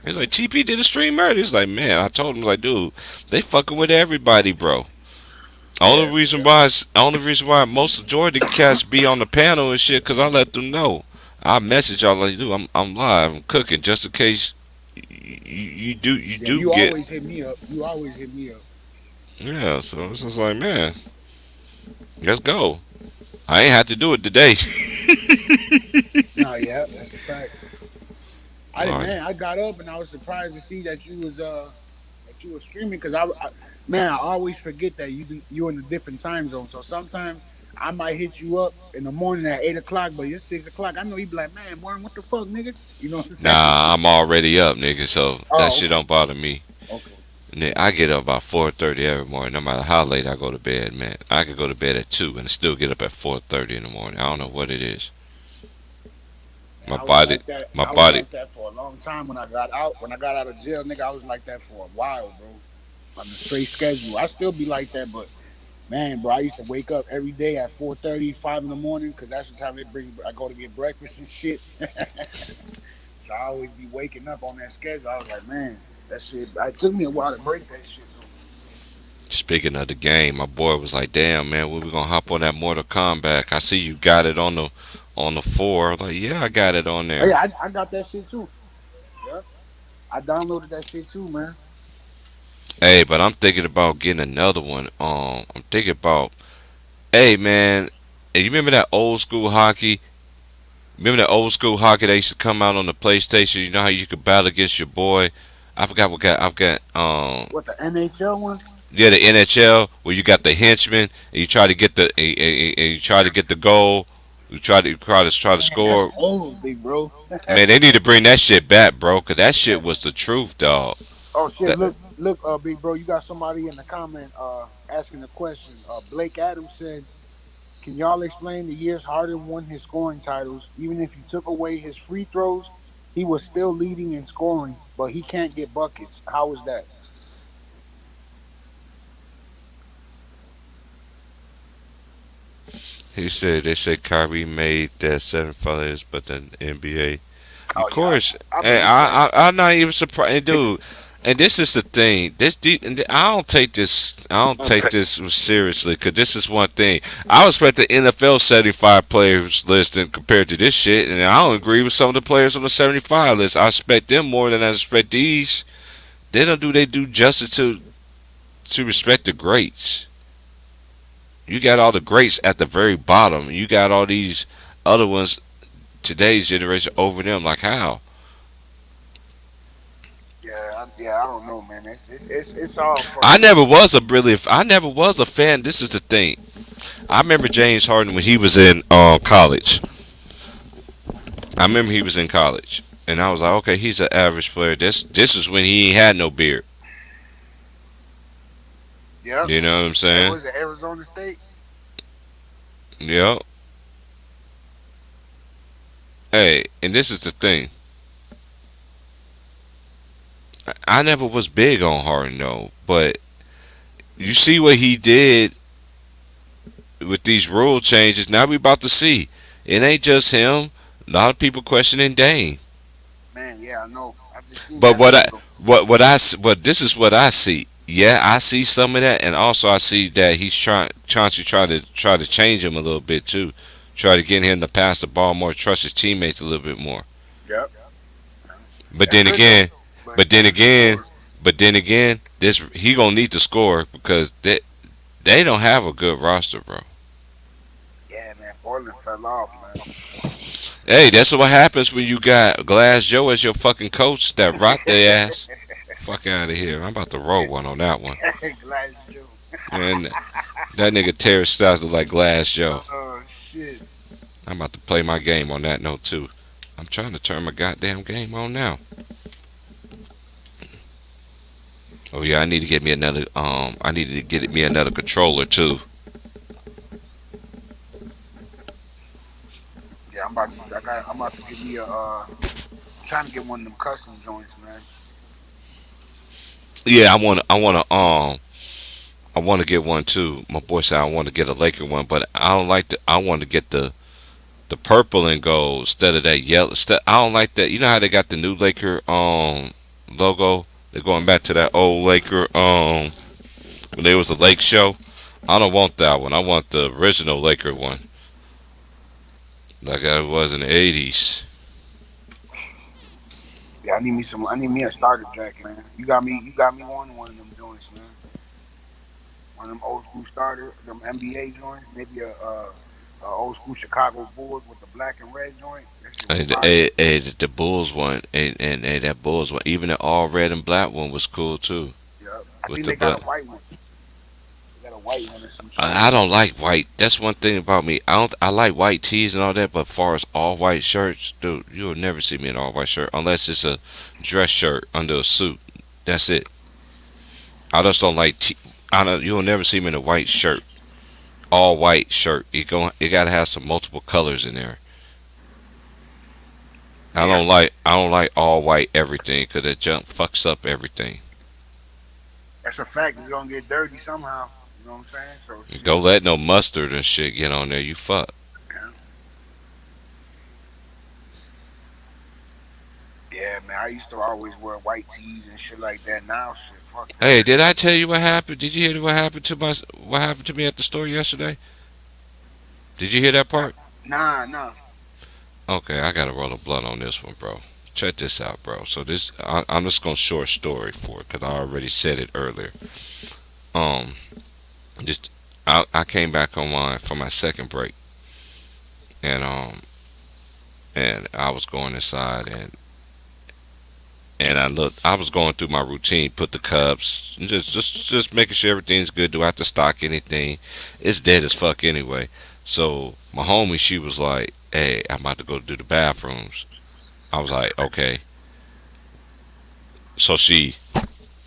He's like, "TP did a stream murder." He's like, "Man," I told him like, "Dude, they fucking with everybody, bro." Only reason why most of Jordan cats be on the panel and shit, cause I let them know. I message y'all like, "Dude, I'm live, I'm cooking, just in case you Yeah, do you get." always hit me up. You always hit me up. Yeah, so it's just like, man, let's go. I ain't had to do it today. Nah, yeah, that's a fact. Alright. Man, I got up and I was surprised to see that you were streaming because man, I always forget that you in a different time zone. So sometimes I might hit you up in the morning at 8 o'clock, but it's 6 o'clock. I know you be like, man, Warren, what the fuck, nigga? You know what I'm saying? Nah, I'm already up, nigga, so that Oh, shit okay, don't bother me. okay. I get up about 4:30 every morning, no matter how late I go to bed, man. I could go to bed at 2 and still get up at 4:30 in the morning. I don't know what it is. Man, My I was body, like that. my I was body. like that for a long time when I got out. When I got out of jail, nigga, I was like that for a while, bro. On the straight schedule, I still be like that, but man, bro, I used to wake up every day at 4:30, 5 in the morning, because that's the time I go to get breakfast and shit. So I always be waking up on that schedule. I was like, man, that shit. It took me a while to break that shit. Speaking of the game, my boy was like, "Damn, man, when we gonna hop on that Mortal Kombat? I see you got it on the 4." I was like, "Yeah, I got it on Oh there." yeah, I got that shit too. Yeah, I downloaded that shit too, man. Hey, but I'm thinking about getting another one. I'm thinking about, hey, man, hey, you remember that old school hockey? Remember that old school hockey that used to come out on the PlayStation? You know how you could battle against your boy? I forgot what got. I've got What, the NHL one? yeah, the NHL where you got the henchman and you try to get and you try to get the goal. You try to Man, that's score. old, big bro. Man, they need to bring that shit back, bro, cause that shit was the truth, dog. Oh shit! That Look, big bro, you got somebody in the comment asking a question. Blake Adams said, "Can y'all explain the years Harden won his scoring titles? Even if you took away his free throws, he was still leading in scoring, but he can't get buckets. How is that?" he said they said Kyrie made that 7 fathers, but the NBA. Of Oh yeah, course, I hey, believe that. I'm not even surprised, dude. And this is the thing. And I don't take this. I don't take this seriously because this is one thing. I respect the NFL 75 players list and compared to this shit, and I don't agree with some of the players on the 75 list. I respect them more than I respect these. They don't do they do justice to respect the greats. You got all the greats at the very bottom. You got all these other ones today's generation over them. Like how? Yeah, yeah, I don't know, man. It's all for I never was a fan. This is the thing. I remember James Harden when he was in college. I remember he was in college, and I was like, okay, he's an average player. This is when he ain't had no beard. yeah. You know what I'm That saying? was at Arizona State. Yep. Hey, and this is the thing. I never was big on Harden though, but you see what he did with these rule changes. Now we about to see. It ain't just him. A lot of people questioning Dame. Man, yeah, I know. I just seen But that article. what this is what I see. Yeah, I see some of that, and also I see that he's trying to try to change him a little bit too. Try to get him to pass the ball more, trust his teammates a little bit more. Yep. But That's then good though. again, But he but then gotta again, score. this he gonna need to score because they don't have a good roster, bro. Yeah, man. Portland fell off, man. Hey, that's what happens when you got Glass Joe as your fucking coach that rocked their ass. Fuck out of here. I'm about to roll one on that one. Glass Joe. And that nigga Terry Styles look like Glass Joe. Oh shit. I'm about to play my game on that note too. I'm trying to turn my goddamn game on now. Oh yeah, I need to get me another I need to get me another controller too. Yeah, I'm about to get me trying to get one of them custom joints, man. Yeah, I want to get one too. My boy said I want to get a Laker one, but I don't like the. I want to get the purple and gold instead of that yellow. I don't like that. You know how they got the new Laker logo? They're going back to that old Laker when there was a Lake show. I don't want that one. I want the original Laker one, like it was in the '80s. Yeah, I need me a starter jacket, man. You got me wanting one of them joints, man. One of them old school starter, them NBA joints. Maybe a old school Chicago Bulls with the black and red joint. That shit was fire. The Bulls one, and that Bulls one, even the all red and black one was cool too. Yeah, I With think the they got black. a white one. They got a white one or some shit. I don't like white. That's one thing about me. I don't. I like white tees and all that, but far as all white shirts, dude, you'll never see me in all white shirt unless it's a dress shirt under a suit. That's it. I just don't like. I don't. You'll never see me in a white shirt, all white shirt. It gotta have some multiple colors in there. I don't like all white everything because that junk fucks up everything. That's a fact. It's gonna get dirty somehow. You know what I'm saying? So shit. Don't let no mustard and shit get on there. You fuck. Yeah, man. I used to always wear white tees and shit like that. Now, shit, fuck that. Hey, did I tell you what happened? Did you hear what happened to me at the store yesterday? Did you hear that part? Nah. Okay, I gotta roll a blunt on this one, bro. Check this out, bro. So I'm just gonna short story for it because I already said it earlier. Um, just I came back on for my second break, and I was going inside and I looked. I was going through my routine, put the cups, just making sure everything's good. Do I have to stock anything? It's dead as fuck anyway. So my homie, she was like, "Hey, I'm about to go do the bathrooms." I was like, "Okay." So she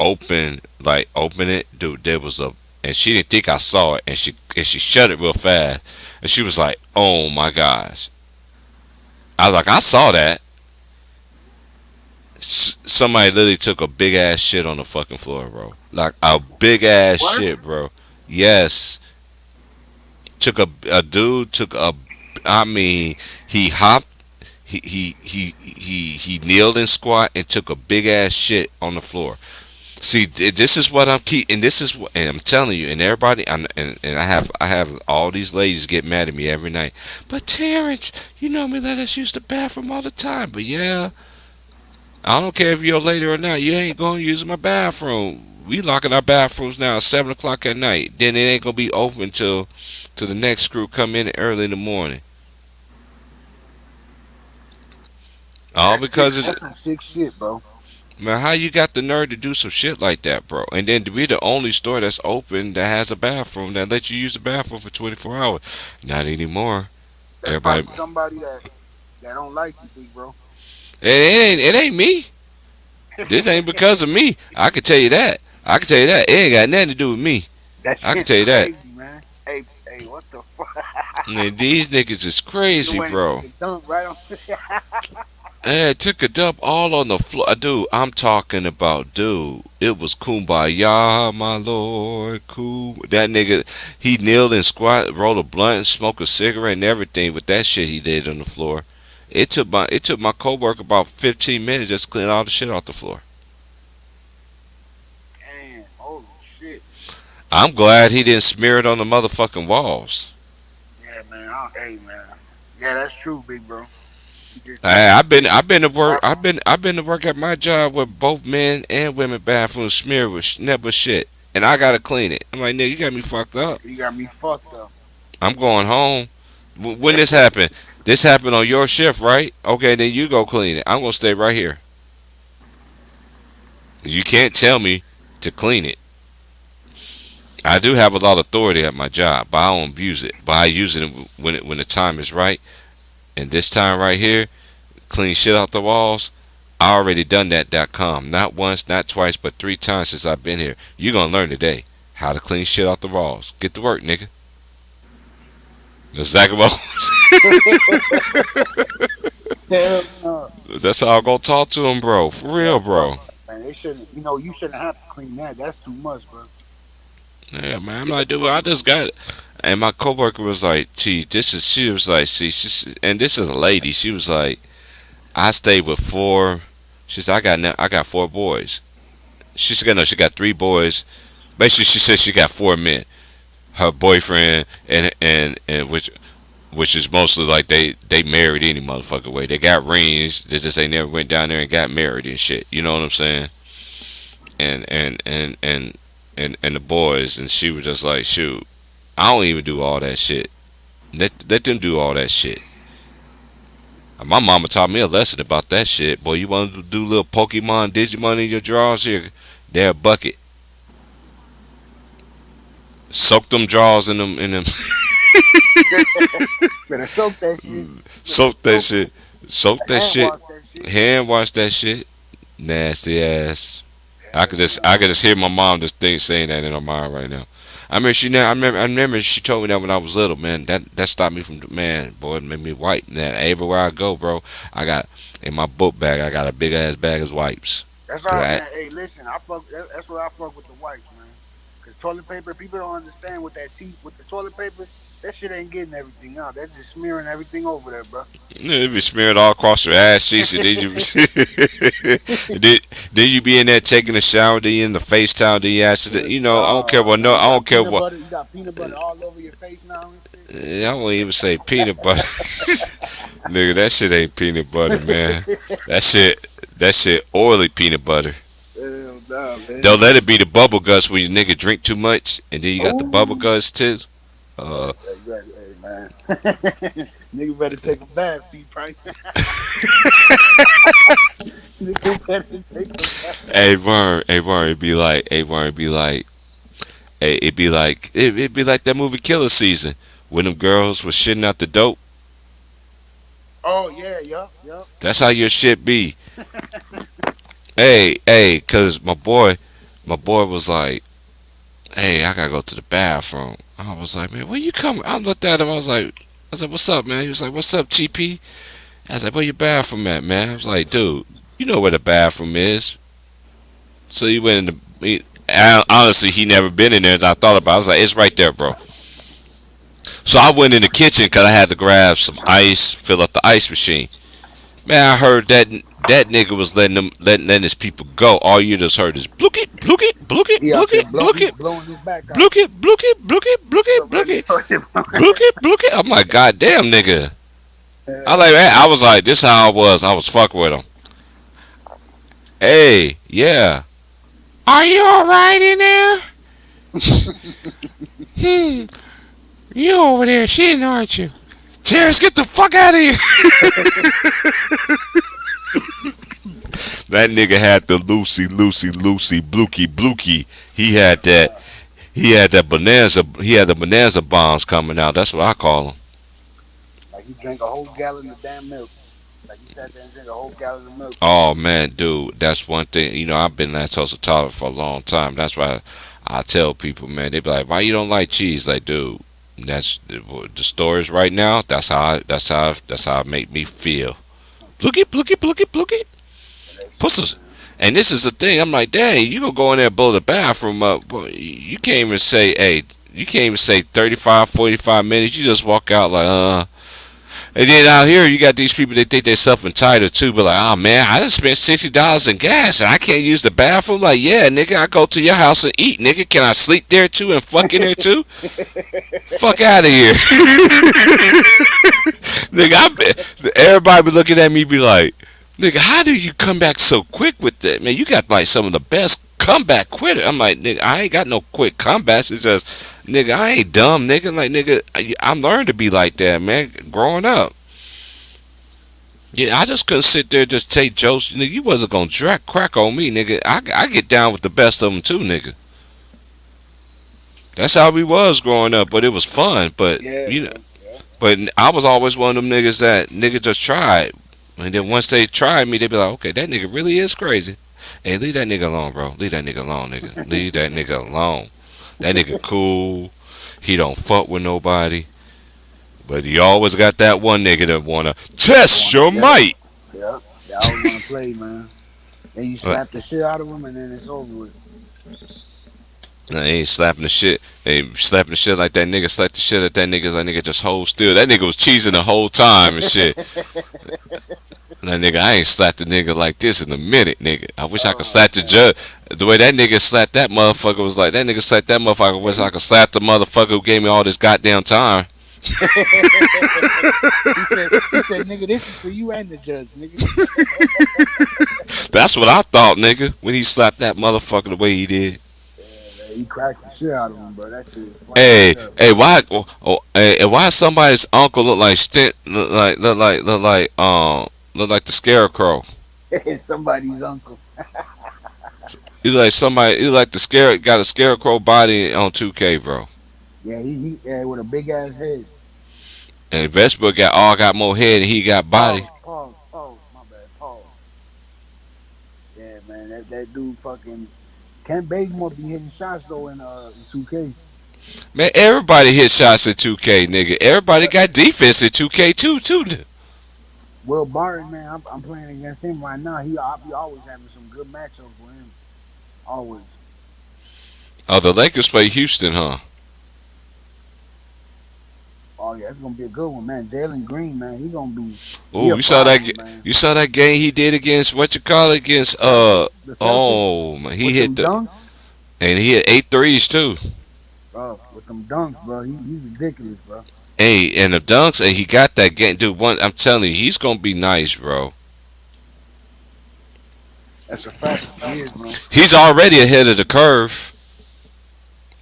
opened it, dude. There was and she didn't think I saw it, and she shut it real fast, and she was like, "Oh my gosh." I was like, "I saw that." Somebody literally took a big ass shit on the fucking floor, bro. Like a big ass What? shit, bro. Yes. A dude took a. I mean, he hopped. He kneeled and squat and took a big ass shit on the floor. See, this is what and this is what, and I'm telling you, and everybody, and I have all these ladies get mad at me every night. But Terrence, you know me, let us use the bathroom all the time. But yeah, I don't care if you're a lady or not. You ain't gonna use my bathroom. We locking our bathrooms now at 7 o'clock at night. Then it ain't gonna be open till the next crew come in early in the morning. All because That's some sick shit, bro. man, how you got the nerve to do some shit like that, bro? And then to be the only store that's open that has a bathroom that lets you use the bathroom for 24 hours. Not anymore. That's Everybody, probably somebody that don't like you, big bro. it ain't me. This ain't because of me. I can tell you that. I can tell you that. It ain't got nothing to do with me. That I can shit's tell you that. crazy, man. Hey, what the fuck? Man, these niggas is crazy, You ain't bro. take a dump right on. Yeah, took a dump all on the floor. Dude, I'm talking about, dude. It was kumbaya, my lord. That nigga, he kneeled and squat, rolled a blunt, smoked a cigarette and everything with that shit he did on the floor. It took my coworker about 15 minutes just to clean all the shit off the floor. Damn, holy shit. I'm glad he didn't smear it on the motherfucking walls. Yeah, man. Hey, man. Yeah, that's true, big bro. You just I've been to work. I've been to work at my job with both men and women bathrooms smeared with never shit, and I gotta clean it. I'm like, nigga, you got me fucked up. you got me fucked up. I'm going home. When this happened? This happened on your shift, right? Okay, then you go clean it. I'm gonna stay right here. You can't tell me to clean it. I do have a lot of authority at my job, but I don't abuse it. But I use it when the time is right. And this time right here, clean shit off the walls. I already done that.com. Not once, not twice, but 3 times since I've been here. You gonna learn today how to clean shit off the walls. Get to work, nigga. That's exactly what Hell no. That's how I'm gonna talk to him, bro. For real, bro. Man, they shouldn't. You shouldn't have to clean that. That's too much, bro. Yeah, man. I'm like, dude, I just got it. And my coworker was like, "Gee, this is." She was like, "See, and this is a lady." She was like, "I stayed with 4." She said, I got 4 boys." She said, "No, she got 3 boys." Basically, she said she got 4 men. Her boyfriend and which is mostly like they married any motherfucker way. They got rings. They just ain't never went down there and got married and shit. You know what I'm saying? And the boys, and she was just like, shoot, I don't even do all that shit. Let them do all that shit. My mama taught me a lesson about that shit. Boy, you want to do little Pokemon, Digimon in your drawers here? They're a bucket. Soak them drawers in them. Better soak that shit. Soak that shit. Soak that shit. Hand wash that shit. Hand wash that shit. Nasty ass. I could just hear my mom just saying that in her mind right now. I mean, I remember she told me that when I was little, man. That stopped me from, man, boy, it made me wipe. Man, everywhere I go, bro, I got in my book bag. I got a big ass bag of wipes. That's all right, man. Hey, listen, that's where I fuck with the wipes, man. Cause toilet paper, people don't understand with the toilet paper. That shit ain't getting everything out. That's just smearing everything over there, bro. It be smeared all across your ass cheeks. And then you be in there taking a shower. Then you in the face towel. Then you ask, I don't care what. No, I don't care what. You got peanut butter all over your face now. And shit. I won't even say peanut butter. Nigga, that shit ain't peanut butter, man. That shit oily peanut butter. Hell nah, man. Don't let it be the bubble guts where you nigga drink too much, and then you got the bubble guts too. Hey, man. Nigga better take a bath, T Price. Nigga better take a bath. Hey Vern, it'd be like, it'd be like that movie Killer Season when them girls was shitting out the dope. Oh yeah, yup. That's how your shit be. Hey, cause my boy was like, hey, I gotta go to the bathroom. I was like, man, where you coming? I looked at him. I was like, what's up, man? He was like, what's up, TP? I was like, where your bathroom at, man? I was like, dude, you know where the bathroom is. So he went in honestly, he never been in there. And I thought about it. I was like, it's right there, bro. So I went in the kitchen because I had to grab some ice, fill up the ice machine. Man, I heard that nigga was letting his people go. All you just heard is blook it, blook it, blook it, blook it, blook it, blook it, blook it, blook it, blook it, blook it, blook it, blook it. I'm like, goddamn, nigga. I was like, this how I was. I was fucking with him. Hey, yeah. Are you alright in there? You over there shitting, aren't you? Terrence, get the fuck out of here. That nigga had the Lucy, Blukey. He had that bonanza. He had the bonanza bombs coming out. That's what I call them. Like he drank a whole gallon of damn milk. Like he sat there and drank a whole gallon of milk. Oh man, dude, that's one thing. I've been lactose intolerant for a long time. That's why I tell people, man. They be like, "Why you don't like cheese?" Like, dude, that's the stories right now. That's how it make me feel. Blook it. Pussies. And this is the thing. I'm like, dang, you gonna go in there and blow the bathroom up? Boy, you can't even say, hey, you can't even say 35, 45 minutes. You just walk out like, And then out here, you got these people that think they're self-entitled too. But like, oh man, I just spent $60 in gas and I can't use the bathroom. Like, yeah, nigga, I go to your house and eat, nigga. Can I sleep there too and fuck in there too? Fuck out of here, nigga. Everybody be looking at me, be like, Nigga, how do you come back so quick with that? Man, you got like some of the best comeback quitter. I'm like, nigga, I ain't got no quick comebacks. It's just, nigga, I ain't dumb, nigga. Like, nigga, I'm learned to be like that, man, growing up. Yeah, I just couldn't sit there and just take jokes. Nigga, you wasn't gonna crack on me, nigga. I get down with the best of them too, nigga. That's how we was growing up, but it was fun. But Yeah, you know, man. Yeah. but I was always one of them niggas that nigga just tried, and then once they tried me, they be like, okay, that nigga really is crazy. Hey, leave that nigga alone, bro. Leave that nigga alone, nigga. Leave that nigga alone. That nigga cool. He don't fuck with nobody. But he always got that one nigga that wanna test your Yeah. might. Yeah. They always want to play, man. Then you But slap the shit out of them, and then it's over with. nah, he ain't slapping the shit. They ain't slapping the shit like that nigga slapped the shit at that nigga. That nigga just hold still. That nigga was cheesing the whole time and shit. That nigga, I ain't slapped the nigga like this in a minute, nigga. I wish I could slap the judge. The way that nigga slapped that motherfucker was like, that nigga slapped that motherfucker. I wish I could slap the motherfucker who gave me all this goddamn time. He said, nigga, this is for you and the judge, nigga. That's what I thought, nigga, when he slapped that motherfucker the way he did. Yeah, man, he cracked the shit out of him, bro. That shit is funny. Hey, as hell. hey, why? Hey, why somebody's uncle look like look like the scarecrow? It's somebody's uncle. He like somebody. He like got a scarecrow body on 2K, bro. Yeah, he with a big ass head. And Westbrook got more head and he got body. Pause, my bad, pause. Yeah, man, that dude fucking Kent Bazemore be hitting shots though in 2K. Man, everybody hit shots at 2K, nigga. Everybody got defense at 2K too. Will Barton, man, I'm playing against him right now. I'll be always having some good matchups with him. Always. Oh, the Lakers play Houston, huh? Oh yeah, it's gonna be a good one, man. Jalen Green, man, he gonna be. Ooh, He a you saw that? problem, man. You saw that game he did against what you call it against The Celtics oh man, he with hit them dunks, and he hit 8 threes too. bro. With them dunks, bro. He's ridiculous, bro. Hey, and the dunks, and he got that game, dude. I'm telling you, he's gonna be nice, bro. That's a fact. He is, bro. He's already ahead of the curve.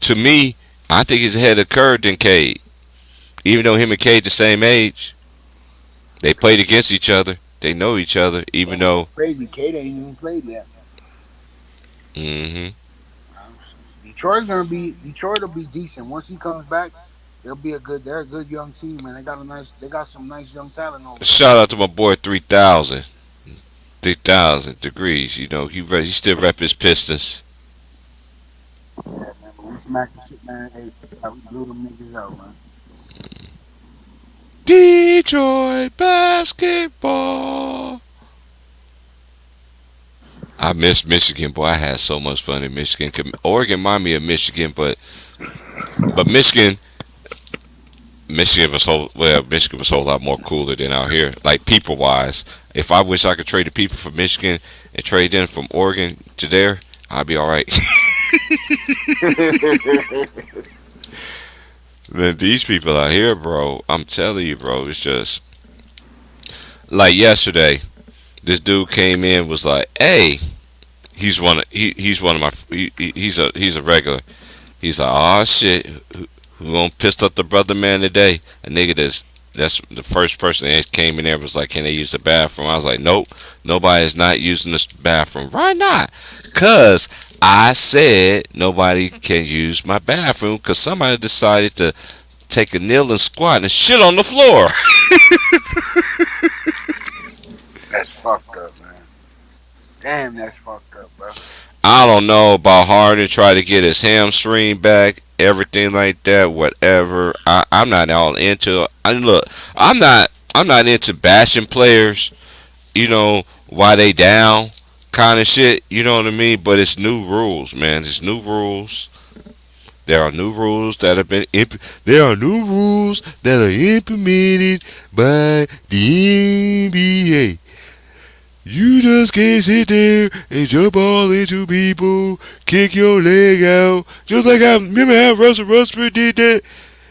To me, I think he's ahead of the curve than Cade. Even though him and Cade the same age, they played against each other. They know each other. Even though, Crazy, Kate ain't even played yet. mm-hmm. Detroit will be decent once he comes back. They're a good young team, man. They got some nice young talent over there. Shout out to my boy 3000. 3,000 degrees. You know, he still rep his Pistons. Yeah, man. But we smacked the shit, man. Hey, we blew them niggas out, man. Detroit basketball. I miss Michigan, boy. I had so much fun in Michigan. Oregon reminded me of Michigan, but Michigan Michigan was a whole lot more cooler than out here, like people wise. If I wish I could trade the people from Michigan and trade them from Oregon to there, I'd be all right. Then these people out here, bro, I'm telling you, bro, it's just like yesterday. This dude came in, was like, "Hey, he's one of my he's a regular." He's like, "Oh shit, who gonna piss up the brother man today?" A nigga that's the first person that came in there was like, "Can they use the bathroom?" I was like, "Nope, nobody's not using this bathroom." Why not? Cause I said nobody can use my bathroom because somebody decided to take a kneel and squat and shit on the floor. That's fucked up, man. Damn, that's fucked up, bro. I don't know about Harden try to get his hamstring back, everything like that, whatever. I'm not all into. I'm not into bashing players. You know why they down, kind of shit. You know what I mean? But it's new rules, man. It's new rules. There are new rules that have been there are new rules that are implemented by the NBA. You just can't sit there and jump all into people, kick your leg out, just like I remember how Russell Westbrook did that,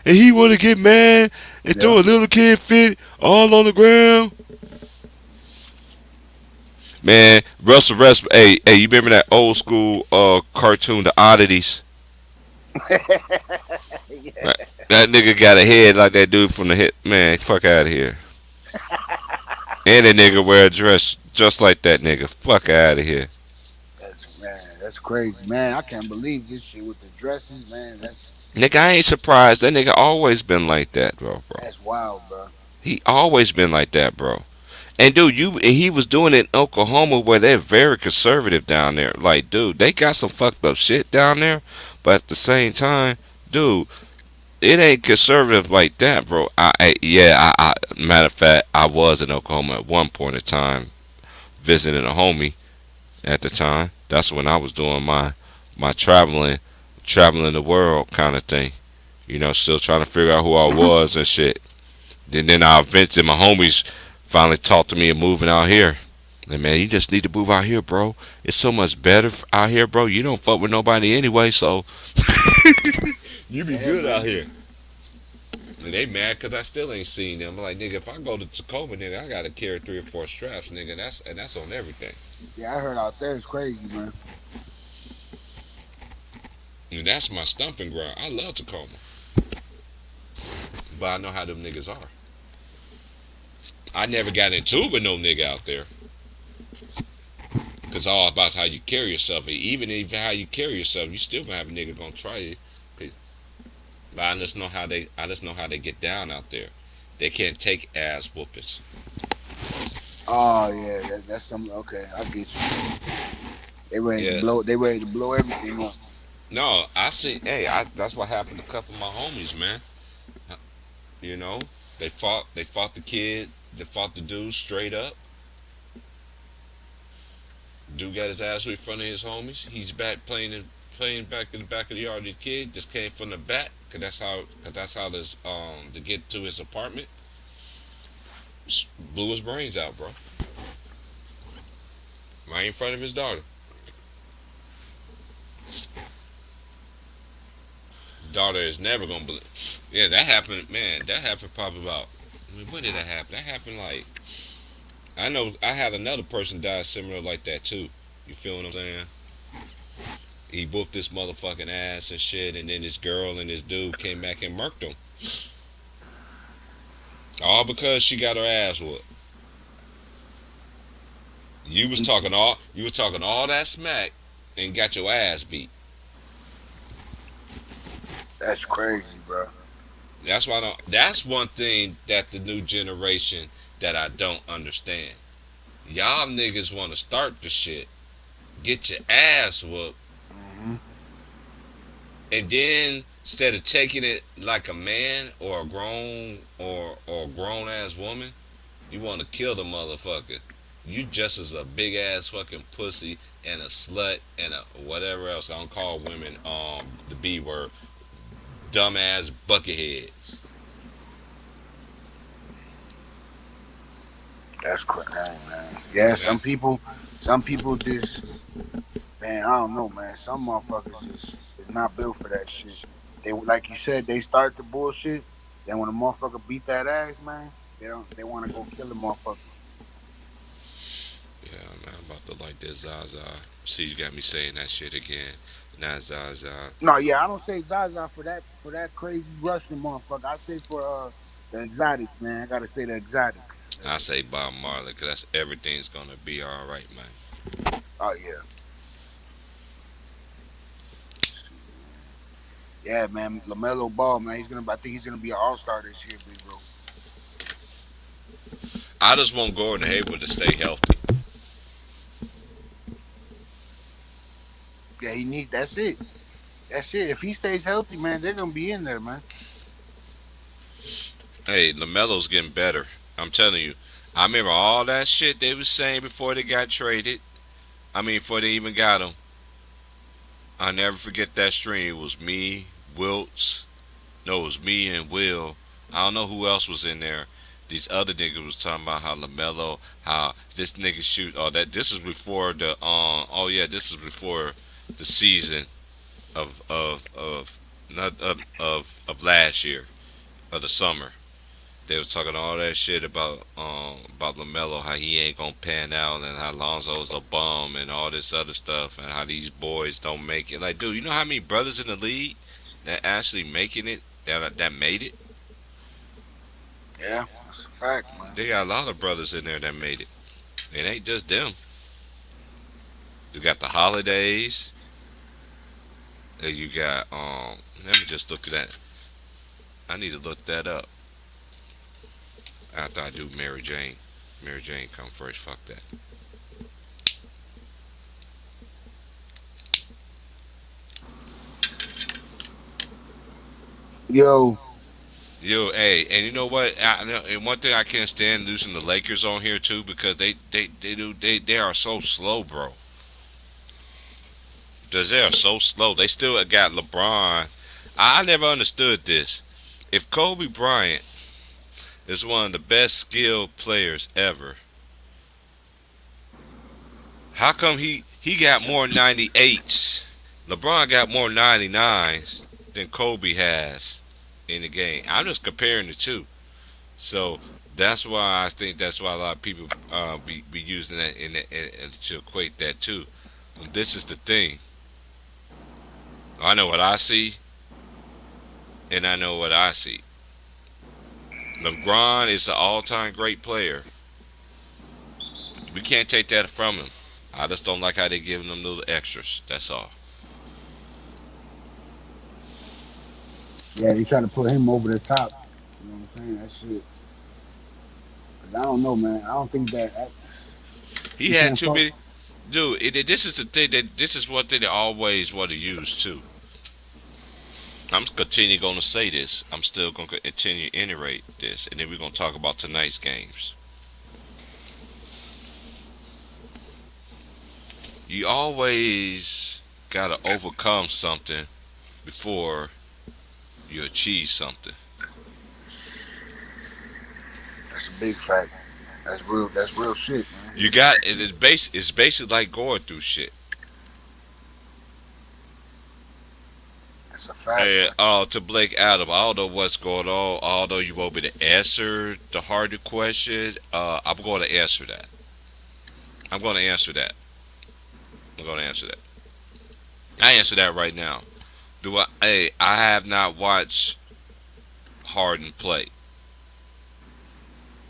and he want to get mad and throw a little kid fit all on the ground. Man, Russell Westbrook. Hey, you remember that old school cartoon, The Oddities? Yeah. That nigga got a head like that dude from the hit. Man, fuck out of here. And that nigga wear a dress just like that nigga. Fuck out of here. That's crazy, man. I can't believe this shit with the dresses, man. Nigga, I ain't surprised. That nigga always been like that, bro. That's wild, bro. He always been like that, bro. And dude, he was doing it in Oklahoma where they're very conservative down there. Like, dude, they got some fucked up shit down there, but at the same time, dude, it ain't conservative like that, bro. Matter of fact, I was in Oklahoma at one point in time visiting a homie at the time. That's when I was doing my traveling the world kind of thing. You know, still trying to figure out who I was and shit. Then I eventually, my homies finally talked to me and moving out here. And man, you just need to move out here, bro. It's so much better out here, bro. You don't fuck with nobody anyway, so you be good out here. And they mad because I still ain't seen them. I'm like, nigga, if I go to Tacoma, nigga, I gotta carry 3 or 4 straps, nigga. That's on everything. Yeah, I heard out there it's crazy, man. And that's my stumping ground. I love Tacoma, but I know how them niggas are. I never got into it with no nigga out there. Cause all about how you carry yourself. Even if how you carry yourself, you still gonna have a nigga gonna try you. But I just know how they get down out there. They can't take ass whoopings. Oh yeah, that's some okay. I get you. They ready to Yeah. blow. They ready to blow everything up. No, I see. That's what happened to a couple of my homies, man. You know, they fought. They fought the kid. They fought the dude straight up. Dude got his ass in front of his homies. He's back playing back in the back of the yard. The kid just came from the back, cause that's how this to get to his apartment. Blew his brains out, bro. Right in front of his daughter. Daughter is never gonna believe. Yeah, that happened, man. That happened probably about. I mean, when did that happen? That happened like. I know I had another person die similar like that too. You feel what I'm saying? He whooped this motherfucking ass and shit, and then this girl and this dude came back and murked him. All because she got her ass whooped. You was talking all that smack and got your ass beat. That's crazy, bro. That's why I don't, that's one thing that the new generation that I don't understand. Y'all niggas want to start the shit, get your ass whooped, Hmm. and then instead of taking it like a man or a grown ass woman, you want to kill the motherfucker. You just as a big ass fucking pussy and a slut and a whatever else. I don't call women the B word. Dumbass bucketheads. That's crazy, man. Yeah, Yeah. some people just, man, I don't know, man. Some motherfuckers just is not built for that shit. They like you said, they start the bullshit. Then when a motherfucker beat that ass, man, they want to go kill the motherfucker. Yeah, man, I'm about to like this Zaza. See, you got me saying that shit again. Not Zaza. No, yeah, I don't say Zaza for that crazy Russian motherfucker. I say for the exotics, man. I gotta say the exotics. I say Bob Marley, because that's everything's gonna be alright, man. Oh yeah. Yeah, man, Lamelo Ball, man, I think he's gonna be an All Star this year, big bro. I just want Gordon Hayward to stay healthy. Yeah, he needs. That's it. That's it. If he stays healthy, man, they're gonna be in there, man. Hey, LaMelo's getting better. I'm telling you. I remember all that shit they was saying before they got traded. I mean, before they even got him. I'll never forget that stream. It was me, Wilts. No, it was me and Will. I don't know who else was in there. These other niggas was talking about how LaMelo, how this nigga shoot. Oh, that this is before the Oh yeah, this is before the season of not of last year of the summer. They was talking all that shit about LaMelo, how he ain't gonna pan out, and how Lonzo's a bum, and all this other stuff, and how these boys don't make it. Like, dude, you know how many brothers in the league that actually making it, that made it? Yeah, that's a fact, man. They got a lot of brothers in there that made it. It ain't just them. You got the holidays. And you got Let me just look at that. I need to look that up after I do Mary Jane. Mary Jane come first. Fuck that. Yo, Yo, hey, and you know what? And one thing I can't stand losing the Lakers on here too because they are so slow, bro. Because they are so slow. They still got LeBron. I never understood this. If Kobe Bryant is one of the best skilled players ever, how come he got more 98s? LeBron got more 99s than Kobe has in the game. I'm just comparing the two. So that's why I think that's why a lot of people be using that to equate that too. This is the thing. I know what I see, and I know what I see. LeBron is an all-time great player. We can't take that from him. I just don't like how they giving them little extras. That's all. yeah, they trying to put him over the top. You know what I'm saying? That shit. 'Cause I don't know, man. I don't think that He you had can't too fuck. many. Dude, this is the thing that this is what they always want to use too. I'm continue going to say this. I'm still going to continue to iterate this, and then we're going to talk about tonight's games. You always got to overcome something before you achieve something. That's a big fact. That's real. That's real shit, man. You got it. It's basically like going through shit. That's a fact. And to Blake Adam, I don't know what's going on. Although you want me to answer the harder question, I'm going to answer that. I'm going to answer that. I'm going to answer that. I answer that right now. Do I? Hey, I have not watched Harden play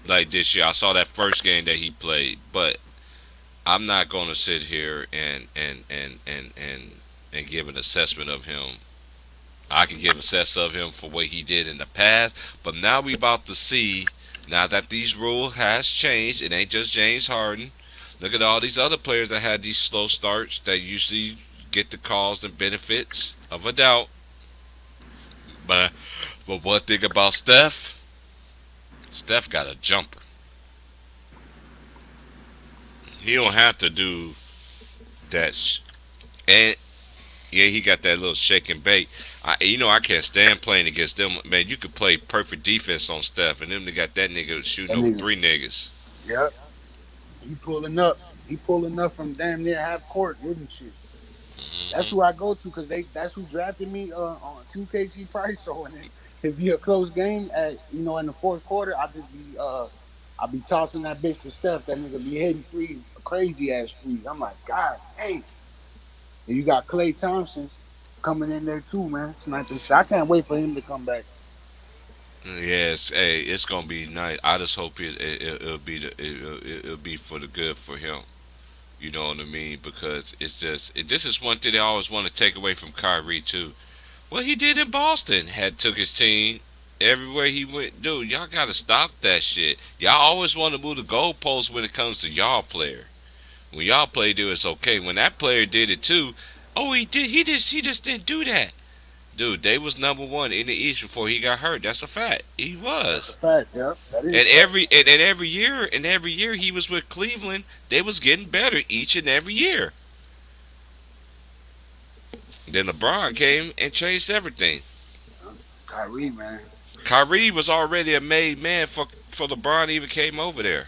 like this year. I saw that first game that he played, but I'm not going to sit here and give an assessment of him. I can give assess of him for what he did in the past, but now we about to see. Now that these rules has changed, it ain't just James Harden. Look at all these other players that had these slow starts that usually get the calls and benefits of a doubt. But one thing about Steph got a jumper. He don't have to do that. And yeah, he got that little shake and bake. I can't stand playing against them. Man, you could play perfect defense on Steph, and them they got that nigga shooting That over nigga. three niggas. Yep. He pulling up. He pulling up from damn near half court with and shit. That's Hmm. who I go to because that's who drafted me on 2KT price. So when it be a close game at in the fourth quarter, I be tossing that bitch to Steph. That nigga be hitting threes, crazy ass threes. I'm like, God, hey. And you got Clay Thompson coming in there too, man, sniping shit. I can't wait for him to come back. Yes, hey, it's gonna be nice. I just hope it'll be it'll be for the good for him. You know what I mean? Because this is one thing they always want to take away from Kyrie too. What he did in Boston had took his team everywhere he went. Dude, y'all gotta stop that shit. Y'all always want to move the goalposts when it comes to y'all player. When y'all play, do it's okay. When that player did it too, oh he did. He just didn't do that. Dude, they was number one in the East before he got hurt. That's a fact. He That's a was. fact, yeah. That is And fact. every year he was with Cleveland, they was getting better each and every year. Then LeBron came and changed everything. Kyrie, man. Kyrie was already a made man for LeBron even came over there.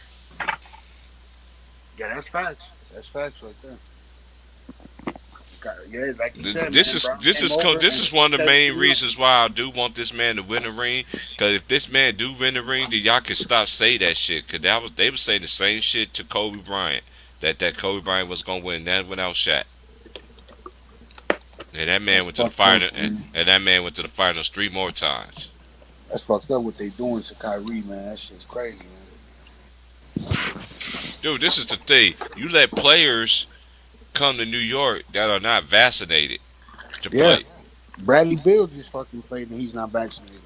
Yeah, that's facts. That's facts right there. Yeah, like you said, This man, is bro. this Came is over this and is one of the set main you up. reasons why I do want this man to win the ring. Because if this man do win the ring, then y'all can stop say that shit. Because they was saying the same shit to Kobe Bryant, that Kobe Bryant was gonna win, that without Shaq. And that man That's went to the fucked up, final, man. and that man went to the finals 3 more times. That's fucked up what they doing to Kyrie, man. That shit's crazy, man. Dude, this is the thing. You let players come to New York that are not vaccinated to Yeah. play. Bradley Beal just fucking played and he's not vaccinated.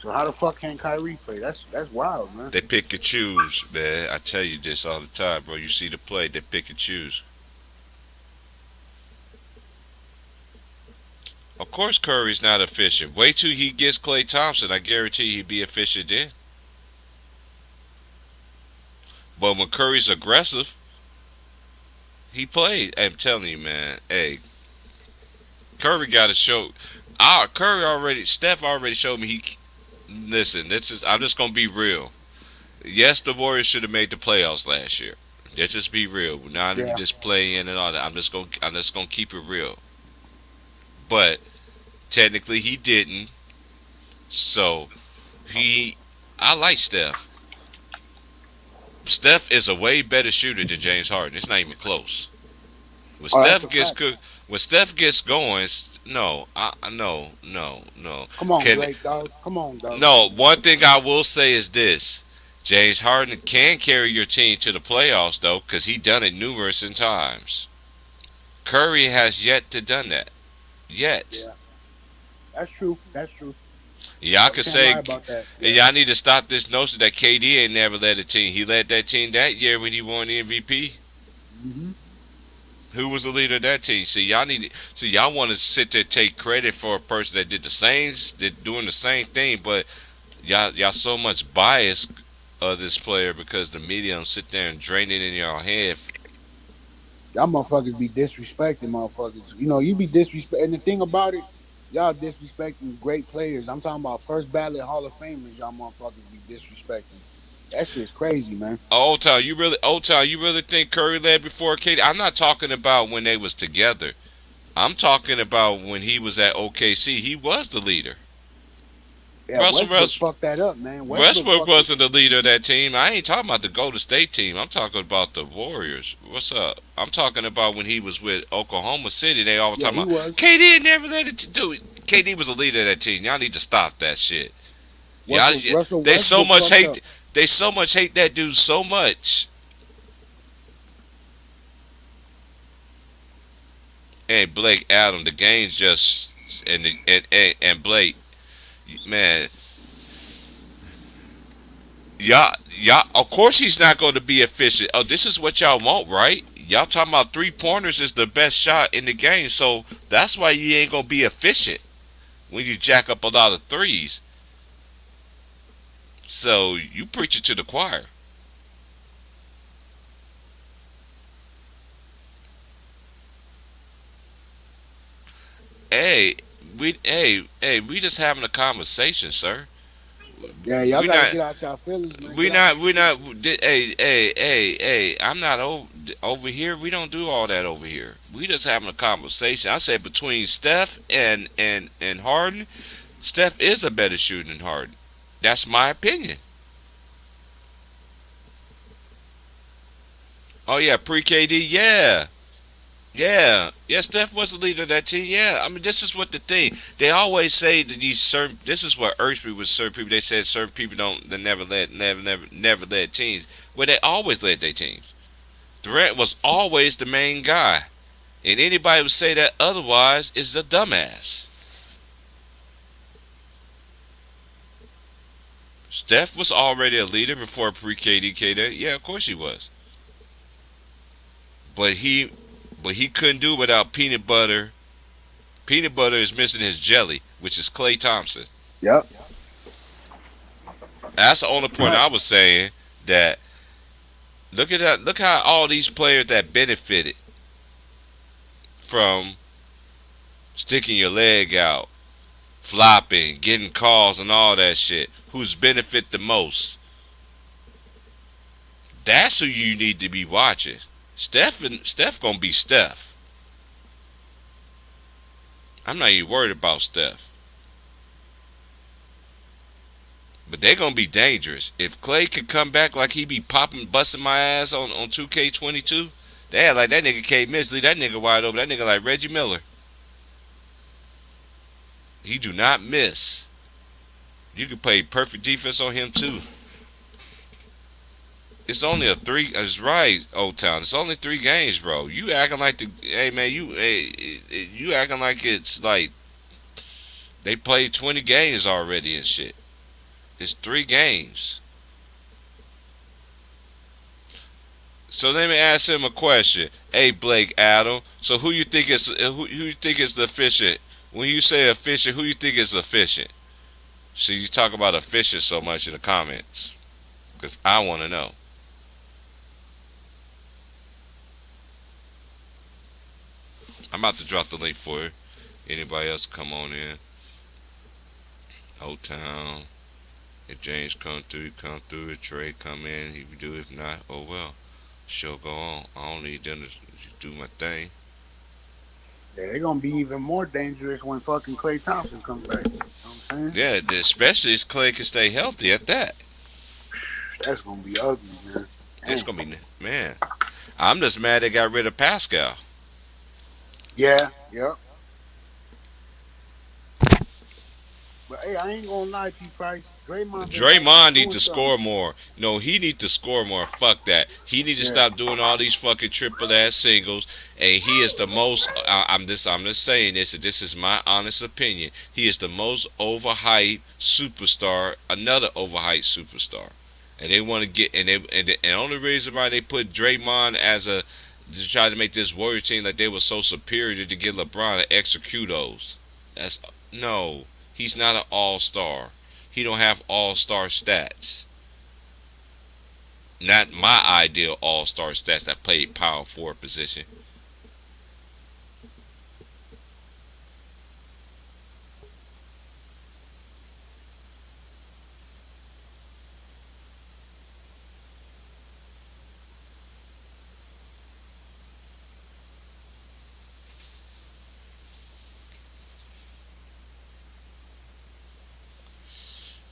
So how the fuck can Kyrie play? That's wild, man. They pick and choose, man. I tell you this all the time, bro. You see the play, they pick and choose. Of course Curry's not efficient. Wait till he gets Klay Thompson. I guarantee he'd be efficient then. But when Curry's aggressive, he played. I'm telling you, man. Hey, Curry got to show. Steph already showed me he. Listen, I'm just gonna be real. Yes, the Warriors should have made the playoffs last year. Let's just be real. We're not even Yeah. just playing and all that. I'm just gonna keep it real. But technically, he didn't. So I like Steph. Steph is a way better shooter than James Harden. It's not even close. When Oh, Steph that's a gets fact. cooked, when Steph gets going, no. Come on, Can- Blake, dog. Come on, dog. No, one thing I will say is this: James Harden can carry your team to the playoffs, though, because he done it numerous times. Curry has yet to done that. Yet, Yeah. That's true. That's true. y'all I could can't say, lie about that. and y'all need to stop this notion that KD ain't never led a team. He led that team that year when he won the MVP. Mm-hmm. Who was the leader of that team? See, y'all want to sit there and take credit for a person that did doing the same thing, but y'all so much bias of this player because the media don't sit there and drain it in your head. Y'all motherfuckers be disrespecting motherfuckers. You know, you be disrespect. And the thing about it, y'all disrespecting great players. I'm talking about first ballot Hall of Famers. Y'all motherfuckers be disrespecting. That shit's crazy, man. Old Town, you really think Curry led before KD? I'm not talking about when they was together. I'm talking about when he was at OKC. He was the leader. Yeah, Westbrook fucked that up, man. Westbrook fucked wasn't the leader of that team. I ain't talking about the Golden State team. I'm talking about the Warriors. What's up? I'm talking about when he was with Oklahoma City. They always Yeah, talking he about was. KD never let it do it. KD was the leader of that team. Y'all need to stop that shit. Russell They so Westbrook much fucked hate. up. They so much hate that dude so much. And Blake Adam, the game's just and Blake, man. Y'all, of course he's not going to be efficient. Oh, this is what y'all want, right? Y'all talking about 3-pointers is the best shot in the game, so that's why you ain't going to be efficient when you jack up a lot of threes. So you preach it to the choir. Hey, we just having a conversation, sir. Yeah, y'all We gotta not- get out y'all feelings, man. We're Get out- not. Hey. I'm not over here. We don't do all that over here. We just having a conversation. I said between Steph and Harden, Steph is a better shooter than Harden. That's my opinion. Oh yeah, pre-KD, yeah. Steph was the leader of that team. Yeah, I mean, this is what the thing. They always say that this is what irks me with certain people. They said certain people they never led teams. Well, they always led their teams. Durant was always the main guy. And anybody who say that otherwise is a dumbass. Steph was already a leader before pre-KD. Yeah, of course he was. But he couldn't do without peanut butter. Peanut butter is missing his jelly, which is Klay Thompson. Yep. That's the only point I was saying. That look at that. Look how all these players that benefited from sticking your leg out, flopping, getting calls, and all that shit. Who's benefit the most? That's who you need to be watching. Steph gonna be Steph. I'm not even worried about Steph. But they're gonna be dangerous. If Clay could come back like he be popping, busting my ass on 2K22, they had like that nigga K Misley, that nigga wide open, that nigga like Reggie Miller. He do not miss. You can play perfect defense on him too. It's only a three. It's right, Old Town. It's only 3 games, bro. You acting like Hey man, you acting like it's like they played 20 games already and shit. It's 3 games. So let me ask him a question. Hey Blake Adam. So who you think is the efficient? When you say efficient, who you think is efficient? So you talk about efficient so much in the comments, cause I want to know. I'm about to drop the link for you. Anybody else come on in? Old Town. If James come through, you come through. If Trey come in, if you do. If not, oh well. Show go on. I don't need them to do my thing. Yeah, they're gonna be even more dangerous when fucking Clay Thompson comes back. You know what I'm saying? Yeah, especially if Clay can stay healthy at that. That's gonna be ugly, man. It's gonna be, man. I'm just mad they got rid of Pascal. Yeah, yep. But hey, I ain't gonna lie to you, Price. Draymond needs to score more. No, he needs to score more. Fuck that. He needs to stop doing all these fucking triple ass singles. And he is the most. I'm just saying this. And this is my honest opinion. He is the most overhyped superstar. Another overhyped superstar. And they want to get. And the only reason why they put Draymond as a to try to make this Warrior team like they were so superior to get LeBron to execute those. That's no. He's not an all-star. He don't have all-star stats. Not my ideal all-star stats that played power forward position.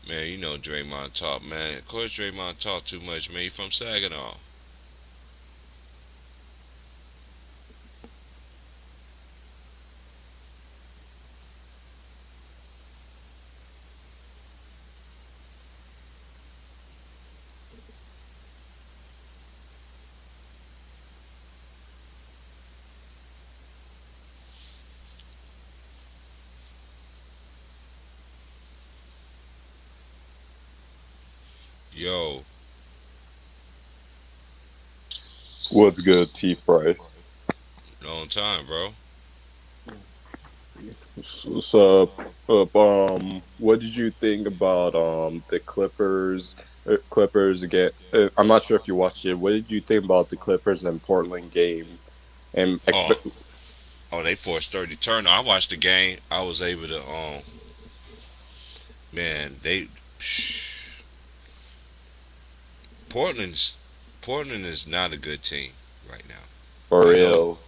Man, you know Draymond talk, man. Of course Draymond talk too much, man. He from Saginaw. Yo, What's good, T Price? long time, bro. So, what did you think about the Clippers? Clippers again. I'm not sure if you watched it. What did you think about the Clippers and Portland game? And Oh, they forced 30 turnover. I watched the game. I was able to man, Portland's Portland is not a good team right now. for I know real,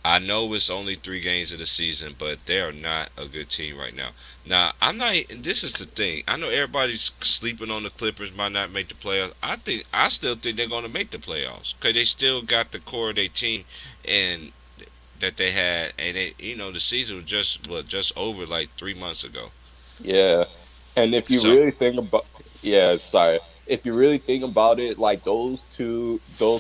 I know it's only 3 games of the season, but they are not a good team right now. Now, I'm not. This is the thing. I know everybody's sleeping on the Clippers might not make the playoffs. I still think they're going to make the playoffs because they still got the core of their team and that they had, and the season was just over like 3 months ago. yeah. And if you So really think about, yeah, sorry. If you really think about it, like those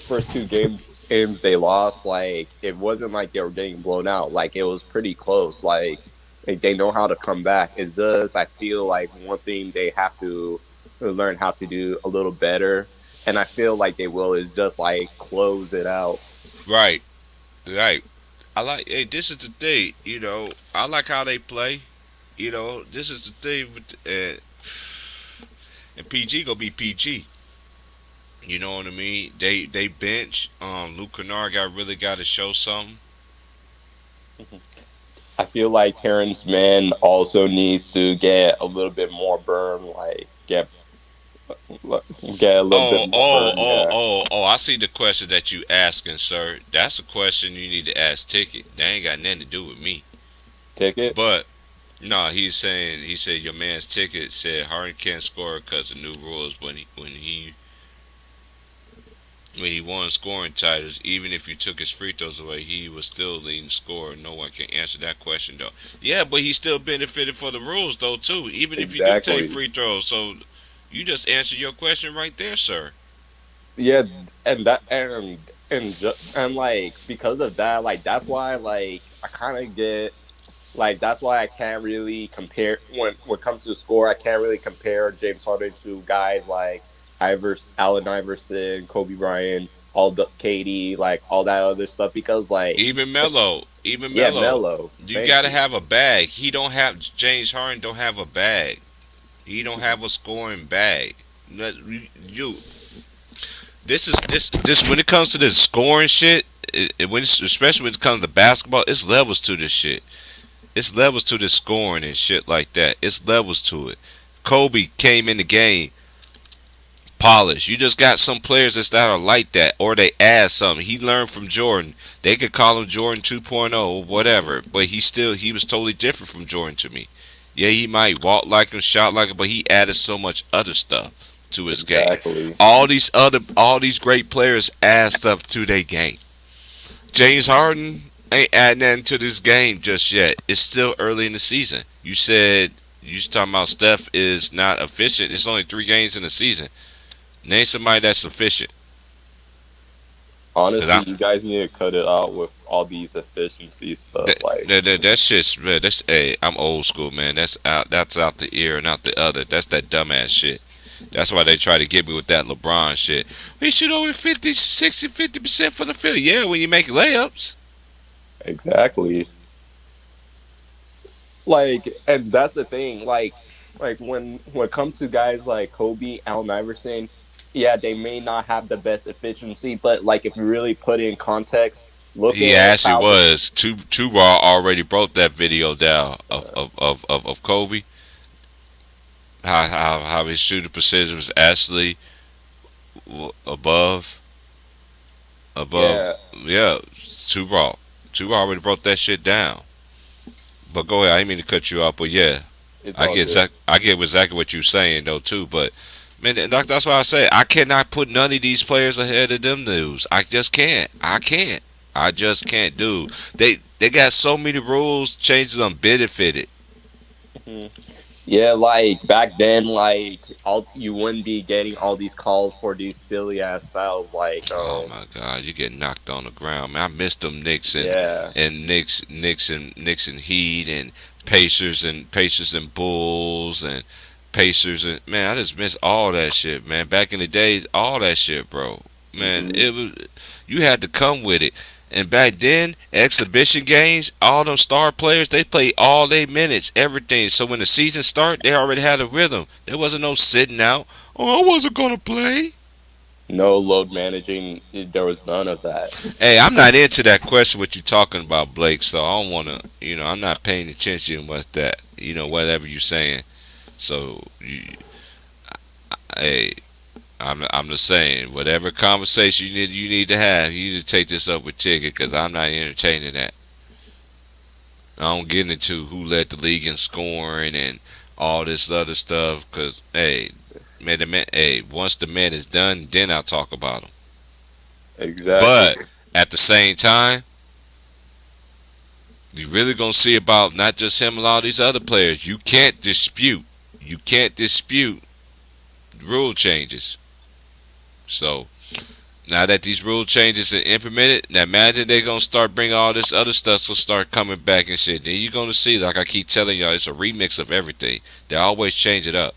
first two games they lost, like it wasn't like they were getting blown out. Like it was pretty close. Like they know how to come back. It's just I feel like one thing they have to learn how to do a little better, and I feel like they will is just like close it out. right, right. I like. Hey, this is the thing. I like how they play. This is the thing. And PG gonna be PG. You know what I mean? They bench. Luke Kennard got to show something. I feel like Terrence Mann also needs to get a little bit more burn, like get a little Oh, bit more oh, burn. oh, Yeah, oh, oh! I see the question that you asking, sir. That's a question you need to ask Ticket. That ain't got nothing to do with me. Ticket. But no, he said your man's ticket said Harden can't score because of new rules when he won scoring titles. Even if you took his free throws away, he was still leading scorer. No one can answer that question though. Yeah, but he still benefited for the rules though too. Even if you do take Exactly. free throws, so you just answered your question right there, sir. Yeah, and that and like because of that, like that's why like I kind of get like that's why I can't really compare when it comes to score. I can't really compare James Harden to guys like Allen Iverson, Kobe Bryant, all the KD, like all that other stuff because like Even yeah, Melo, Melo. you Thank gotta you. have a bag. He don't have James Harden don't have a bag. He don't have a scoring bag. You this when it comes to this scoring shit, especially when it comes to basketball, it's levels to this shit. It's levels to this scoring and shit like that. It's levels to it. Kobe came in the game polished. You just got some players that are like that, or they add something. He learned from Jordan. They could call him Jordan 2.0, whatever, but he was totally different from Jordan to me. Yeah, he might walk like him, shot like him, but he added so much other stuff to his game. Exactly. All these great players add stuff to their game. James Harden ain't adding nothing to this game just yet. It's still early in the season. You was talking about Steph is not efficient. It's only 3 games in the season. Name somebody that's efficient. 'Cause Honestly, I'm, you guys need to cut it out with all these efficiency stuff. Like that shit's man, that's hey, I'm old school, man. That's out the ear and out the other. That's that dumbass shit. That's why they try to get me with that LeBron shit. We shoot over 50, 60, 50% from the field. Yeah, when you make layups. exactly. Like, and that's the thing. Like when it comes to guys like Kobe, Allen Iverson, yeah, they may not have the best efficiency, but like if you really put it in context, look He at actually how the was. Two Raw already broke that video down of Kobe. How his shooting percentage was actually above above yeah, yeah, two Raw. Two Raw already broke that shit down. But go ahead, I didn't mean to cut you off, but yeah. it's all good. I get exactly what you're saying though too, but man, that's why I say I cannot put none of these players ahead of them dudes. I just can't. I just can't do. They got so many rules changes them benefited. Mhm. Yeah, like back then, like all you wouldn't be getting all these calls for these silly ass fouls. Like, Oh my God, you get knocked on the ground, man. I miss them Knicks yeah, and Knicks and Heat and Pacers and Bulls and Pacers and man, I just miss all that shit, man. Back in the days, all that shit, bro. Man, hmm it was you had to come with it. And back then, exhibition games, all them star players, they played all their minutes, everything. So when the season started, they already had a rhythm. There wasn't no sitting out. Oh, I wasn't gonna play. no load managing. There was none of that. Hey, I'm not into that question what you talking about, Blake. So I don't want to, I'm not paying attention with that, whatever you saying. So, hey, I'm just saying, whatever conversation you need to have, you need to take this up with Ticket because I'm not entertaining that. I don't get into who led the league in scoring and all this other stuff because, hey, once the man is done, then I'll talk about him. Exactly. But at the same time, you really gonna see about not just him and all these other players. You can't dispute rule changes. So now that these rule changes are implemented, now imagine they're gonna start bringing all this other stuff will start coming back and shit. Then you're gonna see, like I keep telling y'all, it's a remix of everything. They always change it up.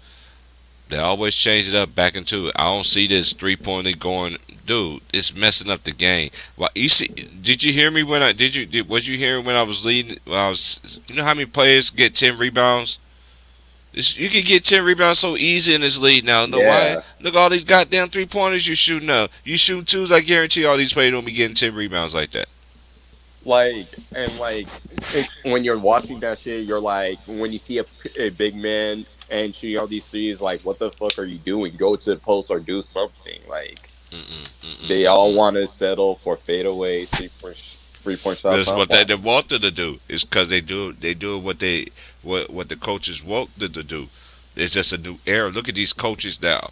They always change it up back into it. I don't see this 3-pointer going, dude. It's messing up the game. Well, you see, did you hear me when I did you did was you hearing when I was leading? When I was, you know how many players get 10 rebounds? You can get 10 rebounds so easy in this league now. Know why? Yeah, Look all these goddamn 3-pointers you shooting up. You shoot twos, I guarantee all these players don't be getting 10 rebounds like that. like and like when you're watching that shit, you're like when you see a big man and shooting all these threes, like what the fuck are you doing? Go to the post or do something. Like Mm-mm, mm-mm, they all mm-mm. want to settle for fadeaway 3 point. 3-point shots. That's Huh? what Wow. they wanted to do. It's because they do what the coaches wanted to do. It's just a new era. Look at these coaches now.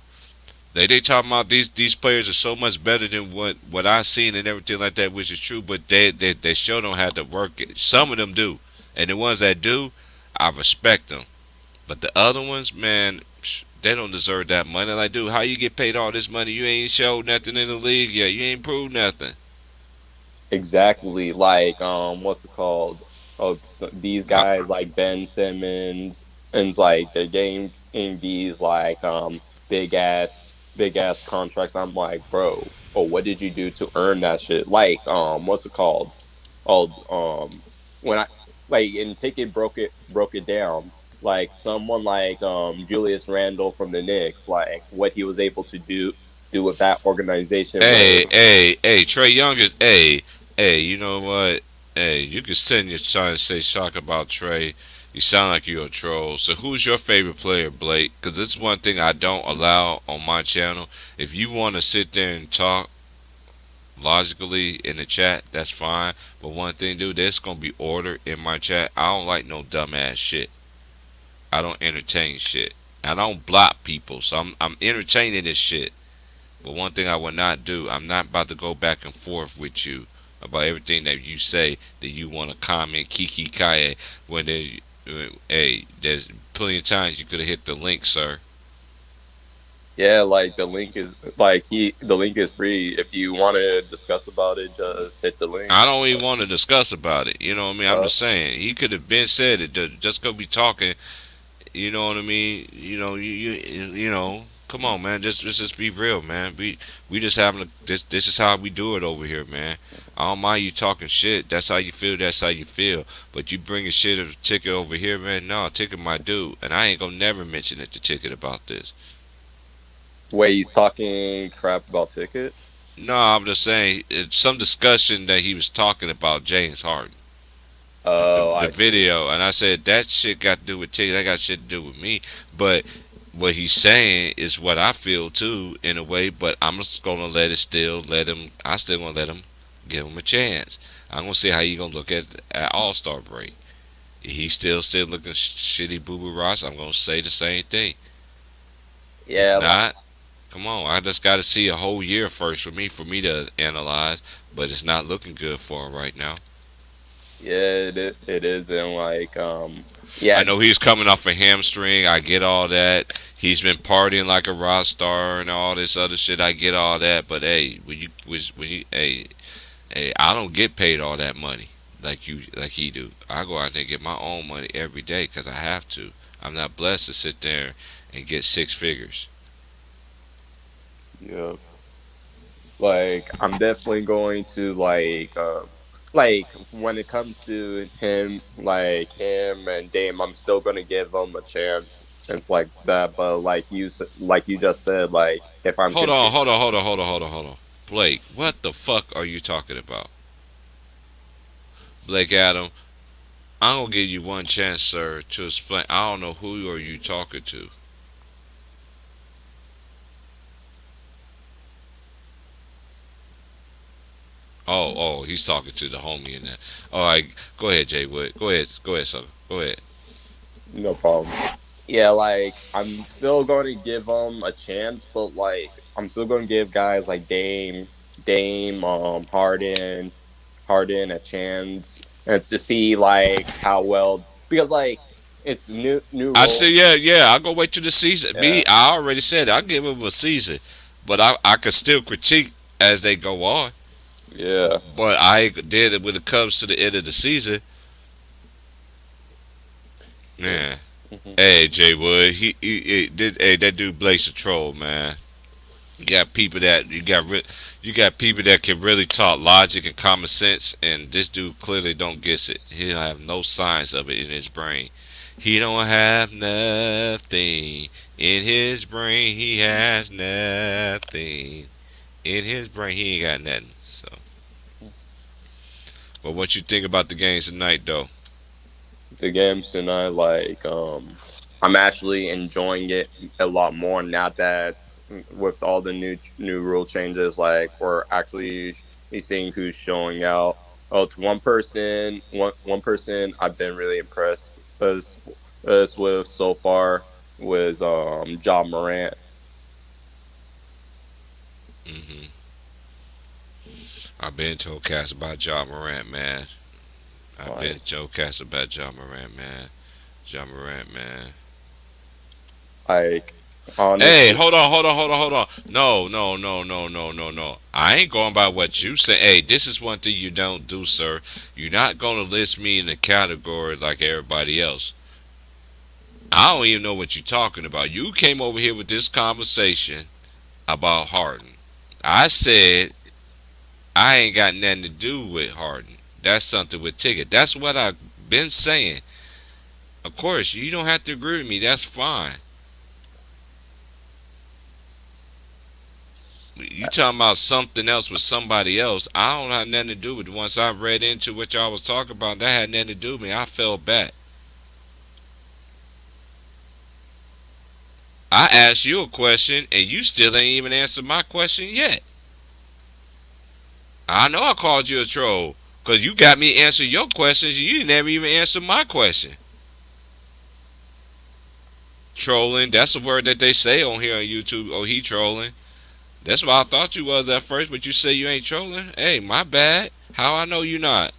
They talking about these players are so much better than what I seen and everything like that, which is true. But they sure don't have to work it. Some of them do, and the ones that do, I respect them. But the other ones, man, they don't deserve that money. Like, dude, how you get paid all this money? You ain't showed nothing in the league yet. You ain't proved nothing. Exactly. Like what's it called? Oh, these I, guys like Ben Simmons and it's like they're getting in these like big ass contracts. I'm like, bro, oh, what did you do to earn that shit? Like what's it called? Oh when I like and Ticket broke it down. Like someone like Julius Randle from the Knicks, like what he was able to do with that organization where hey, Trey Young is hey. You know what? Hey, you can send your trying to say shock about Trey. You sound like you're a troll. So who's your favorite player, Blake? Because this is one thing I don't allow on my channel. If you want to sit there and talk logically in the chat, that's fine. But one thing, dude, there's gonna be order in my chat. I don't like no dumbass shit. I don't entertain shit. I don't block people, so I'm entertaining this shit. But one thing I will not do, I'm not about to go back and forth with you about everything that you say that you want to comment kiki kaye when hey, there's plenty of times you could have hit the link, sir. yeah, like the link is free. If you want to discuss about it, just hit the link. I don't even want to discuss about it. You know what I mean? I'm Uh, just saying he could have been said it. Just go be talking. You know what I mean? You know. Come on, man. Just be real, man. We just having this is how we do it over here, man. I don't mind you talking shit. That's how you feel. That's how you feel. But you bringing shit of the ticket over here, man. No, ticket my dude, and I ain't gonna never mention it to ticket about this. wait, he's talking crap about Ticket. No, I'm just saying it's some discussion that he was talking about James Harden. Oh, The I see. video, and I said that shit got to do with Ticket. That got shit to do with me. But what he's saying is what I feel too, in a way. But I'm just gonna let him. I still gonna let him give him a chance. I'm gonna see how he gonna look at All Star break. He's still looking shitty, boo boo Ross. I'm gonna say the same thing. If Yeah, not, come on. I just got to see a whole year first for me to analyze. But it's not looking good for him right now. yeah, it is, and like I yeah, know he's coming off a hamstring. I get all that. He's been partying like a rock star and all this other shit. I get all that. But hey, hey, I don't get paid all that money like he do. I go out there and get my own money every day because I have to. I'm not blessed to sit there and get six figures. yeah. Like I'm definitely going to like when it comes to him and Dame, I'm still gonna give him a chance. It's like that, but like you just said, like if I'm Hold on, competing, hold on. Blake, what the fuck are you talking about? Blake Adam, I'm gonna give you one chance, sir, to explain. I don't know who are you talking to. Oh, he's talking to the homie in there. All right, go ahead, Jay Wood. Go ahead, son. Go ahead. no problem. Yeah, like I'm still going to give him a chance, but like I'm still going to give guys like Dame, Harden a chance, and to see like how well because like it's new I role. said, yeah. I'll go wait till the season. Yeah, I already said I'll give him a season, but I could still critique as they go on. yeah. But I did it when it comes to the end of the season. Yeah. Mhm. Hey, Jay Wood, he did. Hey, that dude Blake's a troll, man. You got people that you got people that can really talk logic and common sense, and this dude clearly don't get it. He don't have no signs of it in his brain. He don't have nothing in his brain. He has nothing in his brain. He ain't got nothing. So, but what you think about the games tonight, though? The games tonight, like I'm actually enjoying it a lot more now that with all the new rule changes. Like we're actually seeing who's showing out. Oh, to one person I've been really impressed us with so far was John Morant. Hmm. I've been told cats about John Morant, man. I've been Like told cats about John Morant, man. John Morant, man. like Hey, honestly, hold on. No, no, no, no, no, no, no. I ain't going by what you say. Hey, this is one thing you don't do, sir. You're not gonna list me in the category like everybody else. I don't even know what you're talking about. You came over here with this conversation about Harden. I said I ain't got nothing to do with Harden. That's something with Ticket. That's what I've been saying. Of course, you don't have to agree with me. That's fine. You talking about something else with somebody else. I don't have nothing to do with it. Once I read into what y'all was talking about, that had nothing to do with me. I fell back. I asked you a question and you still ain't even answered my question yet. I know I called you a troll because you got me answer your questions. You never even answered my question. Trolling, that's a word that they say on here on YouTube. Oh, he trolling. That's what I thought you was at first, but you say you ain't trolling. Hey, my bad. How I know you not?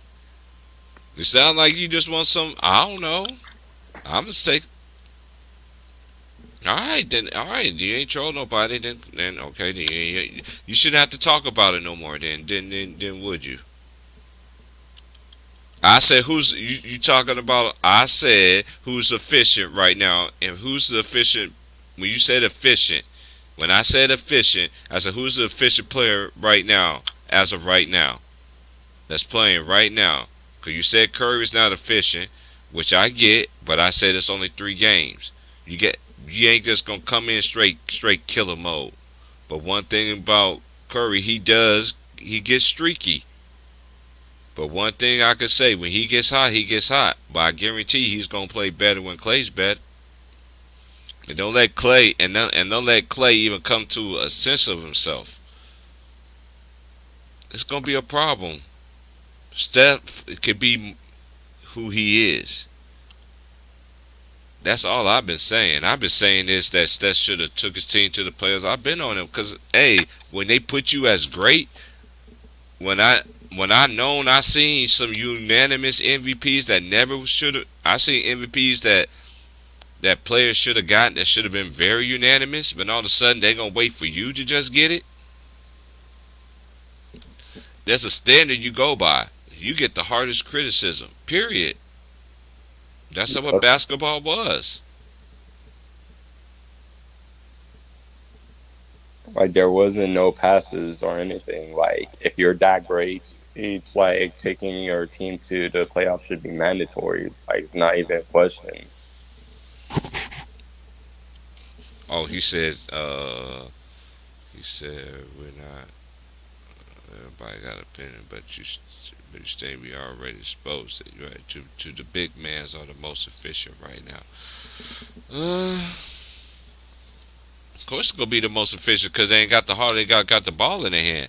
It sound like you just want some. I don't know. I'm gonna say. All right, then. All right, you ain't troll nobody. Then okay. Then you shouldn't have to talk about it no more. Then would you? I said, who's you talking about? I said, who's efficient right now, and who's the efficient? When you said efficient, when I said efficient, I said, who's the efficient player right now, as of right now, that's playing right now? Because you said Curry's not efficient, which I get, but I said it's only 3 games. You get, you ain't just gonna come in straight killer mode. But one thing about Curry, he gets streaky. But one thing I could say, when he gets hot, he gets hot. But I guarantee he's gonna play better when Clay's better. And don't let Clay and don't let Clay even come to a sense of himself. It's gonna be a problem. Steph could be who he is. That's all I've been saying. I've been saying this that Steph should have took his team to the playoffs. I've been on him because hey, when they put you as great, when I seen some unanimous MVPs that never should have. I seen MVPs that players should have gotten that should have been very unanimous, but all of a sudden they're gonna wait for you to just get it. There's a standard you go by. You get the hardest criticism. Period. That's what basketball was. like there wasn't no passes or anything. Like if you're that great, it's like taking your team to the playoffs should be mandatory. Like it's not even a question. Oh, he said we're not. Everybody got an opinion, but you say we already exposed it. Right to the big mans are the most efficient right now. Of course, it's gonna be the most efficient because they ain't got the heart. They got the ball in their hand.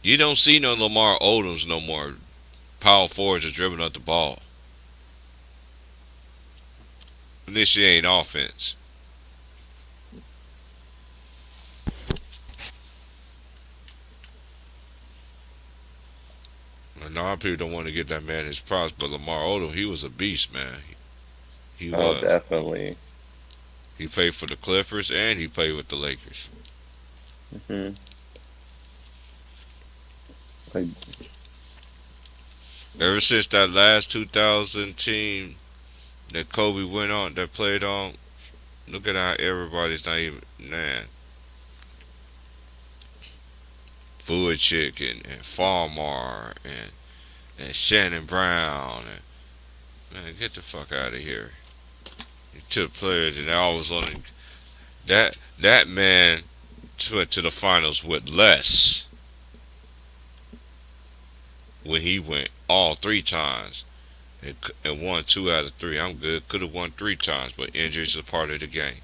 You don't see no Lamar Odoms no more. Power forwards are dribbling up the ball, initiating offense. And a lot of people don't want to get that man his props, but Lamar Odom, he was a beast, man. He Oh, was. definitely. He played for the Clippers and he played with the Lakers. Hmm. Like, Ever since that last 2000 team that Kobe went on, that played on, look at how everybody's not even, man. Vujicic and Farmar and Shannon Brown. Man, get the fuck out of here. You took players and I was on that man went to the finals with less when he went all 3 times and won 2 out of 3. I'm good. Could have won 3 times, but injuries are part of the game.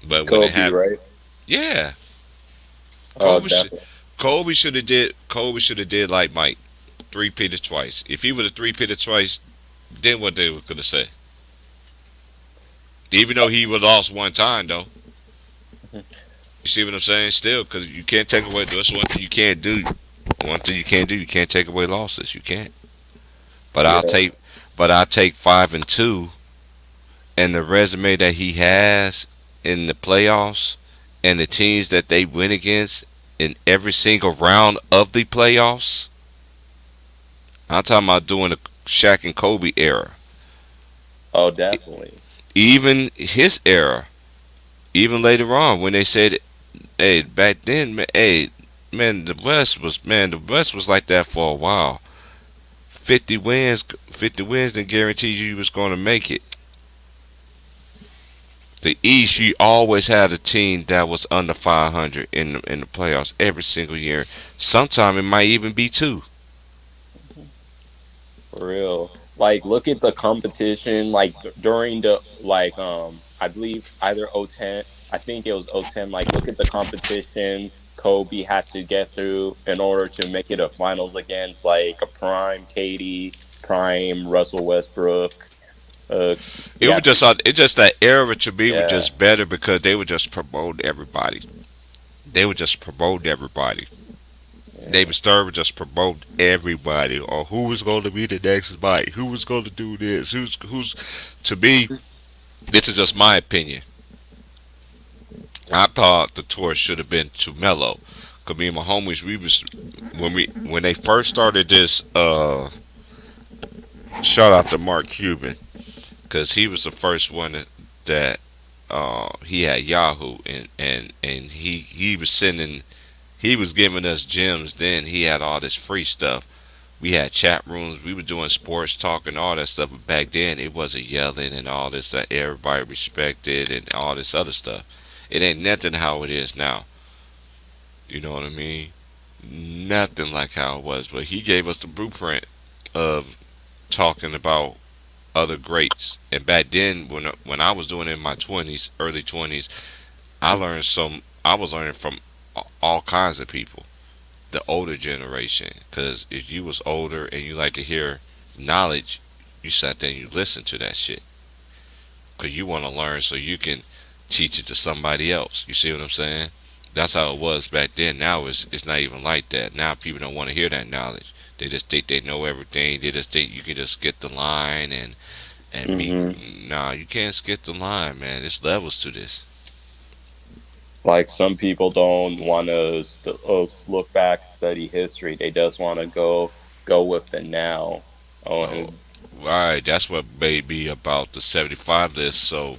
But when it Kobe, happened, right? yeah, Oh, Kobe. definitely. Kobe should have did. Kobe should have did like Mike, three-peated twice. If he would have three-peated twice, then what they were gonna say? Even though he was lost one time, though. You see what I'm saying? Still, because you can't take away. That's one thing you can't do. One thing you can't do. You can't take away losses. You can't. But I'll Yeah, take. But I'll take 5-2, and the resume that he has in the playoffs, and the teams that they win against in every single round of the playoffs. I'm talking about doing the Shaq and Kobe era. oh, definitely. Even his era. Even later on, when they said, "Hey, back then, hey, man, the West was like that for a while. 50 wins didn't guarantee you was going to make it. The East, you always had a team that was under 500 in the playoffs every single year. Sometime it might even be two. For real. Like, look at the competition. Like during the I believe either 010. I think it was 010. Like, look at the competition Kobe had to get through in order to make it a finals against like a prime Katie, prime Russell Westbrook. It Yeah, was just it just that era to me was yeah, just better because they would just promote everybody. They would just promote everybody. yeah. David Stern would just promote everybody, or who was going to be the next Mike, who was going to do this, who's. To me, this is just my opinion. I thought the tour should have been to Mello. Cause me and my homies, we was when they first started this. Shout out to Mark Cuban, cause he was the first one that he had Yahoo, and he was sending, he was giving us gems. Then he had all this free stuff. We had chat rooms. We were doing sports talk and all that stuff. But back then, it wasn't yelling and all this that everybody respected and all this other stuff. It ain't nothing how it is now. You know what I mean? Nothing like how it was. But he gave us the blueprint of talking about other greats. And back then, when I was doing it in my 20s, early 20s, I learned some. I was learning from all kinds of people, the older generation. Because if you was older and you like to hear knowledge, you sat there and you listened to that shit. Because you want to learn so you can teach it to somebody else. You see what I'm saying? That's how it was back then. Now it's not even like that. Now people don't want to hear that knowledge. They just think they know everything. They just think you can just get the line and be. Hmm. Nah, you can't skip the line, man. There's levels to this. Like some people don't want to look back, study history. They just want to go with the now. Oh, Oh, and right. That's what made me about the 75 list so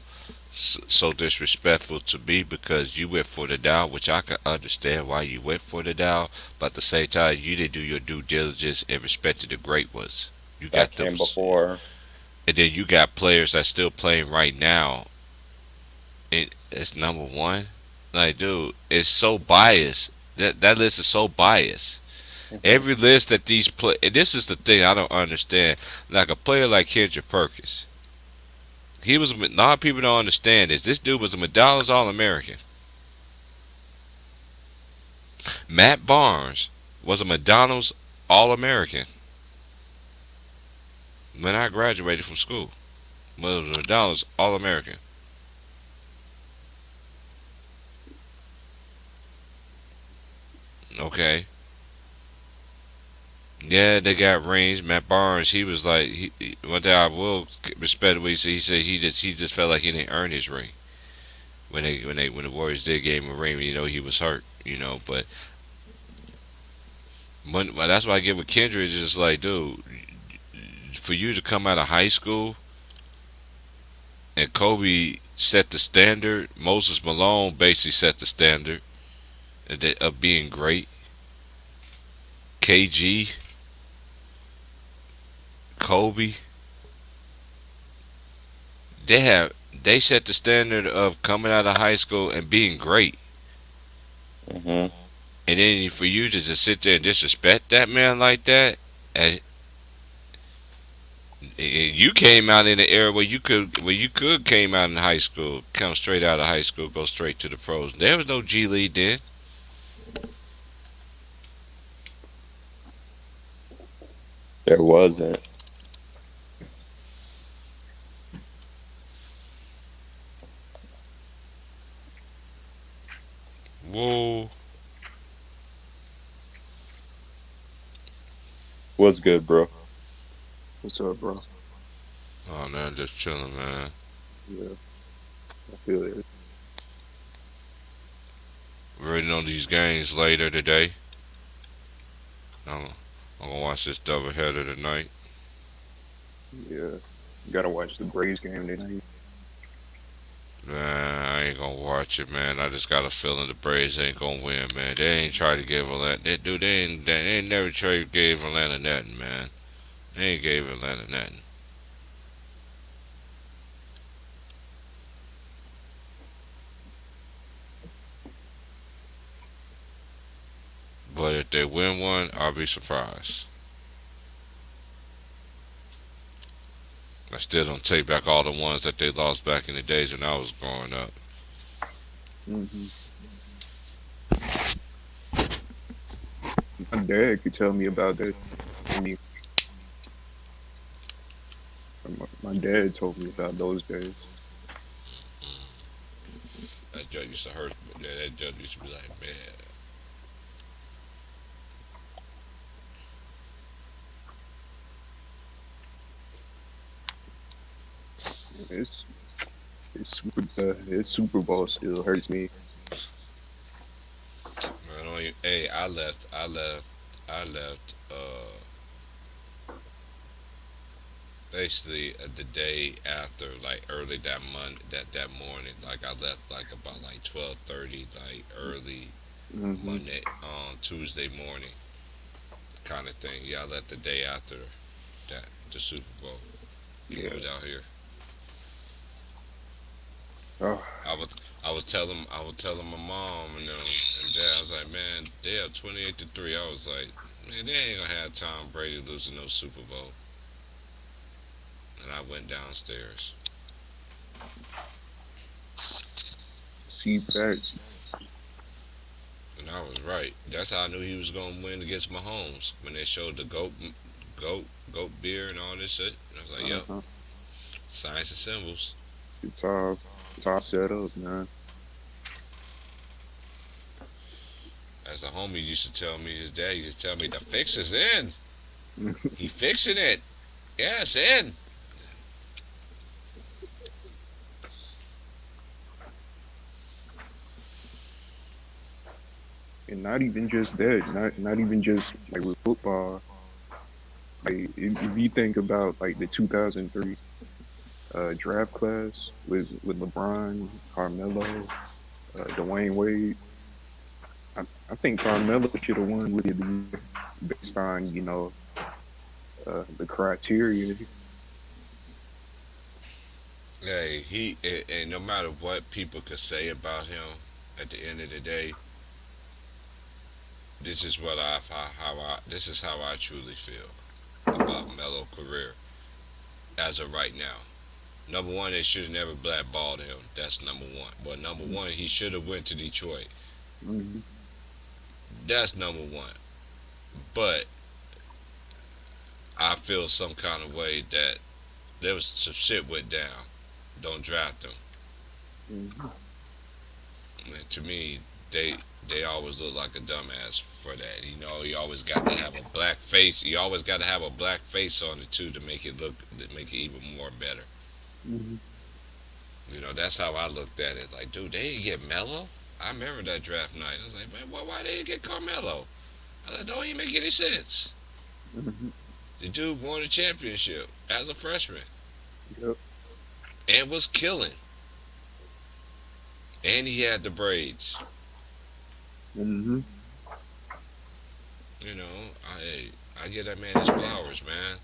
disrespectful to me, because you went for the Dow, which I can understand why you went for the Dow, but at the same time you didn't do your due diligence and respected the great ones. You that got them, came before. and then you got players that's still playing right now. It's number one. Like, dude, it's so biased. That list is so biased. Hmm. Every list that these play, and this is the thing I don't understand. Like a player like Kendrick Perkins, he was. A lot of people don't understand this. This dude was a McDonald's All American. Matt Barnes was a McDonald's All American when I graduated from school. Was a McDonald's All American. Okay. Yeah, they got rings. Matt Barnes, he was like, one thing I will respect what he said. He said he just felt like he didn't earn his ring when the Warriors did gave him a ring. You know, he was hurt. You know, but well, that's why I give a Kendrick. Just like, dude, for you to come out of high school and Kobe set the standard, Moses Malone basically set the standard of being great. KG, Kobe, they set the standard of coming out of high school and being great. Hmm. And then for you to just sit there and disrespect that man like that, and you came out in the era where you could came out in high school, come straight out of high school, go straight to the pros. There was no G League then. There wasn't. Whoa. What's good, bro? What's up, bro? Oh man, just chilling, man. Yeah, I feel it. Waiting on these games later today. I'm, I'm gonna watch this doubleheader tonight. Yeah, gotta watch the Braves game tonight. Man, I ain't gonna watch it, man. I just got a feeling the Braves ain't gonna win, man. They ain't try to give Atlanta. They ain't never tried to give Atlanta nothing, man. They ain't gave Atlanta nothing. But if they win one, I'll be surprised. I still don't take back all the ones that they lost back in the days when I was growing up. hmm My dad could tell me about that. I mean, my dad told me about those days. That judge used to hurt. That judge used to be like, man. It's it's Super Bowl still hurts me. Man, hey, I left. Basically, the day after, like early that morning, like I left like about like 12:30, like early hmm Monday on Tuesday morning, kind of thing. Yeah, I left the day after that the Super Bowl. He Yeah. was out here. Oh, I was telling my mom and them and dad. I was like, man, they are 28-3. I was like, man, they ain't gonna have Tom Brady losing no Super Bowl. And I went downstairs. see facts. And I was right. That's how I knew he was gonna win against Mahomes when they showed the goat, goat beer and all this shit. And I was like, yep, Uh-huh. science and symbols. It's all it's all set up, man. As a homie used to tell me, his dad used to tell me, the fix is in. He fixing it. Yeah, it's in. And not even just that, not even just like with football. Like if you think about like the 2003 draft class with LeBron, Carmelo, Dwayne Wade, I think Carmelo should have won Rookie of the Year based on the criteria. Hey, and no matter what people could say about him, at the end of the day, this is this is how I truly feel about Melo's career as of right now. Number one, they should have never blackballed him. That's number one. But number one, he should have went to Detroit. Mm-hmm. That's number one. But I feel some kind of way that there was some shit went down. Don't draft him. Mm-hmm. And to me, they always look like a dumbass for that. You know, you always got to have a black face. You always got to have a black face on it too to make it even more better. Mm-hmm. You know, that's how I looked at it. Like, dude, they didn't get Melo. I remember that draft night. I was like, man, why they didn't get Carmelo? I was like, don't even make any sense. Mm-hmm. The dude won a championship as a freshman Yep. and was killing. And he had the braids. Mm-hmm. You know, I get that man his flowers, man.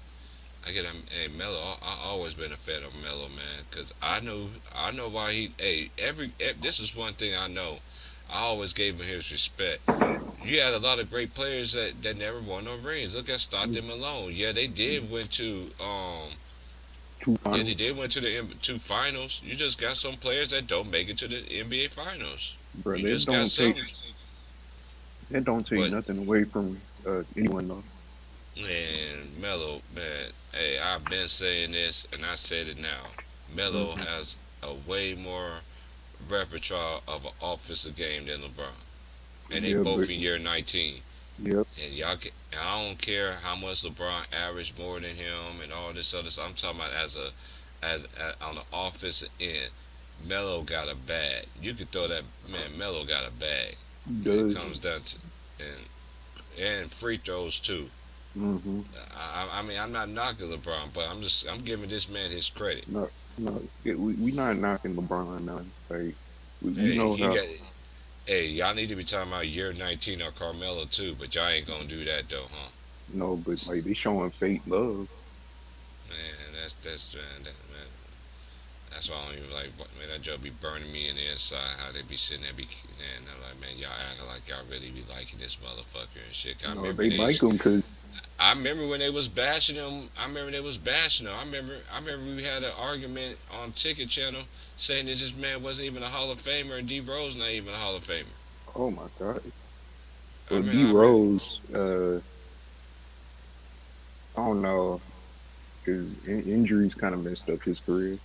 I get him. Hey, Melo. I always been a fan of Melo, man, because I know why he. Hey, this is one thing I know. I always gave him his respect. You had a lot of great players that never won no rings. Look at Stockton Malone. Yeah, they did went to Two yeah, finals, they did went to the two finals. You just got some players that don't make it to the NBA finals. bro. You just got some. That don't take But nothing away from anyone though. And Melo, man, hey, I've been saying this, and I said it now. Melo Hmm. has a way more repertoire of an offensive game than LeBron, and they Yeah, but both in year 19. yep. And y'all, can, I don't care how much LeBron averaged more than him and all this other stuff. I'm talking about on the offensive end. Melo got a bag. You could throw that man. Melo got a bag when it Does. comes down to and free throws too. Hmm. I mean, I'm not knocking LeBron, but I'm giving this man his credit. No, no, yeah, we not knocking LeBron now. Like we Hey, know he how. got. Hey, y'all need to be talking about year 19 or Carmelo too, but y'all ain't gonna do that though, huh? No, but like they showing fake love. Man, that's man. That's why I don't even like. Man, that joke be burning me in the inside. How they be sitting there, and I'm like, man, y'all acting like y'all really be liking this motherfucker and shit. No, they like him because I remember when they was bashing him. I remember they was bashing him. I remember we had an argument on Ticket Channel saying that this man wasn't even a Hall of Famer and D Rose not even a Hall of Famer. oh my god. I Well, mean, D I remember Rose, I don't know, because injuries kind of messed up his career.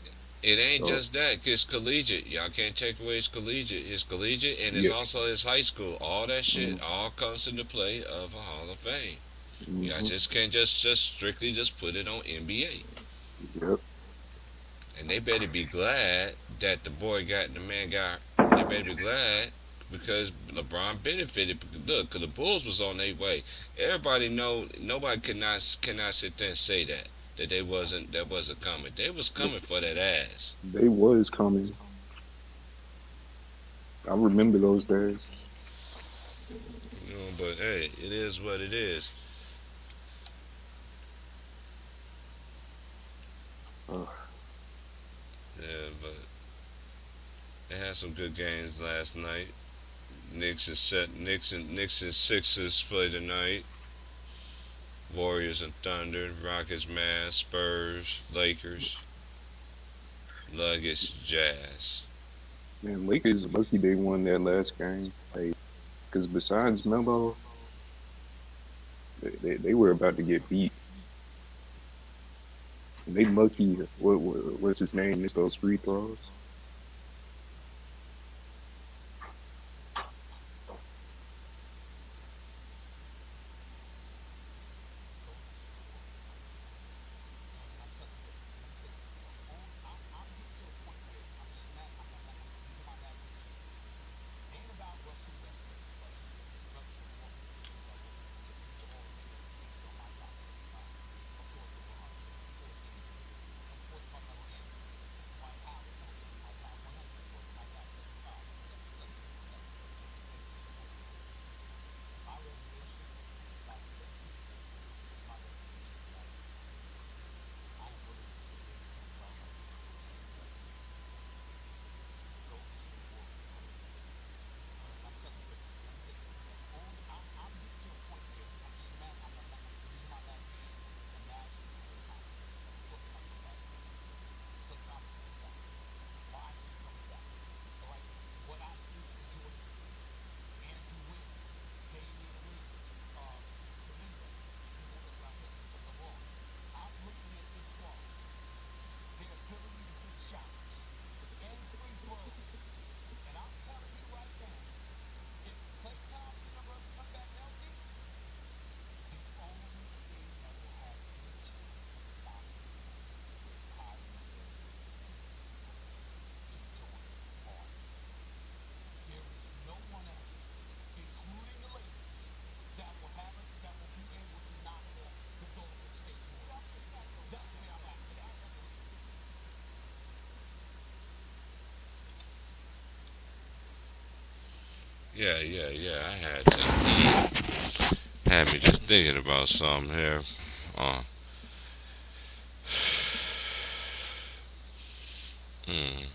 it ain't So just that. It's collegiate. Y'all can't take away his collegiate. It's collegiate and it's yeah. also his high school. All that Mm, shit all comes into play of a Hall of Fame. Y'all hmm. just can't just strictly just put it on NBA. Yep. And they better be glad that the man got. They better be glad because LeBron benefited. Look, cause the Bulls was on their way. Everybody know. Nobody cannot sit there and say that that wasn't coming. They was Th- coming for that ass. They was coming. I remember those days. You know, but hey, it is what it is. Uh, Yeah, but they had some good games last night. Knicks and Sixers play tonight. Warriors and Thunder, Rockets, Mavs, Spurs, Lakers, Nuggets, Jazz. Man, Lakers lucky they won that last game. Like, because besides Melo, they were about to get beat. And they lucky. What's his name? Missed those free throws. Yeah. I had to had me just thinking about something here. Uh, mm,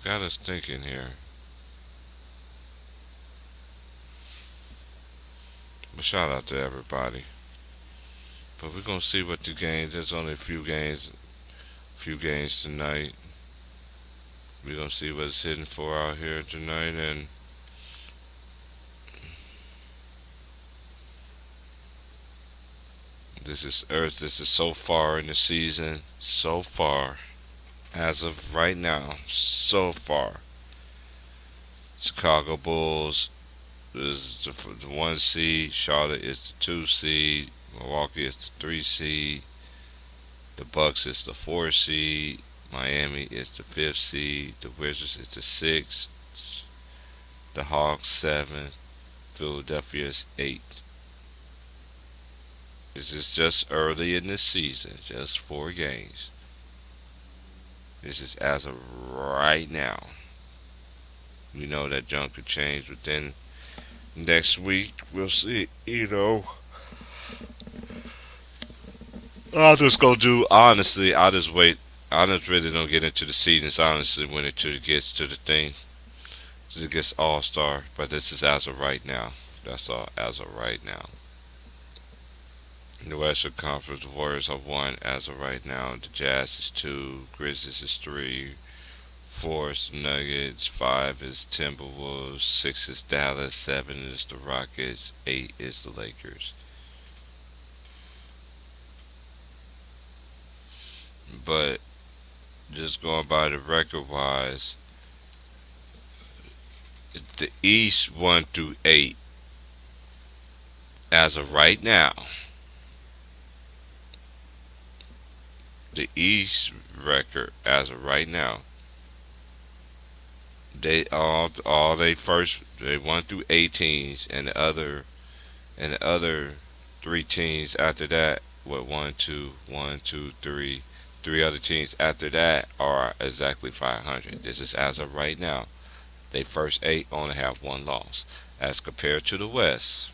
got us thinking here. But shout out to everybody. But we're gonna see what the games. There's only few games tonight. We're gonna see what it's hitting for out here tonight, and This is Earth. This is so far in the season. So far. As of right now. So far. Chicago Bulls is the 1 seed. Charlotte is the 2 seed. Milwaukee is the 3 seed. The Bucks is the 4 seed. Miami is the 5th seed. The Wizards is the 6th. The Hawks 7. Philadelphia is 8. This is just early in the season, just 4 games. This is as of right now. We know that junk could change within next week. We'll see. I'll just go do honestly. I'll just wait. I just really don't get into the seasons honestly when it gets to the thing. It gets All Star, but this is as of right now. That's all as of right now. In the Western Conference, the Warriors are 1 as of right now. The Jazz is 2. Grizzlies is 3. 4 is the Nuggets. 5 is Timberwolves. 6 is Dallas. 7 is the Rockets. 8 is the Lakers. But just going by the record wise, the East 1 through 8 as of right now. The East record as of right now. They 1 through 8 teams, and the other 3 teams after that, what 3 other teams after that are exactly 500. This is as of right now. They first 8 only have 1 loss as compared to the West.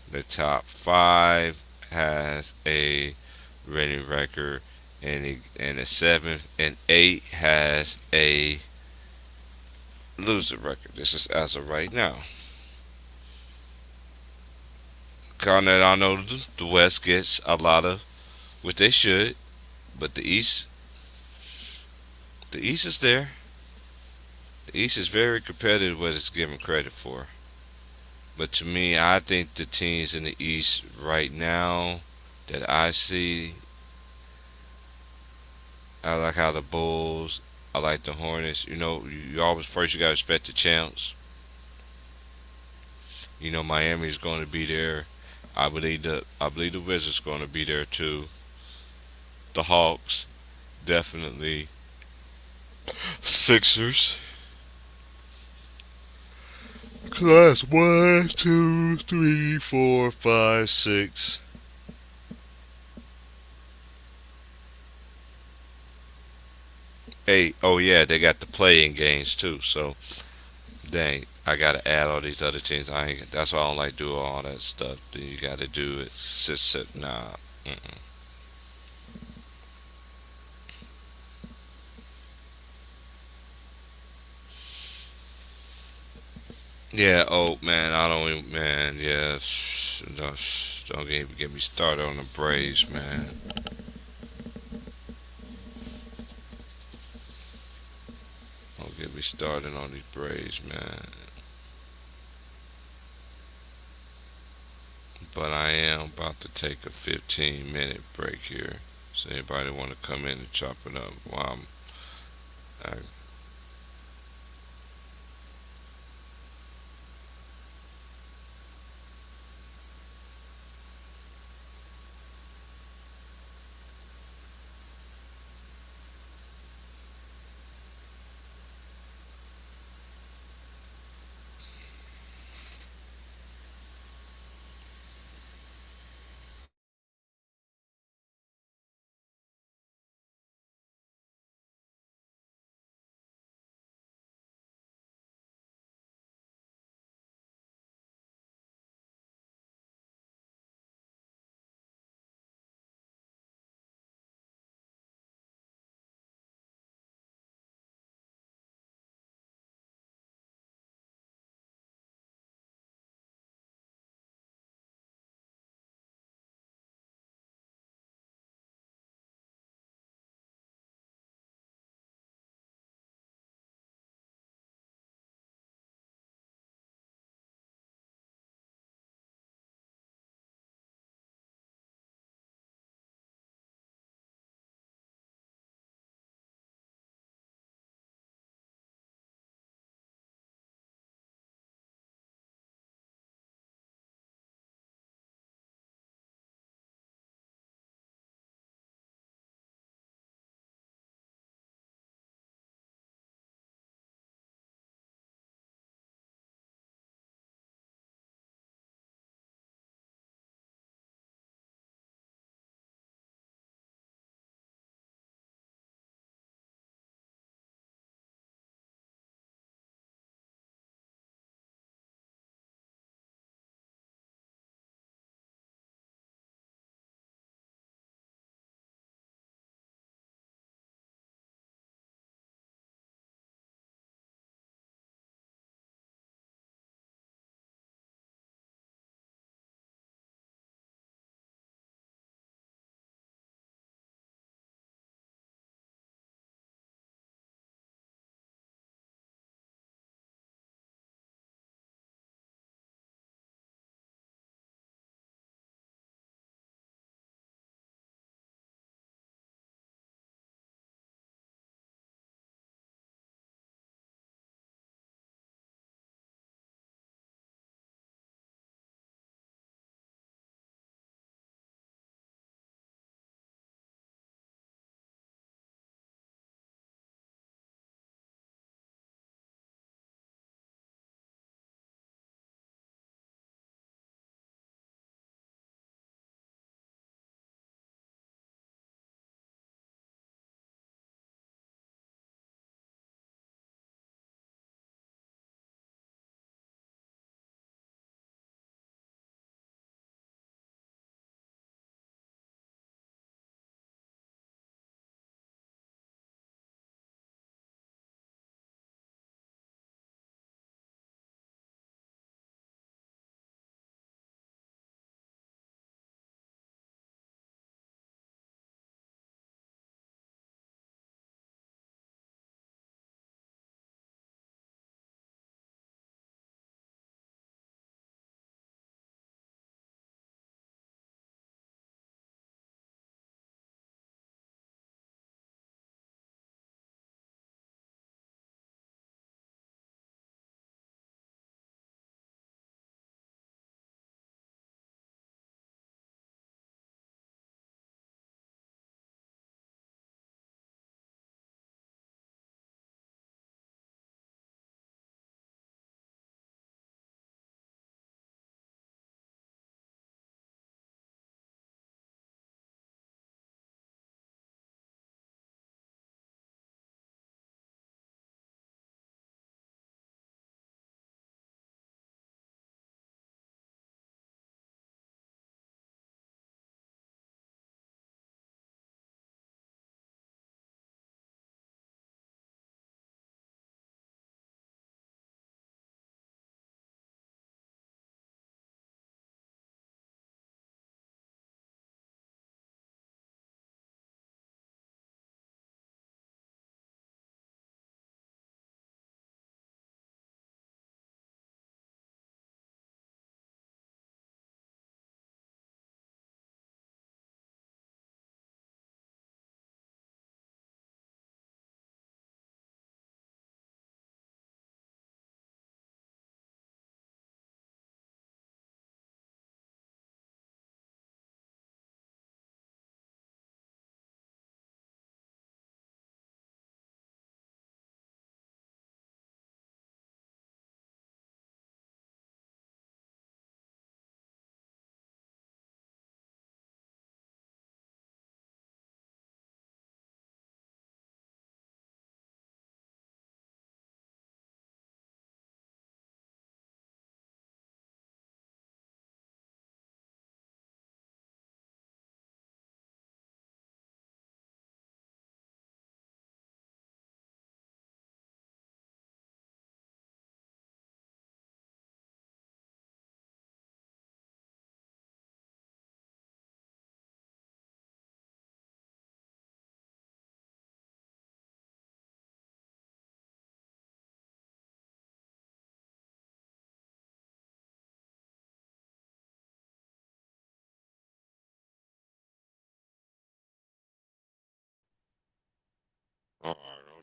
The top 5 has a winning record, and the 7 and 8 has a losing record. This is as of right now. Granted, I know the West gets a lot of, which they should, but the East is there. The East is very competitive, what it's given credit for. But to me, I think the teams in the East right now that I see, I like how the Bulls, I like the Hornets. You always first you gotta respect the champs. Miami's going to be there. I believe the Wizards going to be there too. The Hawks, definitely. Sixers. Class 1, 2, 3, 4, 5, 6. 8. Oh yeah, they got the playing games too. So dang, I gotta add all these other teams. That's why I don't like doing all that stuff. Then you gotta do it. Sit. Nah. Mm-mm. Yeah. Oh man, I don't even. Man, yeah. Don't even get me started on the Braves, man. Don't get me started on these Braves, man. But I am about to take a 15-minute break here. So anybody want to come in and chop it up while I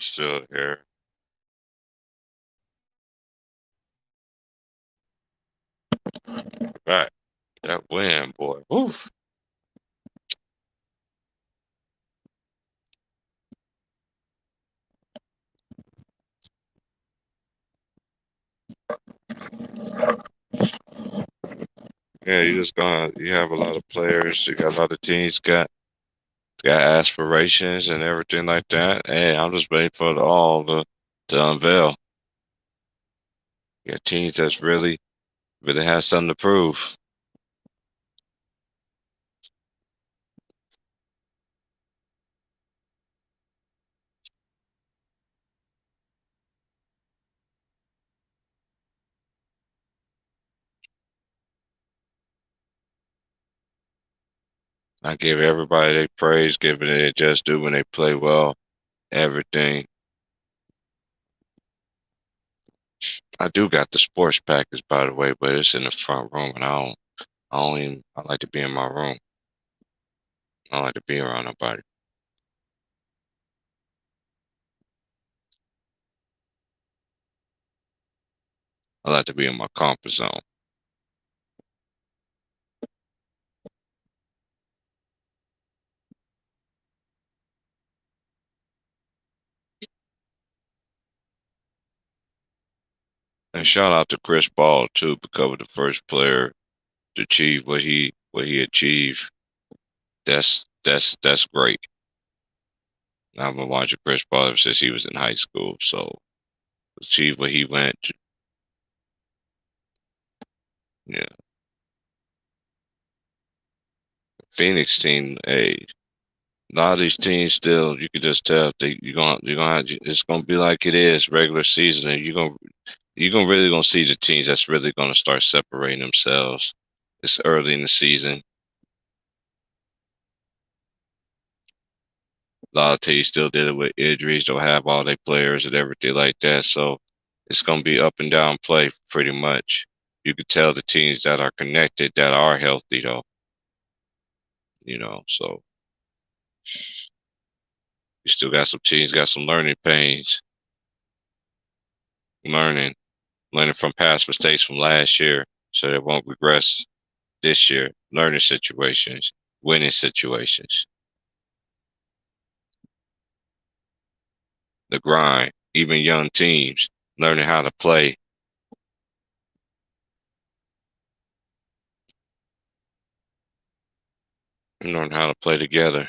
still here. Right. That win, boy. Oof. Yeah, you have a lot of players, you got a lot of teams got aspirations and everything like that. Hey, I'm just waiting for it all to unveil. Yeah, teams that's really has something to prove. I give everybody their praise, give it their just do when they play well. Everything. I do got the sports package, by the way, but it's in the front room, and I like to be in my room. I don't like to be around nobody. I like to be in my comfort zone. And shout out to Chris Paul too, because the first player to achieve what he achieved. That's great. I've been watching Chris Paul ever since he was in high school. So achieve what he went. Yeah, Phoenix team. A lot of these teams still, you can just tell you're gonna it's gonna be like it is regular season, and you're gonna really gonna see the teams that's really gonna start separating themselves. It's early in the season. A lot of teams still dealing with injuries, don't have all their players and everything like that. So it's gonna be up and down play pretty much. You can tell the teams that are connected that are healthy though. So you still got some teams got some learning pains, learning, learning from past mistakes from last year, so they won't regress this year. Learning situations, winning situations, the grind. Even young teams learning how to play, learn how to play together.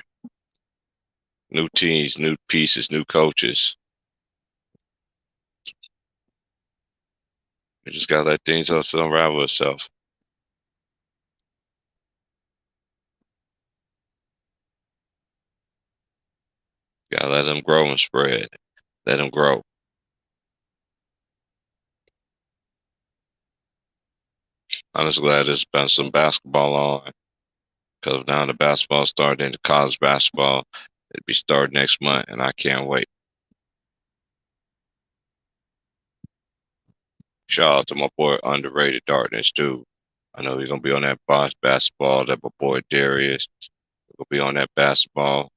New teams, new pieces, new coaches. We just gotta let things else unravel itself. Gotta let them grow and spread. Let them grow. I'm just glad there's been some basketball on, because now the basketball started into college basketball. It'll be starting next month, and I can't wait. Shout out to my boy Underrated Darkness too. I know he's gonna be on that boss basketball. That my boy Darius will be on that basketball.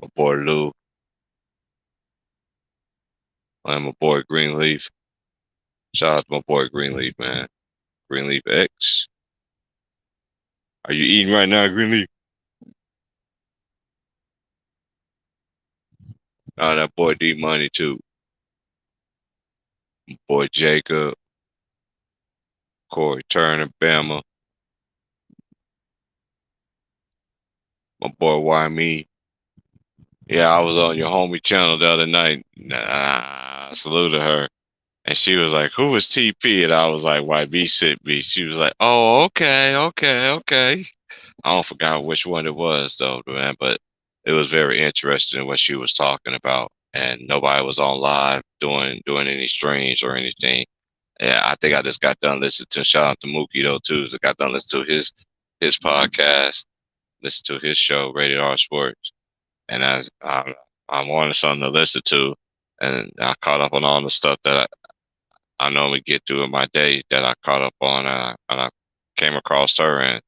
My boy Lou and my boy Greenleaf. Shout out to my boy Greenleaf, man. Greenleaf X. Are you eating right now, Greenleaf? Oh, that boy D Money too. My boy Jacob, Corey Turner, Bama. My boy Why Me. Yeah, I was on your homie channel the other night. Salute to her. And she was like, "Who was TP?" And I was like, "YB Sit B." She was like, "Oh, okay, okay, okay." I don't forgot which one it was though, man. But it was very interesting what she was talking about, and nobody was on live doing any streams or anything. Yeah, I think I just got done listening to shout out to Mookie though too. So I got done listening to his podcast, listen to his show, Rated R Sports, and I wanted something to listen to, and I caught up on all the stuff that I normally get through in my day that I caught up on, and I came across her and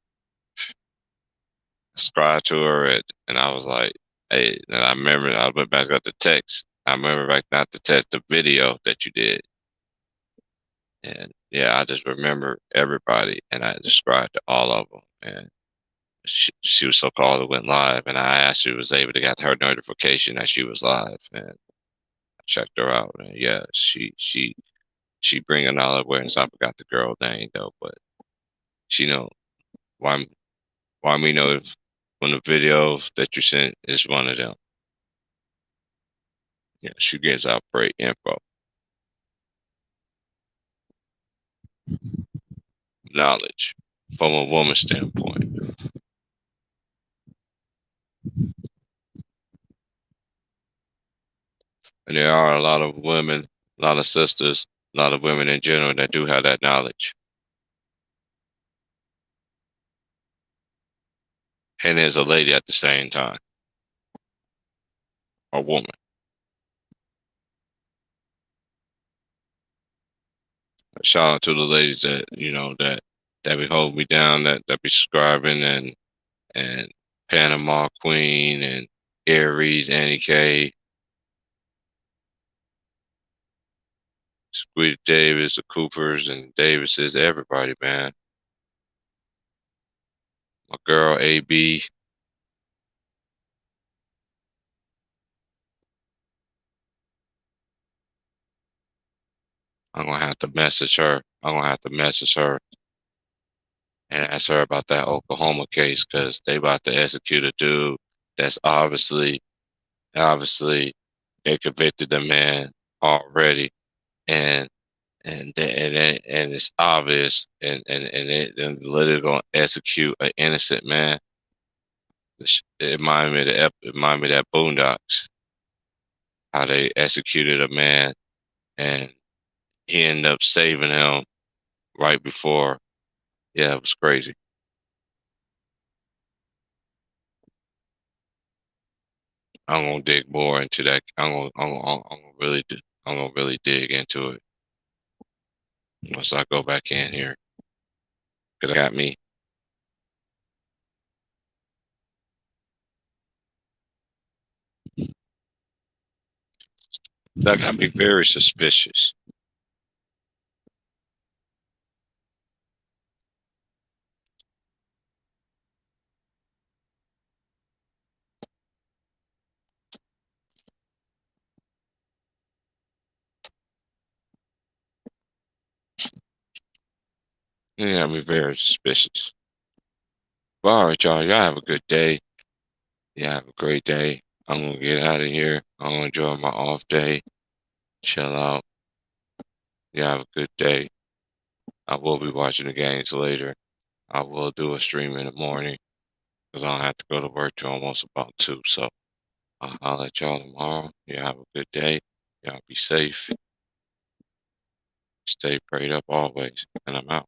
subscribed to her, and I was like, hey, and I remember I went back, got the text. I remember back not to test the video that you did. And yeah, I just remember everybody, and I described to all of them. And she was so called it went live, and I actually was able to get her notification that she was live, and I checked her out. And yeah, she bring another awareness. I forgot the girl name though, but she know why me know if one of the videos that you sent is one of them. Yeah, she gives out great info, knowledge from a woman's standpoint. And there are a lot of women, a lot of sisters, a lot of women in general that do have that knowledge. And there's a lady at the same time, a woman. Shout out to the ladies that that be holding me down, that be subscribing, and Panama Queen and Aries, Annie K, Squeeze Davis, the Coopers and Davises, everybody, man. My girl AB. I'm gonna have to message her. I'm gonna have to message her and ask her about that Oklahoma case, because they about to execute a dude that's obviously they convicted the man already, and and it's obvious, and they're literally gonna execute an innocent man. It reminded me of that Boondocks, how they executed a man and he ended up saving him right before. Yeah, it was crazy. I'm gonna dig more into that. I'm gonna really dig into it once I go back in here, because that got me very suspicious. It got me very suspicious. But all right, y'all have a good day. Yeah, have a great day. I'm gonna get out of here. I'm gonna enjoy my off day, chill out. Yeah, have a good day. I will be watching the games later. I will do a stream in the morning because I don't have to go to work till almost about 2. So I'll let y'all tomorrow. Yeah, have a good day. Y'all be safe. Stay prayed up always. And I'm out.